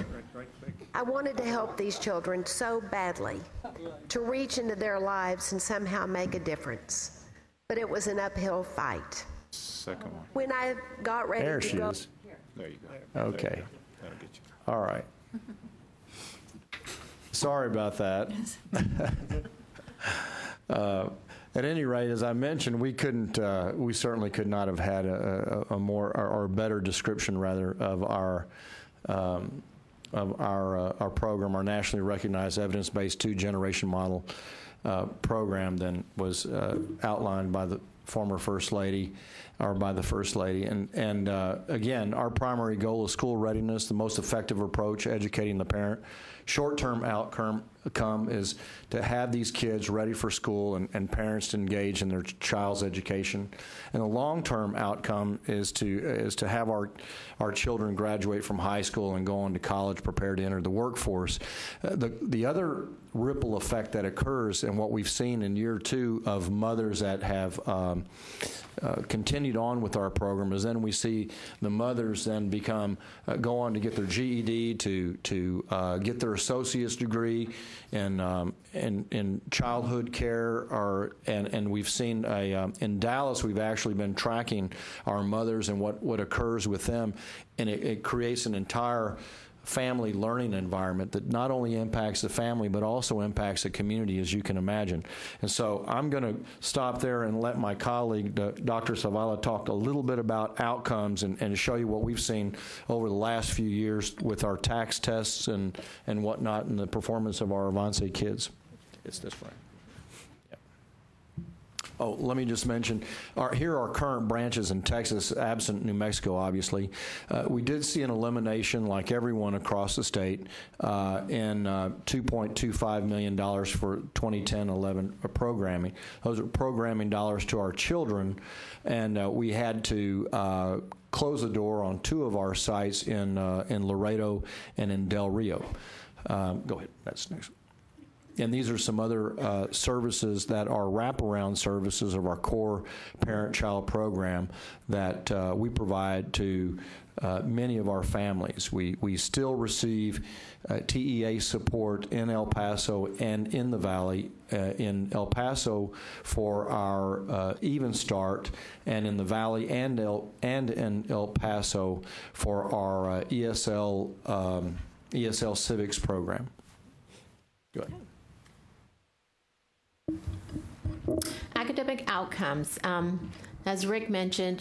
Speaker 11: I wanted to help these children so badly, to reach into their lives and somehow make a difference. But it was an uphill fight.
Speaker 7: Second one.
Speaker 11: When I got ready
Speaker 10: there
Speaker 11: to
Speaker 10: she
Speaker 11: go...
Speaker 10: is.
Speaker 7: There you go.
Speaker 10: Okay. All right. Sorry about that. At any rate, as I mentioned, we certainly could not have had a more or a better description, rather, of our program, our nationally recognized evidence-based two-generation model program than was outlined by the former First Lady, or by the First Lady. And again, our primary goal is school readiness, the most effective approach, educating the parent. Short-term outcome is to have these kids ready for school and parents to engage in their child's education. And the long-term outcome is to have our children graduate from high school and go on to college, prepared to enter the workforce. The other ripple effect that occurs, and what we've seen in year two of mothers that have continued on with our program, is then we see the mothers then go on to get their GED, to get their associate's degree in childhood care, and we've seen in Dallas, we've actually been tracking our mothers and what occurs with them, and it creates an entire family learning environment that not only impacts the family but also impacts the community, as you can imagine. And so I'm going to stop there and let my colleague, Dr. Zavala, talk a little bit about outcomes and show you what we've seen over the last few years with our tax tests and whatnot, and the performance of our Avance kids. It's this way. Oh, let me just mention, here are our current branches in Texas, absent New Mexico, obviously. We did see an elimination, like everyone across the state, in $2.25 million for 2010-11 programming. Those are programming dollars to our children, and we had to close the door on two of our sites in Laredo and in Del Rio. Go ahead. That's next. And these are some other services that are wraparound services of our core parent-child program that we provide to many of our families. We still receive TEA support in El Paso and in the Valley. In El Paso for our Even Start, and in the Valley and in El Paso for our ESL Civics program. Go ahead.
Speaker 12: Academic outcomes. As Rick mentioned,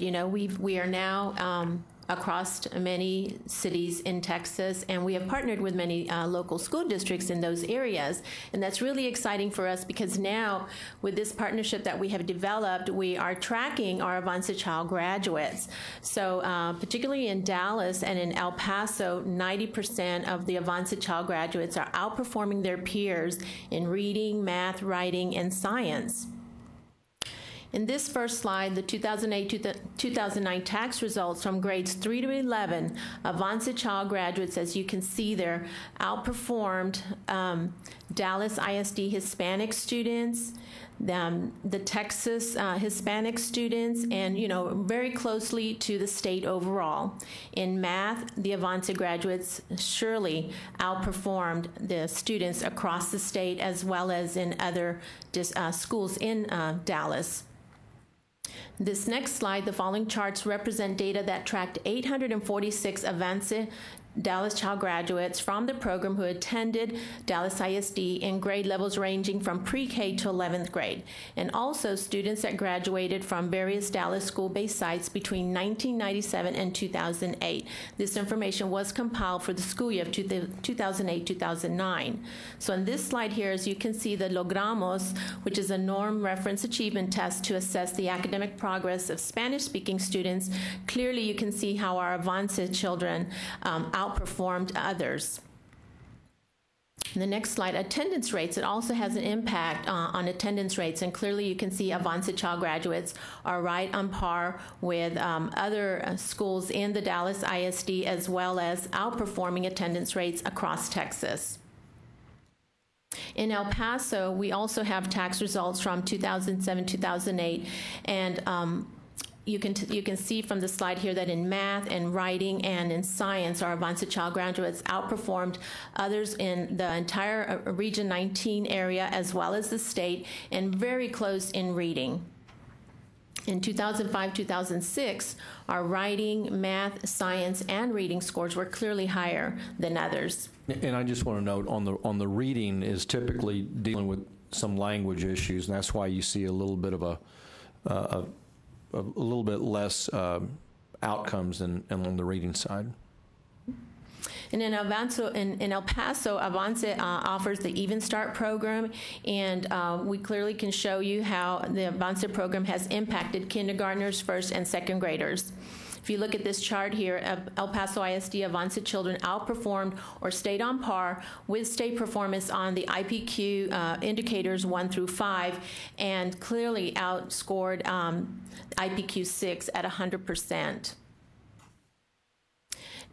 Speaker 12: we are now across many cities in Texas, and we have partnered with many local school districts in those areas. And that's really exciting for us because now, with this partnership that we have developed, we are tracking our Avance Child graduates. So particularly in Dallas and in El Paso, 90% of the Avance Child graduates are outperforming their peers in reading, math, writing, and science. In this first slide, the 2008-2009 tax results from grades 3 to 11, Avance Child graduates, as you can see there, outperformed Dallas ISD Hispanic students, the Texas Hispanic students, and very closely to the state overall. In math, the Avance graduates surely outperformed the students across the state as well as in other schools in Dallas. This next slide, the following charts represent data that tracked 846 Avance Dallas Child graduates from the program who attended Dallas ISD in grade levels ranging from pre-K to 11th grade, and also students that graduated from various Dallas school-based sites between 1997 and 2008. This information was compiled for the school year of 2008-2009. So in this slide here, as you can see, the Logramos, which is a norm reference achievement test to assess the academic progress of Spanish-speaking students, clearly you can see how our Avance children outperformed others. The next slide, attendance rates. It also has an impact on attendance rates, and clearly you can see Avance Child graduates are right on par with other schools in the Dallas ISD, as well as outperforming attendance rates across Texas. In El Paso, we also have tax results from 2007-2008, and you can see from the slide here that in math and writing and in science, our Avance Child graduates outperformed others in the entire Region 19 area as well as the state, and very close in reading. In 2005-2006, our writing, math, science, and reading scores were clearly higher than others.
Speaker 10: And I just want to note on the reading is typically dealing with some language issues, and that's why you see a little bit of a little bit less outcomes than on the reading side.
Speaker 12: And in El Paso, Avance offers the Even Start program, and we clearly can show you how the Avance program has impacted kindergartners, first and second graders. If you look at this chart here, El Paso ISD Avance children outperformed or stayed on par with state performance on the IPQ indicators 1 through 5, and clearly outscored IPQ 6 at 100%.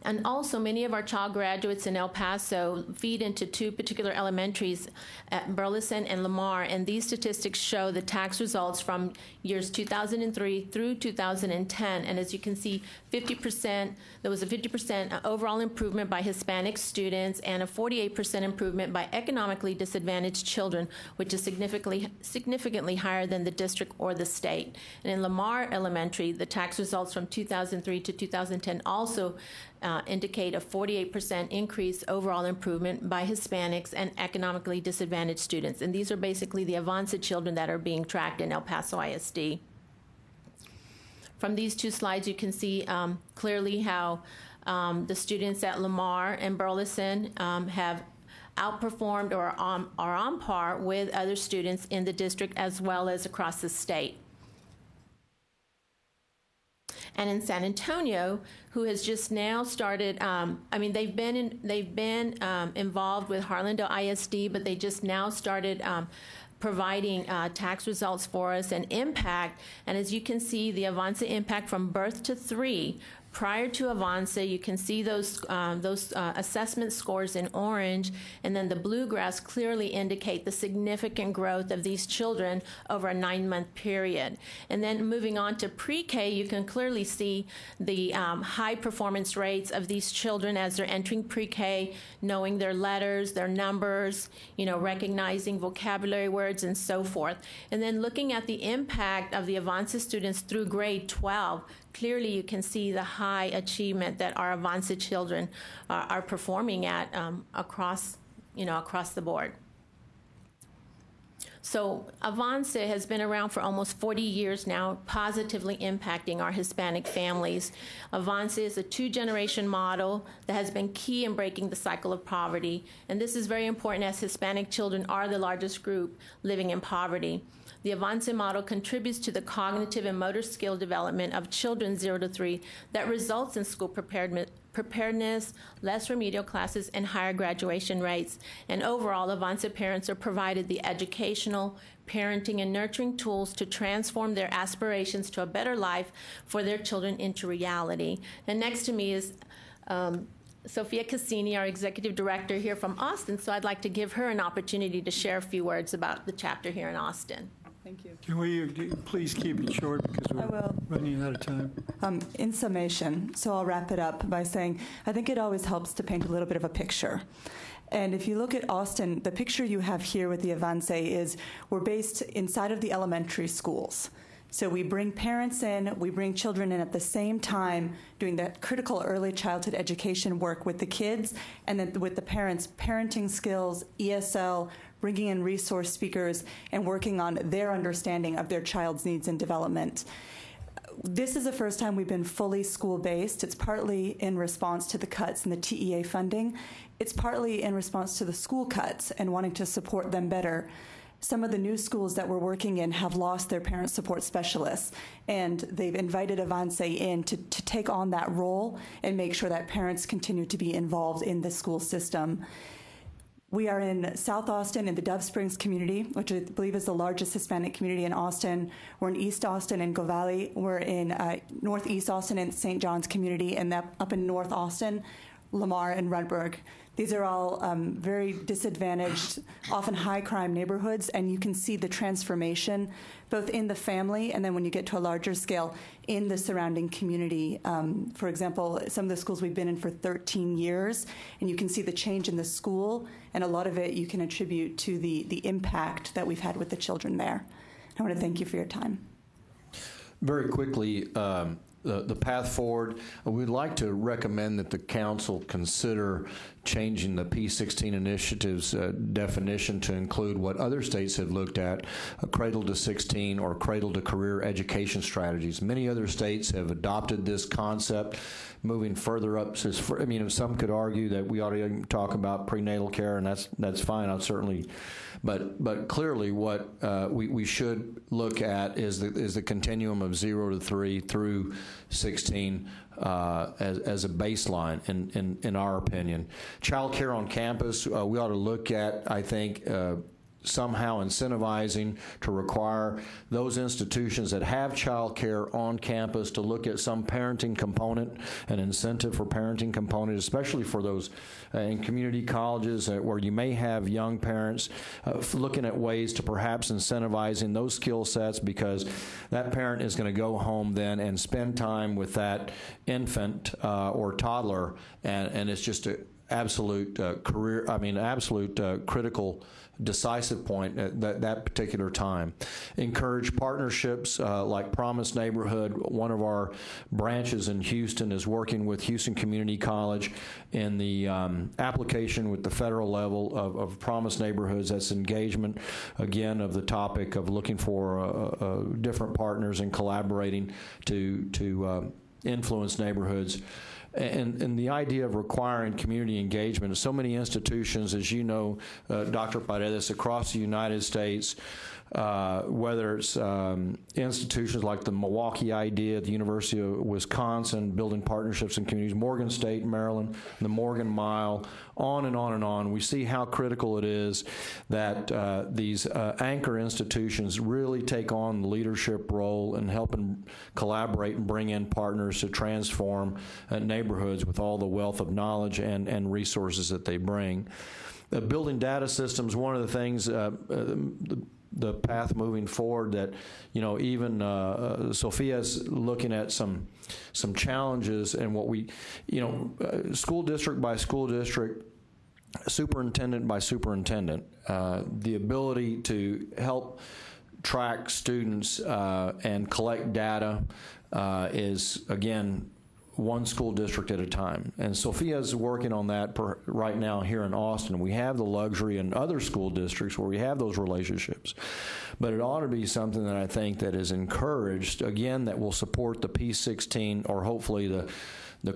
Speaker 12: And also, many of our child graduates in El Paso feed into two particular elementaries at Burleson and Lamar, and these statistics show the tax results from years 2003 through 2010. And as you can see, there was a 50% overall improvement by Hispanic students and a 48% improvement by economically disadvantaged children, which is significantly higher than the district or the state. And in Lamar Elementary, the tax results from 2003 to 2010 also indicate a 48% increase overall improvement by Hispanics and economically disadvantaged students. And these are basically the Avance children that are being tracked in El Paso ISD. From these two slides, you can see clearly how the students at Lamar and Burleson have outperformed or are on par with other students in the district as well as across the state. And in San Antonio, who has just now started, they've been involved with Harlandale ISD, but they just now started providing tax results for us and impact. And as you can see, the Avance impact from birth to 3 prior to Avance, you can see those assessment scores in orange, and then the blue graphs clearly indicate the significant growth of these children over a 9-month period. And then moving on to pre-K, you can clearly see the high performance rates of these children as they're entering pre-K, knowing their letters, their numbers, recognizing vocabulary words, and so forth. And then looking at the impact of the Avance students through grade 12, clearly you can see the high achievement that our Avance children are performing at across the board. So Avance has been around for almost 40 years now, positively impacting our Hispanic families. Avance is a 2-generation model that has been key in breaking the cycle of poverty. And this is very important as Hispanic children are the largest group living in poverty. The Avance model contributes to the cognitive and motor skill development of children 0 to 3 that results in school preparedness, less remedial classes, and higher graduation rates. And overall, Avance parents are provided the educational, parenting, and nurturing tools to transform their aspirations to a better life for their children into reality. And next to me is Sophia Cassini, our executive director here from Austin, so I'd like to give her an opportunity to share a few words about the chapter here in Austin.
Speaker 13: Thank you.
Speaker 1: Can we please keep it short because we're running out of time?
Speaker 13: In summation, so I'll wrap it up by saying I think it always helps to paint a little bit of a picture. And if you look at Austin, the picture you have here with the Avance is we're based inside of the elementary schools. So we bring parents in, we bring children in at the same time, doing that critical early childhood education work with the kids, and then with the parents, parenting skills, ESL, bringing in resource speakers, and working on their understanding of their child's needs and development. This is the first time we've been fully school-based. It's partly in response to the cuts in the TEA funding. It's partly in response to the school cuts and wanting to support them better. Some of the new schools that we're working in have lost their parent support specialists, and they've invited Avance in to take on that role and make sure that parents continue to be involved in the school system. We are in South Austin in the Dove Springs community, which I believe is the largest Hispanic community in Austin. We're in East Austin and Go Valley. We're in Northeast Austin and St. John's community, and up in North Austin, Lamar and Rudberg. These are all very disadvantaged, often high-crime neighborhoods, and you can see the transformation both in the family and then when you get to a larger scale in the surrounding community. For example, some of the schools we've been in for 13 years, and you can see the change in the school, and a lot of it you can attribute to the impact that we've had with the children there. I want to thank you for your time.
Speaker 10: Very quickly, the path forward, we'd like to recommend that the council consider changing the P-16 initiative's definition to include what other states have looked at, a cradle to 16 or cradle to career education strategies. Many other states have adopted this concept, moving further up. I mean, some could argue that we ought to talk about prenatal care, and that's fine. I'll certainly, but clearly, what we should look at is the continuum of 0 to 3 through 16 as a baseline, in our opinion. Child care on campus, we ought to look at, I think, somehow incentivizing to require those institutions that have child care on campus to look at some parenting component, an incentive for parenting component, especially for those in community colleges where you may have young parents, looking at ways to perhaps incentivizing those skill sets, because that parent is going to go home then and spend time with that infant or toddler, and it's just an absolute critical decisive point at that particular time. Encourage partnerships like Promise Neighborhood. One of our branches in Houston is working with Houston Community College in the application with the federal level of Promise Neighborhoods. That's engagement, again, of the topic of looking for different partners and collaborating to influence neighborhoods. And the idea of requiring community engagement. So many institutions, as you know, Dr. Paredes, across the United States whether it's institutions like the Milwaukee Idea, the University of Wisconsin, building partnerships in communities, Morgan State, Maryland, the Morgan Mile, on and on and on. We see how critical it is that these anchor institutions really take on the leadership role in helping collaborate and bring in partners to transform neighborhoods with all the wealth of knowledge and resources that they bring. Building data systems, one of the things, the path moving forward that, even Sophia's looking at some challenges and what we, school district by school district, superintendent by superintendent, the ability to help track students and collect data is, again, one school district at a time. And Sophia's working on that right now here in Austin. We have the luxury in other school districts where we have those relationships. But it ought to be something that I think that is encouraged, again, that will support the P-16 or hopefully the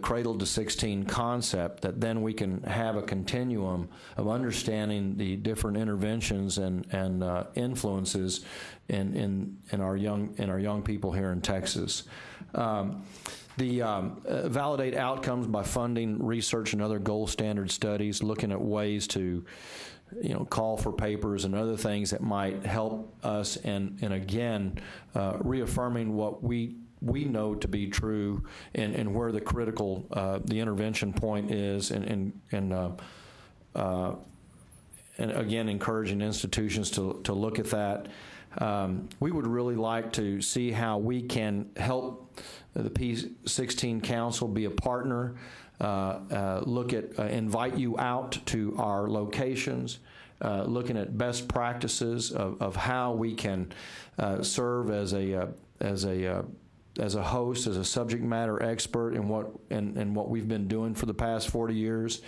Speaker 10: cradle to 16 concept, that then we can have a continuum of understanding the different interventions and influences in our young people here in Texas. Validate outcomes by funding research and other gold standard studies, looking at ways to, call for papers and other things that might help us, and again, reaffirming what we know to be true and where the critical, the intervention point is, and again, encouraging institutions to look at that. We would really like to see how we can help the P-16 Council be a partner, invite you out to our locations, looking at best practices of how we can serve as a host, as a subject matter expert in what we've been doing for the past 40 years.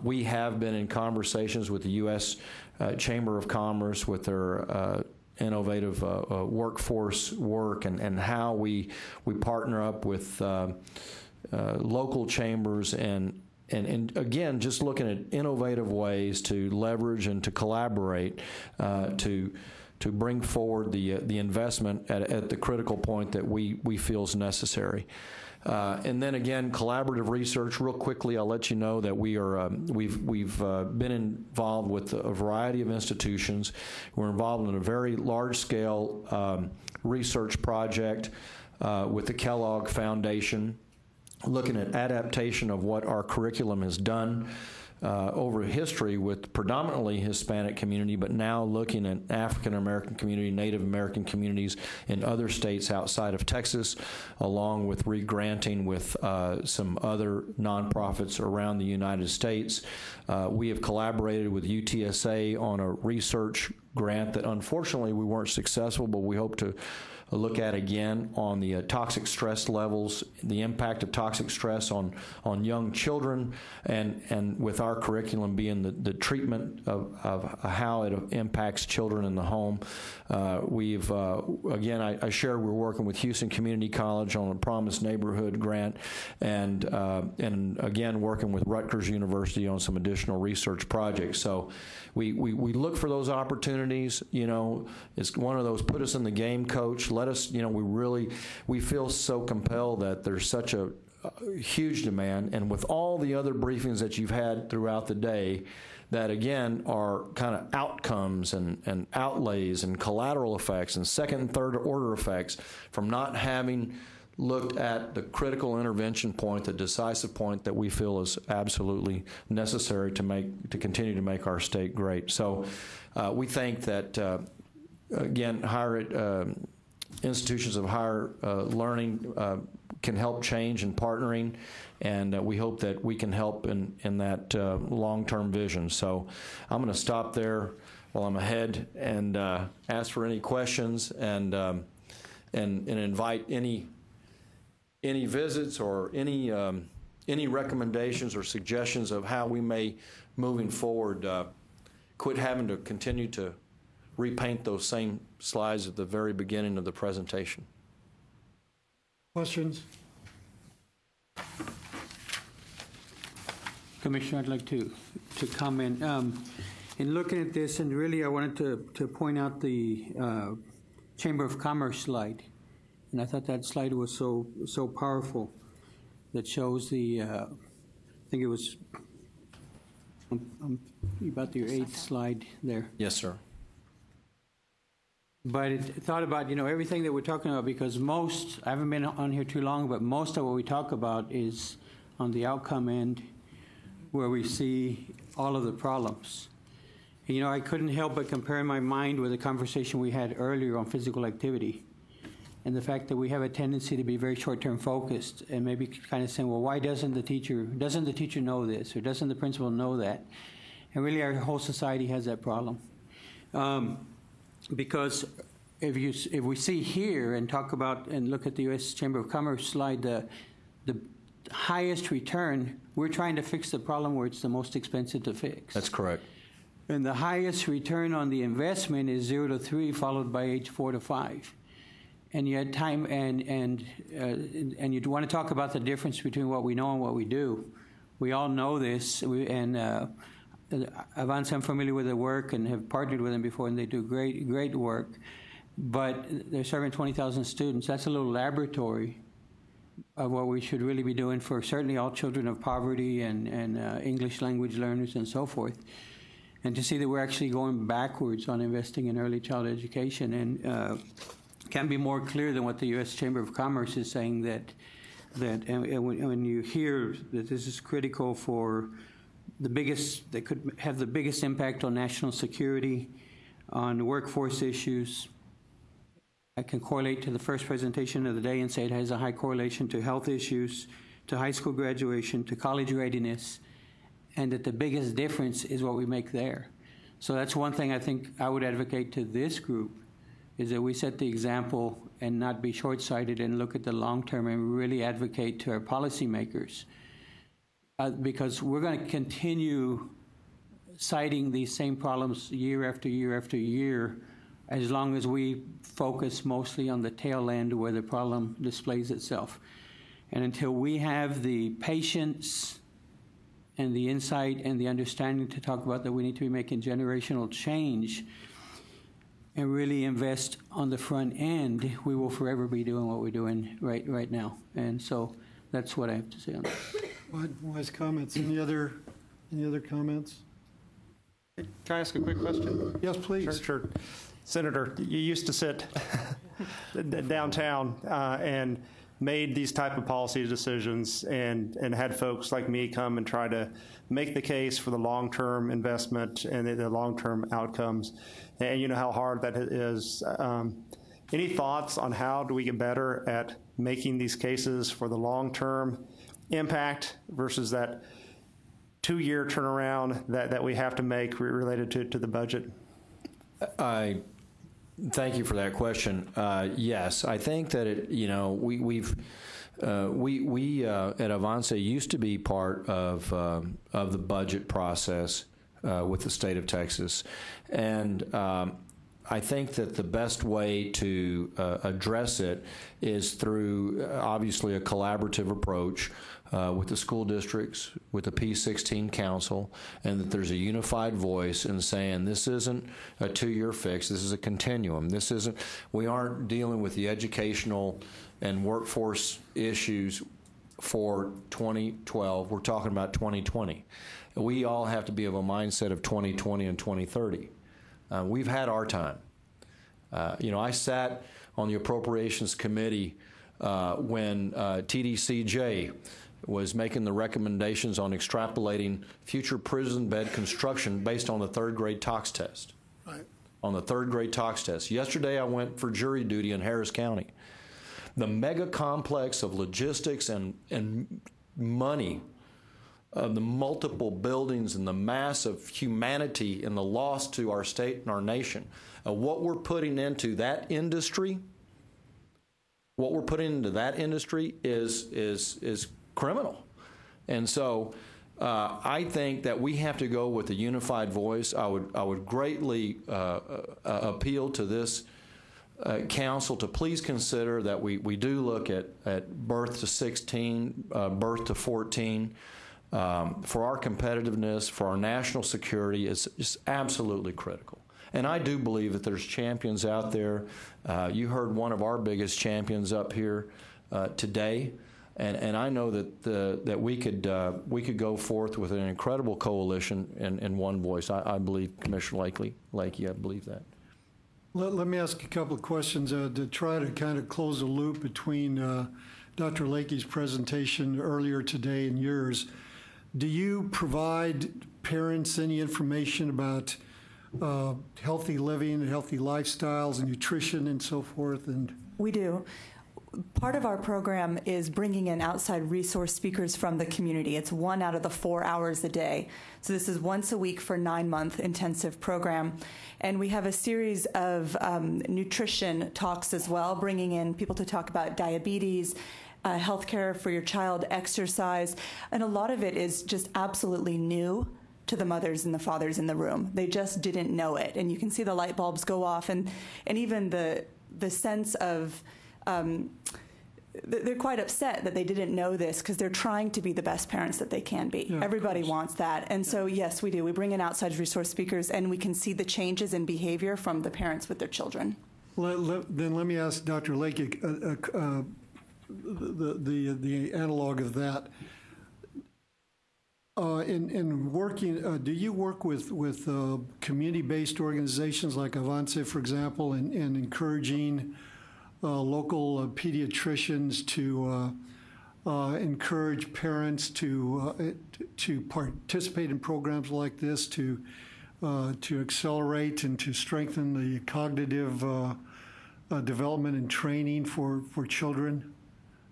Speaker 10: We have been in conversations with the U.S. Chamber of Commerce with their innovative workforce work and how we partner up with local chambers and again, just looking at innovative ways to leverage and to collaborate to bring forward the investment at the critical point that we feel is necessary. And then again, collaborative research. Real quickly, I'll let you know that we've been involved with a variety of institutions. We're involved in a very large-scale research project with the Kellogg Foundation, looking at adaptation of what our curriculum has done over history with predominantly Hispanic community, but now looking at African American community, Native American communities in other states outside of Texas, along with re-granting with some other nonprofits around the United States. We have collaborated with UTSA on a research grant that unfortunately we weren't successful, but we hope to look at again on the toxic stress levels, the impact of toxic stress on young children, and with our curriculum being the treatment of how it impacts children in the home. We've, again, I shared we're working with Houston Community College on a Promised Neighborhood grant, and again, working with Rutgers University on some additional research projects. So we look for those opportunities. It's one of those, put us in the game, coach. Let us, we feel so compelled that there's such a huge demand, and with all the other briefings that you've had throughout the day that, again, are kind of outcomes and outlays and collateral effects and second and third order effects from not having looked at the critical intervention point, the decisive point that we feel is absolutely necessary to continue to make our state great. So we think that, again, institutions of higher learning can help change in partnering, and we hope that we can help in that long-term vision. So I'm going to stop there while I'm ahead and ask for any questions and invite any visits or any recommendations or suggestions of how we may, moving forward, quit having to continue to repaint those same slides at the very beginning of the presentation.
Speaker 1: Questions?
Speaker 5: Commissioner, I'd like to comment. in looking at this, and really I wanted to point out the Chamber of Commerce slide. And I thought that slide was so powerful, that shows the, I think it was about your 8th slide there.
Speaker 10: Yes, sir.
Speaker 5: But it thought about, everything that we're talking about, because I haven't been on here too long, but most of what we talk about is on the outcome end, where we see all of the problems. And, I couldn't help but compare my mind with the conversation we had earlier on physical activity, and the fact that we have a tendency to be very short-term focused, and maybe kind of saying, well, why doesn't the teacher know this, or doesn't the principal know that? And really, our whole society has that problem. Because if we see here and talk about and look at the U.S. Chamber of Commerce slide, the highest return, we're trying to fix the problem where it's the most expensive to fix.
Speaker 10: That's correct.
Speaker 5: And the highest return on the investment is 0 to 3, followed by age 4 to 5. And yet time and you want to talk about the difference between what we know and what we do. We all know this, Avance, I'm familiar with their work and have partnered with them before, and they do great work. But they're serving 20,000 students. That's a little laboratory of what we should really be doing for certainly all children of poverty and English language learners and so forth. And to see that we're actually going backwards on investing in early child education, and can't be more clear than what the U.S. Chamber of Commerce is saying, that when you hear that this is critical for that could have the biggest impact on national security, on workforce issues. I can correlate to the first presentation of the day and say it has a high correlation to health issues, to high school graduation, to college readiness, and that the biggest difference is what we make there. So that's one thing I think I would advocate to this group, is that we set the example and not be short-sighted and look at the long term and really advocate to our policymakers. Because we're going to continue citing these same problems year after year after year, as long as we focus mostly on the tail end where the problem displays itself. And until we have the patience and the insight and the understanding to talk about that we need to be making generational change and really invest on the front end, we will forever be doing what we're doing right now. And so that's what I have to say on that.
Speaker 1: Wise comments. Any other comments?
Speaker 6: Can I ask a quick question?
Speaker 1: Yes, please.
Speaker 6: Sure. Senator, you used to sit downtown and made these type of policy decisions and had folks like me come and try to make the case for the long-term investment and the long-term outcomes. And you know how hard that is. Any thoughts on how do we get better at making these cases for the long-term impact versus that 2-year turnaround that we have to make related to the budget?
Speaker 10: I thank you for that question. Yes, I think that we at Avance used to be part of the budget process with the state of Texas, and I think that the best way to address it is through obviously a collaborative approach with the school districts, with the P-16 Council, and that there's a unified voice in saying this isn't a 2-year fix, this is a continuum. We aren't dealing with the educational and workforce issues for 2012, we're talking about 2020. We all have to be of a mindset of 2020 and 2030. We've had our time. I sat on the Appropriations Committee when TDCJ was making the recommendations on extrapolating future prison bed construction based on the 3rd grade tox test.
Speaker 1: Right.
Speaker 10: On the 3rd grade tox test. Yesterday I went for jury duty in Harris County. The mega complex of logistics and money, the multiple buildings and the mass of humanity and the loss to our state and our nation, what we're putting into that industry, is criminal. And so I think that we have to go with a unified voice. I would greatly appeal to this council to please consider that we do look at birth to 16, birth to 14, for our competitiveness, for our national security, is absolutely critical. And I do believe that there's champions out there. You heard one of our biggest champions up here today. And I know that we could go forth with an incredible coalition in one voice. I believe, Commissioner Lakey, I believe that.
Speaker 1: Let me ask a couple of questions to try to kind of close the loop between Dr. Lakey's presentation earlier today and yours. Do you provide parents any information about healthy living and healthy lifestyles and nutrition and so forth? And
Speaker 13: We do. Part of our program is bringing in outside resource speakers from the community. It's 1 out of the 4 hours a day. So this is once a week for a 9-month intensive program. And we have a series of nutrition talks as well, bringing in people to talk about diabetes, healthcare for your child, exercise. And a lot of it is just absolutely new to the mothers and the fathers in the room. They just didn't know it. And you can see the light bulbs go off, and even the sense of they're quite upset that they didn't know this, because they're trying to be the best parents that they can be. Yeah, everybody wants that. And so, yes, we do. We bring in outside resource speakers, and we can see the changes in behavior from the parents with their children.
Speaker 1: Then let me ask Dr. Lakey the analog of that. In working, do you work with community-based organizations like Avance, for example, and encouraging local pediatricians to encourage parents to participate in programs like this, to accelerate and to strengthen the cognitive development and training for children?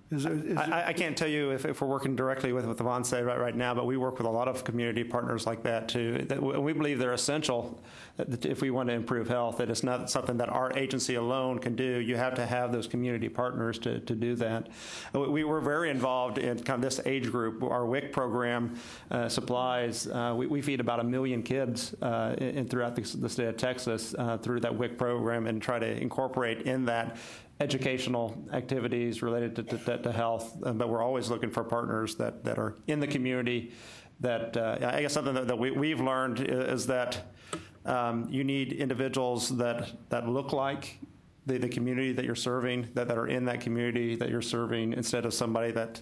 Speaker 6: I can't tell you if we're working directly with Avance right now, but we work with a lot of community partners like that too. We believe they're essential if we want to improve health. That it's not something that our agency alone can do. You have to have those community partners to do that. We were very involved in kind of this age group. Our WIC program supplies. We feed about 1 million kids throughout the state of Texas through that WIC program, and try to incorporate in that educational activities related to health, but we're always looking for partners that are in the community. That I guess something that we've learned is that you need individuals that look like the community that you're serving, that are in that community that you're serving, instead of somebody that,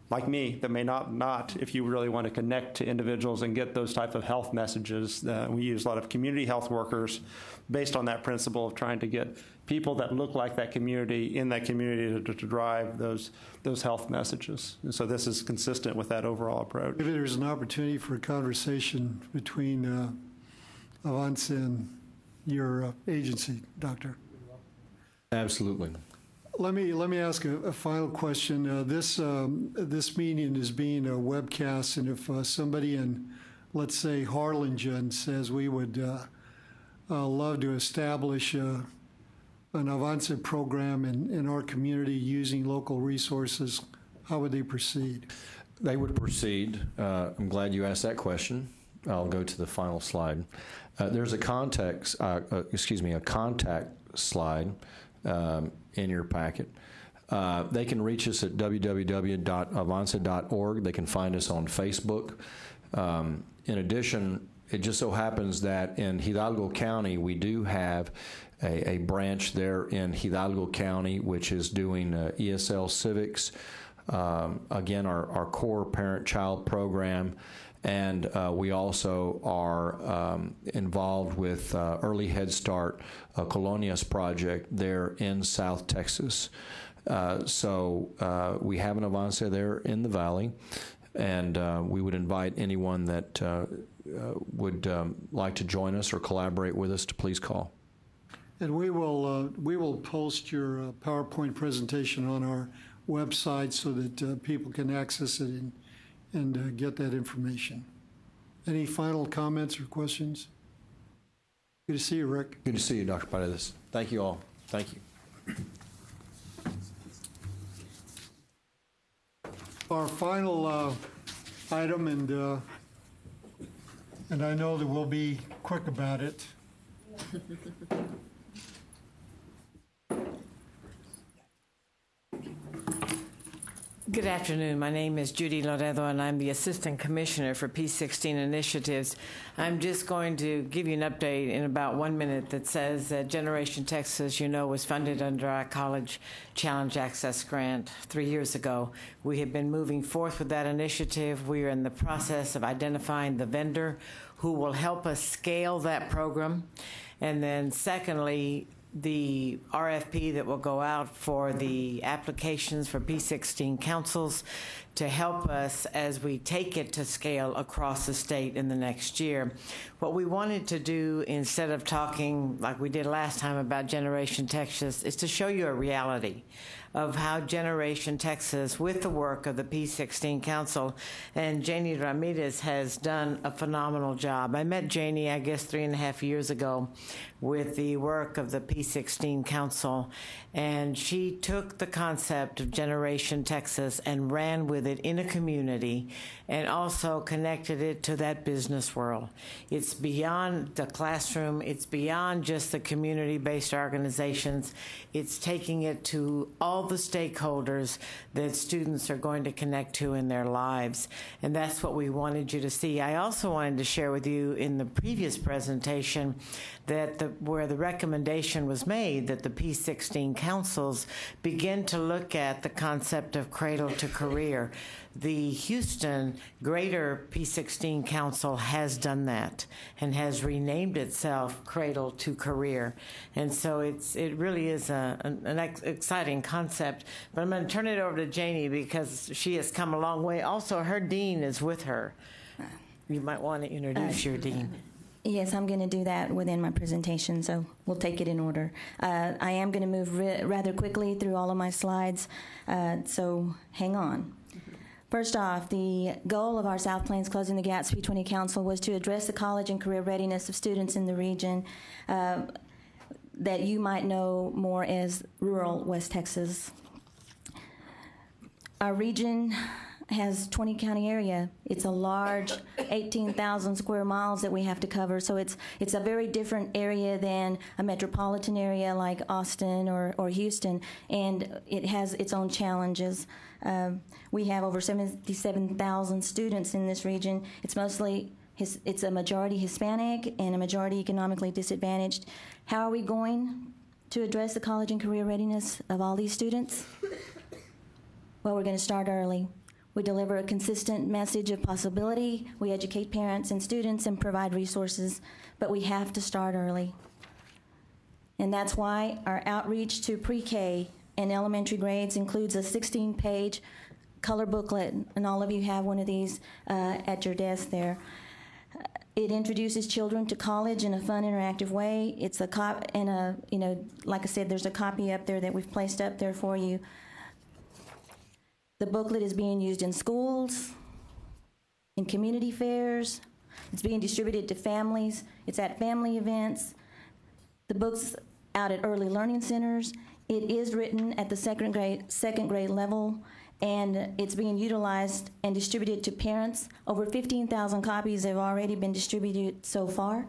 Speaker 6: like me, that may not, if you really want to connect to individuals and get those type of health messages. We use a lot of community health workers based on that principle of trying to get people that look like that community in that community to drive those health messages. And so this is consistent with that overall approach.
Speaker 1: Maybe there's an opportunity for a conversation between Avance and your agency, Doctor.
Speaker 10: Absolutely.
Speaker 1: Let me ask a final question. This meeting is being webcast, and if somebody in, let's say, Harlingen says we would love to establish an Avance program in our community using local resources, how would they proceed?
Speaker 10: They would proceed. I'm glad you asked that question. I'll go to the final slide. There's a contact slide in your packet. They can reach us at www.avance.org. They can find us on Facebook. In addition, it just so happens that in Hidalgo County, we do have a branch there in Hidalgo County, which is doing ESL Civics, again, our core parent-child program. And we also are involved with Early Head Start, Colonias project there in South Texas. So we have an Avance there in the Valley, and we would invite anyone that would like to join us or collaborate with us to please call.
Speaker 1: And we will post your PowerPoint presentation on our website so that people can access it and get that information. Any final comments or questions? Good to see you, Rick.
Speaker 10: Good to see you, Dr. Paredes. Thank you all. Thank you.
Speaker 1: Our final item, and I know that we'll be quick about it.
Speaker 14: Good afternoon. My name is Judy Loredo, and I'm the Assistant Commissioner for P-16 Initiatives. I'm just going to give you an update in about 1 minute that says that Generation Texas, you know, was funded under our College Challenge Access Grant 3 years ago. We have been moving forth with that initiative. We are in the process of identifying the vendor who will help us scale that program. And then secondly, the RFP that will go out for the applications for P-16 councils to help us as we take it to scale across the state in the next year. What we wanted to do, instead of talking like we did last time about Generation Texas, is to show you a reality of how Generation Texas, with the work of the P-16 Council, and Janie Ramirez has done a phenomenal job. I met Janie, I guess, 3.5 years ago with the work of the P-16 Council, and she took the concept of Generation Texas and ran with it in a community and also connected it to that business world. It's beyond the classroom. It's beyond just the community-based organizations. It's taking it to all the stakeholders that students are going to connect to in their lives. And that's what we wanted you to see. I also wanted to share with you in the previous presentation that where the recommendation was made that the P-16 councils begin to look at the concept of cradle to career. The Houston Greater P-16 Council has done that and has renamed itself Cradle to Career. And so it really is an exciting concept. But I'm going to turn it over to Janie because she has come a long way. Also, her dean is with her. You might want to introduce your dean.
Speaker 15: Yes, I'm going to do that within my presentation, so we'll take it in order. I am going to move rather quickly through all of my slides, so hang on. First off, the goal of our South Plains Closing the Gaps P20 Council was to address the college and career readiness of students in the region that you might know more as rural West Texas. Our region has 20 county area. It's a large 18,000 square miles that we have to cover, so it's a very different area than a metropolitan area like Austin or Houston, and it has its own challenges. We have over 77,000 students in this region. It's a majority Hispanic and a majority economically disadvantaged. How are we going to address the college and career readiness of all these students? Well, we're going to start early. We deliver a consistent message of possibility. We educate parents and students and provide resources, but we have to start early. And that's why our outreach to pre-K and elementary grades includes a 16-page color booklet, and all of you have one of these at your desk there. It introduces children to college in a fun, interactive way. It's a like I said, there's a copy up there that we've placed up there for you. The booklet is being used in schools, in community fairs. It's being distributed to families. It's at family events. The book's out at early learning centers. It is written at the second grade level, and it's being utilized and distributed to parents. Over 15,000 copies have already been distributed so far.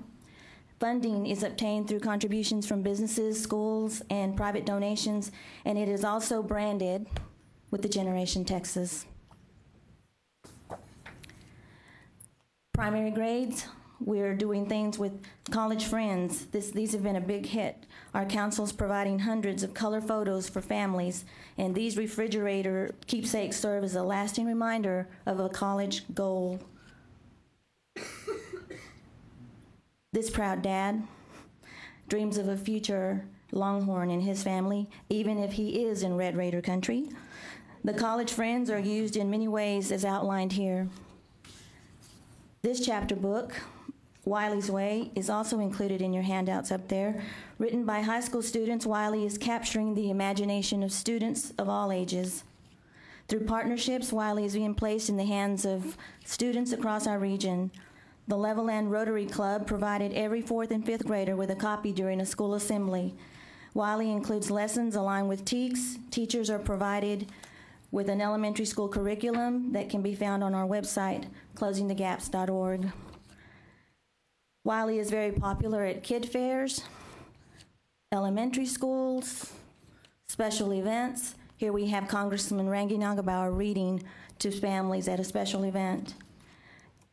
Speaker 15: Funding is obtained through contributions from businesses, schools, and private donations, and it is also branded with the Generation Texas. Primary grades, we're doing things with college friends. These have been a big hit. Our council's providing hundreds of color photos for families, and these refrigerator keepsakes serve as a lasting reminder of a college goal. This proud dad dreams of a future Longhorn in his family, even if he is in Red Raider country. The college friends are used in many ways as outlined here. This chapter book, Wiley's Way, is also included in your handouts up there. Written by high school students, Wiley is capturing the imagination of students of all ages. Through partnerships, Wiley is being placed in the hands of students across our region. The Levelland Rotary Club provided every 4th and 5th grader with a copy during a school assembly. Wiley includes lessons along with TEKS. Teachers are provided with an elementary school curriculum that can be found on our website, closingthegaps.org. Wiley is very popular at kid fairs, elementary schools, special events. Here we have Congressman Rangi Nagabauer reading to families at a special event.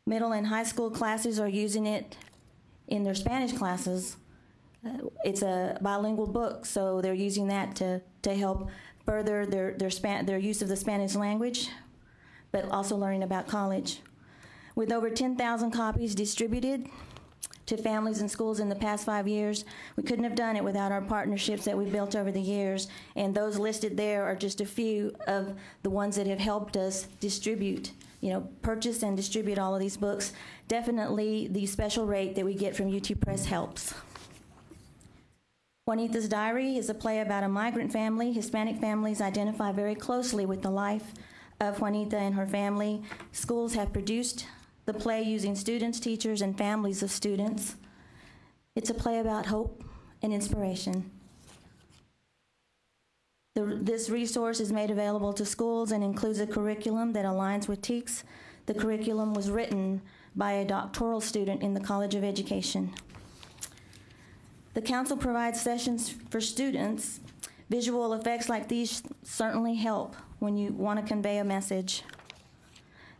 Speaker 15: Middle and high school classes are using it in their Spanish classes. It's a bilingual book, so they're using that to help further their use of the Spanish language, but also learning about college. With over 10,000 copies distributed to families and schools in the past 5 years, we couldn't have done it without our partnerships that we've built over the years, and those listed there are just a few of the ones that have helped us distribute, purchase and distribute all of these books. Definitely the special rate that we get from UT Press helps. Juanita's Diary is a play about a migrant family. Hispanic families identify very closely with the life of Juanita and her family. Schools have produced the play using students, teachers, and families of students. It's a play about hope and inspiration. This resource is made available to schools and includes a curriculum that aligns with TEKS. The curriculum was written by a doctoral student in the College of Education. The Council provides sessions for students. Visual effects like these certainly help when you want to convey a message.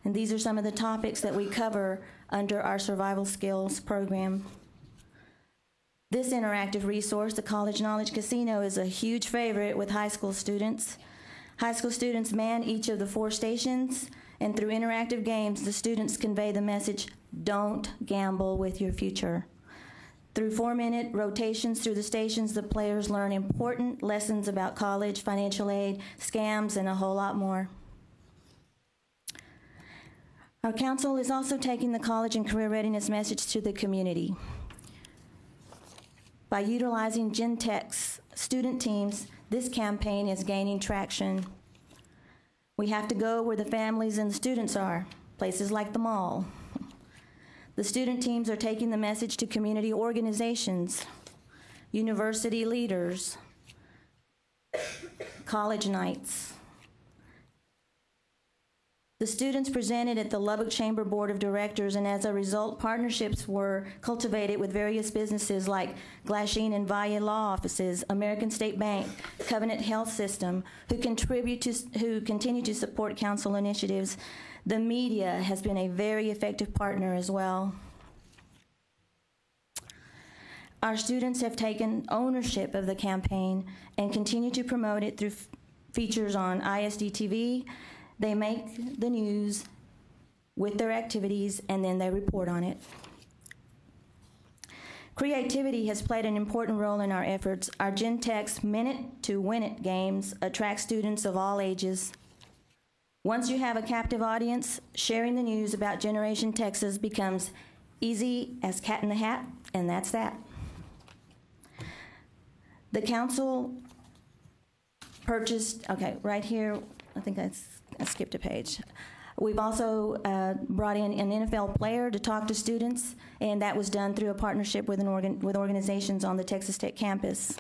Speaker 15: And these are some of the topics that we cover under our Survival Skills program. This interactive resource, the College Knowledge Casino, is a huge favorite with high school students. High school students man each of the 4 stations, and through interactive games, the students convey the message, don't gamble with your future. Through 4-minute rotations through the stations, the players learn important lessons about college, financial aid, scams, and a whole lot more. Our council is also taking the college and career readiness message to the community. By utilizing Gentech's student teams, this campaign is gaining traction. We have to go where the families and the students are, places like the mall. The student teams are taking the message to community organizations, university leaders, college nights. The students presented at the Lubbock Chamber Board of Directors, and as a result, partnerships were cultivated with various businesses like Glasheen and Valle Law Offices, American State Bank, Covenant Health System, who continue to support council initiatives. The media has been a very effective partner as well. Our students have taken ownership of the campaign and continue to promote it through features on ISD TV. They make the news with their activities, and then they report on it. Creativity has played an important role in our efforts. Our Gentech's Minute to Win It games attract students of all ages. Once you have a captive audience, sharing the news about Generation Texas becomes easy as cat in the hat, and that's that. The council purchased, okay, right here, I think I skipped a page. We've also brought in an NFL player to talk to students, and that was done through a partnership with with organizations on the Texas Tech campus.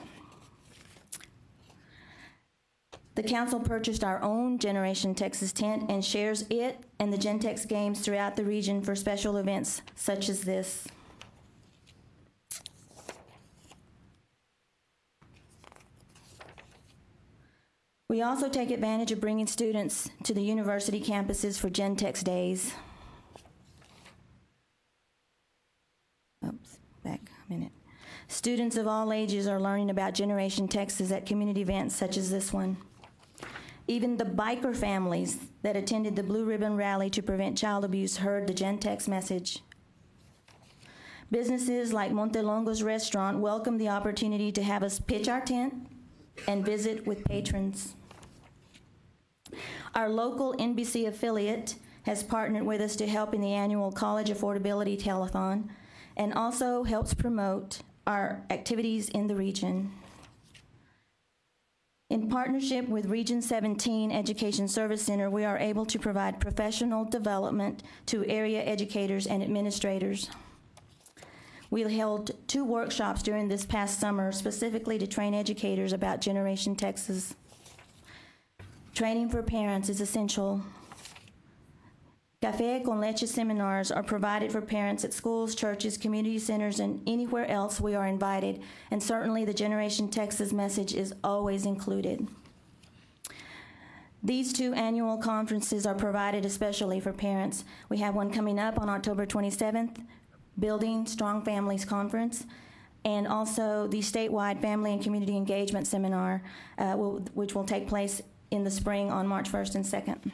Speaker 15: The council purchased our own Generation Texas tent and shares it and the Gentex games throughout the region for special events such as this. We also take advantage of bringing students to the university campuses for Gentex days. Oops, back a minute. Students of all ages are learning about Generation Texas at community events such as this one. Even the biker families that attended the Blue Ribbon Rally to prevent child abuse heard the Gentex message. Businesses like Montelongo's restaurant welcome the opportunity to have us pitch our tent and visit with patrons. Our local NBC affiliate has partnered with us to help in the annual College Affordability Telethon and also helps promote our activities in the region. In partnership with Region 17 Education Service Center, we are able to provide professional development to area educators and administrators. We held 2 workshops during this past summer specifically to train educators about Generation Texas. Training for parents is essential. Café con leche seminars are provided for parents at schools, churches, community centers, and anywhere else we are invited, and certainly the Generation Texas message is always included. These 2 annual conferences are provided especially for parents. We have one coming up on October 27th, Building Strong Families Conference, and also the statewide Family and Community Engagement Seminar, which will take place in the spring on March 1st and 2nd.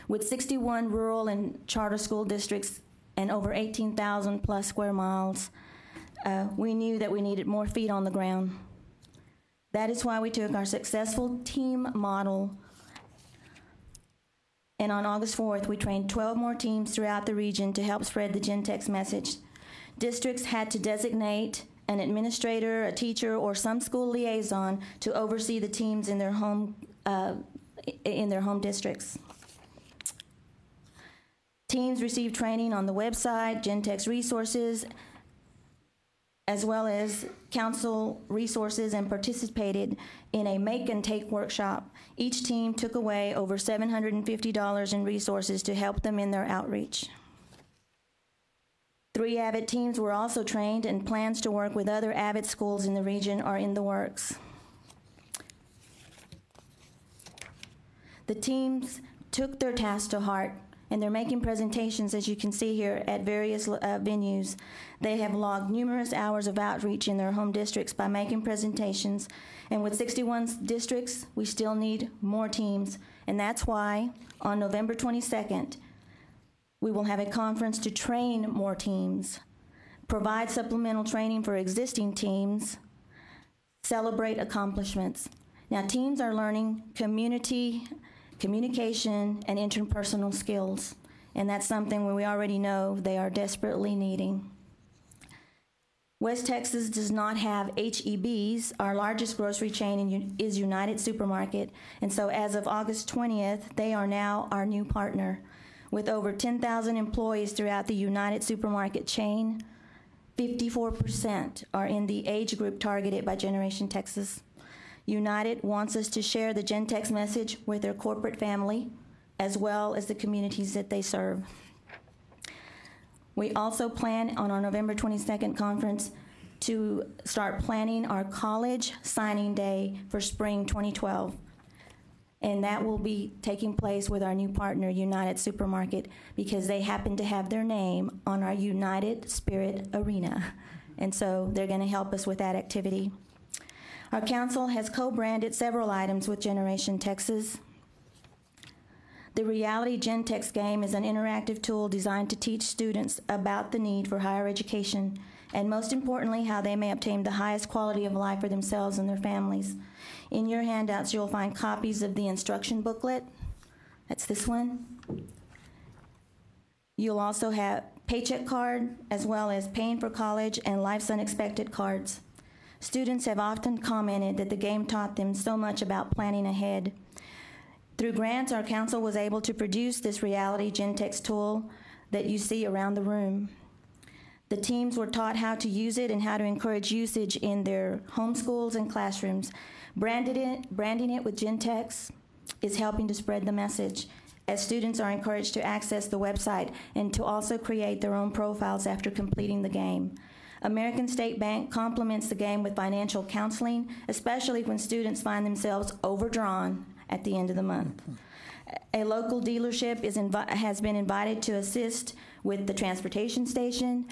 Speaker 15: With 61 rural and charter school districts and over 18,000 plus square miles, we knew that we needed more feet on the ground. That is why we took our successful team model, and on August 4th, we trained 12 more teams throughout the region to help spread the Gentex message. Districts had to designate an administrator, a teacher, or some school liaison to oversee the teams in their home districts. Teams received training on the website, Gentex resources, as well as council resources, and participated in a make and take workshop. Each team took away over $750 in resources to help them in their outreach. 3 Avid teams were also trained, and plans to work with other Avid schools in the region are in the works. The teams took their task to heart, and they're making presentations, as you can see here, at various venues. They have logged numerous hours of outreach in their home districts by making presentations, and with 61 districts, we still need more teams, and that's why on November 22nd, we will have a conference to train more teams, provide supplemental training for existing teams, celebrate accomplishments. Now, teams are learning communication, and interpersonal skills, and that's something we already know they are desperately needing. West Texas does not have HEBs. Our largest grocery chain is United Supermarket, and so as of August 20th, they are now our new partner. With over 10,000 employees throughout the United Supermarket chain, 54% are in the age group targeted by Generation Texas. United wants us to share the Gentex message with their corporate family, as well as the communities that they serve. We also plan on our November 22nd conference to start planning our college signing day for spring 2012. And that will be taking place with our new partner, United Supermarket, because they happen to have their name on our United Spirit Arena. And so they're going to help us with that activity. Our council has co-branded several items with Generation Texas. The Reality Gentex game is an interactive tool designed to teach students about the need for higher education, and most importantly, how they may obtain the highest quality of life for themselves and their families. In your handouts, you'll find copies of the instruction booklet. That's this one. You'll also have paycheck card, as well as paying for college and life's unexpected cards. Students have often commented that the game taught them so much about planning ahead. Through grants, our council was able to produce this Reality Gentex tool that you see around the room. The teams were taught how to use it and how to encourage usage in their home schools and classrooms. Branding it with Gentex is helping to spread the message, as students are encouraged to access the website and to also create their own profiles after completing the game. American State Bank complements the game with financial counseling, especially when students find themselves overdrawn at the end of the month. A local dealership has been invited to assist with the transportation station,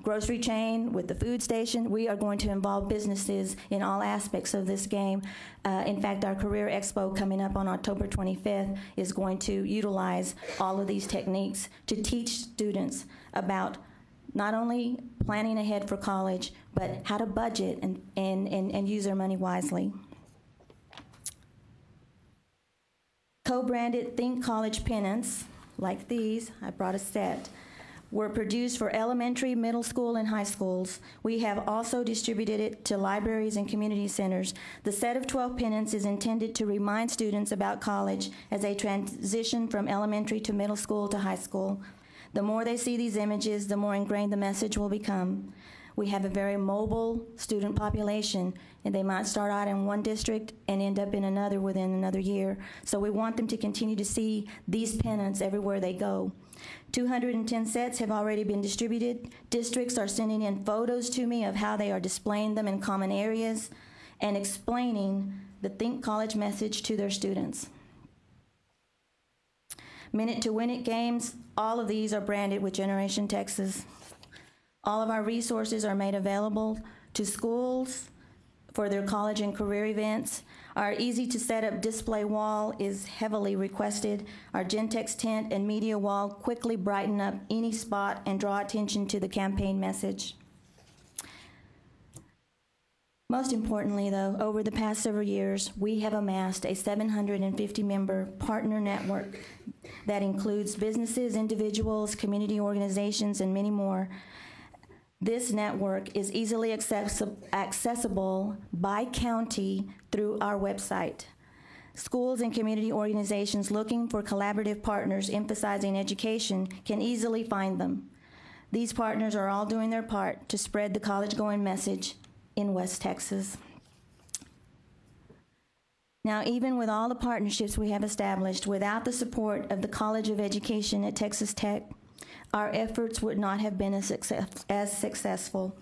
Speaker 15: grocery chain, with the food station. We are going to involve businesses in all aspects of this game. In fact, our Career Expo coming up on October 25th is going to utilize all of these techniques to teach students about not only planning ahead for college, but how to budget and use their money wisely. Co-branded Think College pennants, like these, I brought a set, were produced for elementary, middle school, and high schools. We have also distributed it to libraries and community centers. The set of 12 pennants is intended to remind students about college as they transition from elementary to middle school to high school. The more they see these images, the more ingrained the message will become. We have a very mobile student population, and they might start out in one district and end up in another within another year. So we want them to continue to see these pennants everywhere they go. 210 sets have already been distributed. Districts are sending in photos to me of how they are displaying them in common areas. and explaining the Think College message to their students. Minute to Win It games, all of these are branded with Generation Texas. All of our resources are made available to schools for their college and career events. Our easy-to-set-up display wall is heavily requested. Our Gentex tent and media wall quickly brighten up any spot and draw attention to the campaign message. Most importantly, though, over the past several years, we have amassed a 750-member partner network that includes businesses, individuals, community organizations, and many more. This network is easily accessible by county through our website. Schools and community organizations looking for collaborative partners emphasizing education can easily find them. These partners are all doing their part to spread the college-going message in West Texas. Now, even with all the partnerships we have established, without the support of the College of Education at Texas Tech, our efforts would not have been as successful.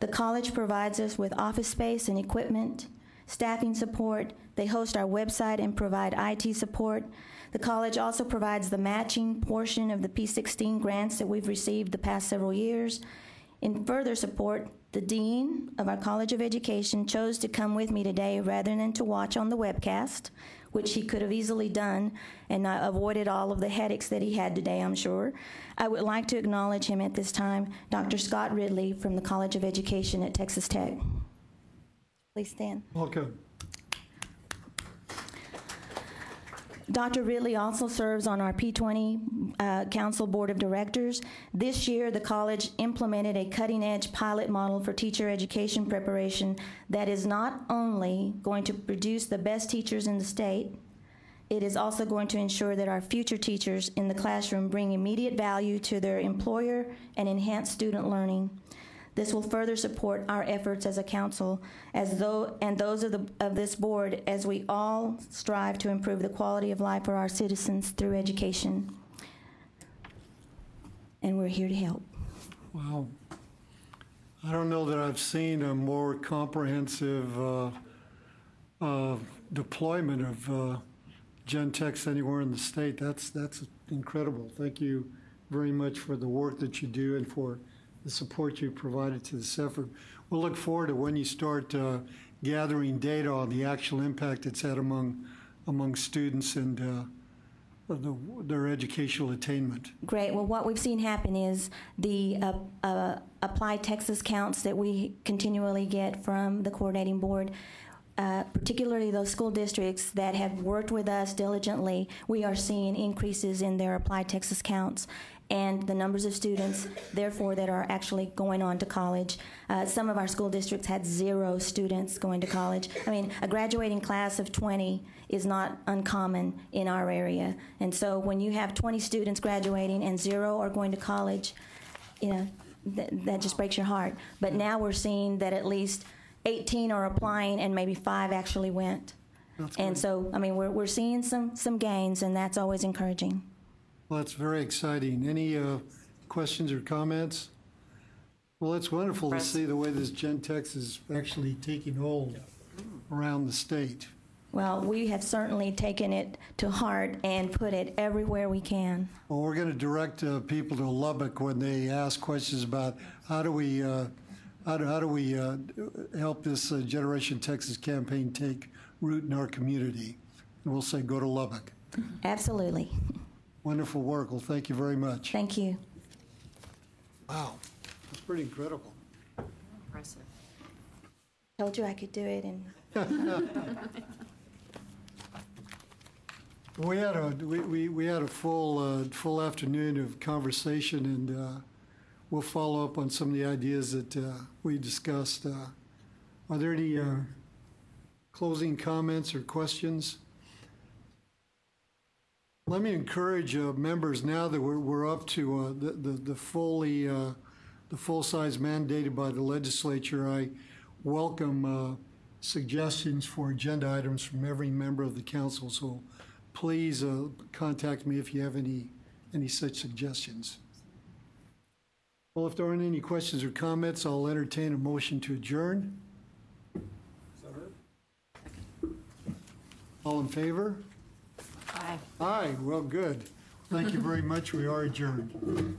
Speaker 15: The college provides us with office space and equipment, staffing support. They host our website and provide IT support. The college also provides the matching portion of the P-16 grants that we've received the past several years. In further support, the Dean of our College of Education chose to come with me today rather than to watch on the webcast, which he could have easily done and avoided all of the headaches that he had today, I'm sure. I would like to acknowledge him at this time, Dr. Scott Ridley from the College of Education at Texas Tech. Please stand.
Speaker 1: Welcome.
Speaker 15: Dr. Ridley also serves on our P-20 Council Board of Directors. This year, the college implemented a cutting-edge pilot model for teacher education preparation that is not only going to produce the best teachers in the state, it is also going to ensure that our future teachers in the classroom bring immediate value to their employer and enhance student learning. This will further support our efforts as a council and those of this board as we all strive to improve the quality of life for our citizens through education. And we're here to help.
Speaker 1: Wow. I don't know that I've seen a more comprehensive deployment of Gentex anywhere in the state. That's incredible. Thank you very much for the work that you do and for the support you provided to this effort. We'll look forward to when you start gathering data on the actual impact it's had among students and their educational attainment.
Speaker 15: Great. Well, what we've seen happen is the Applied Texas counts that we continually get from the coordinating board, particularly those school districts that have worked with us diligently, we are seeing increases in their Applied Texas counts and the numbers of students, therefore, that are actually going on to college. Some of our school districts had 0 students going to college. I mean, a graduating class of 20 is not uncommon in our area. And so when you have 20 students graduating and 0 are going to college, you know, that just breaks your heart. But now we're seeing that at least 18 are applying and maybe 5 actually went. And so, I mean, we're seeing some gains, and that's always encouraging.
Speaker 1: Well, that's very exciting. Any questions or comments? Well, it's wonderful to see the way this Gentex is actually taking hold around the state.
Speaker 15: Well, we have certainly taken it to heart and put it everywhere we can.
Speaker 1: Well, we're going to direct people to Lubbock when they ask questions about how do we help this Generation Texas campaign take root in our community. And we'll say go to Lubbock.
Speaker 15: Absolutely.
Speaker 1: Wonderful work. Well, thank you very much.
Speaker 15: Thank you.
Speaker 1: Wow, that's pretty incredible.
Speaker 12: Impressive.
Speaker 15: Told you I could do it.
Speaker 1: We had a full afternoon of conversation, and we'll follow up on some of the ideas that we discussed. Are there any closing comments or questions? Let me encourage members now that we're up to the full size mandated by the legislature. I welcome suggestions for agenda items from every member of the council. So please contact me if you have any such suggestions. Well, if there aren't any questions or comments, I'll entertain a motion to adjourn. All in favor?
Speaker 14: Aye.
Speaker 1: Aye, well, good. Thank you very much. We are adjourned.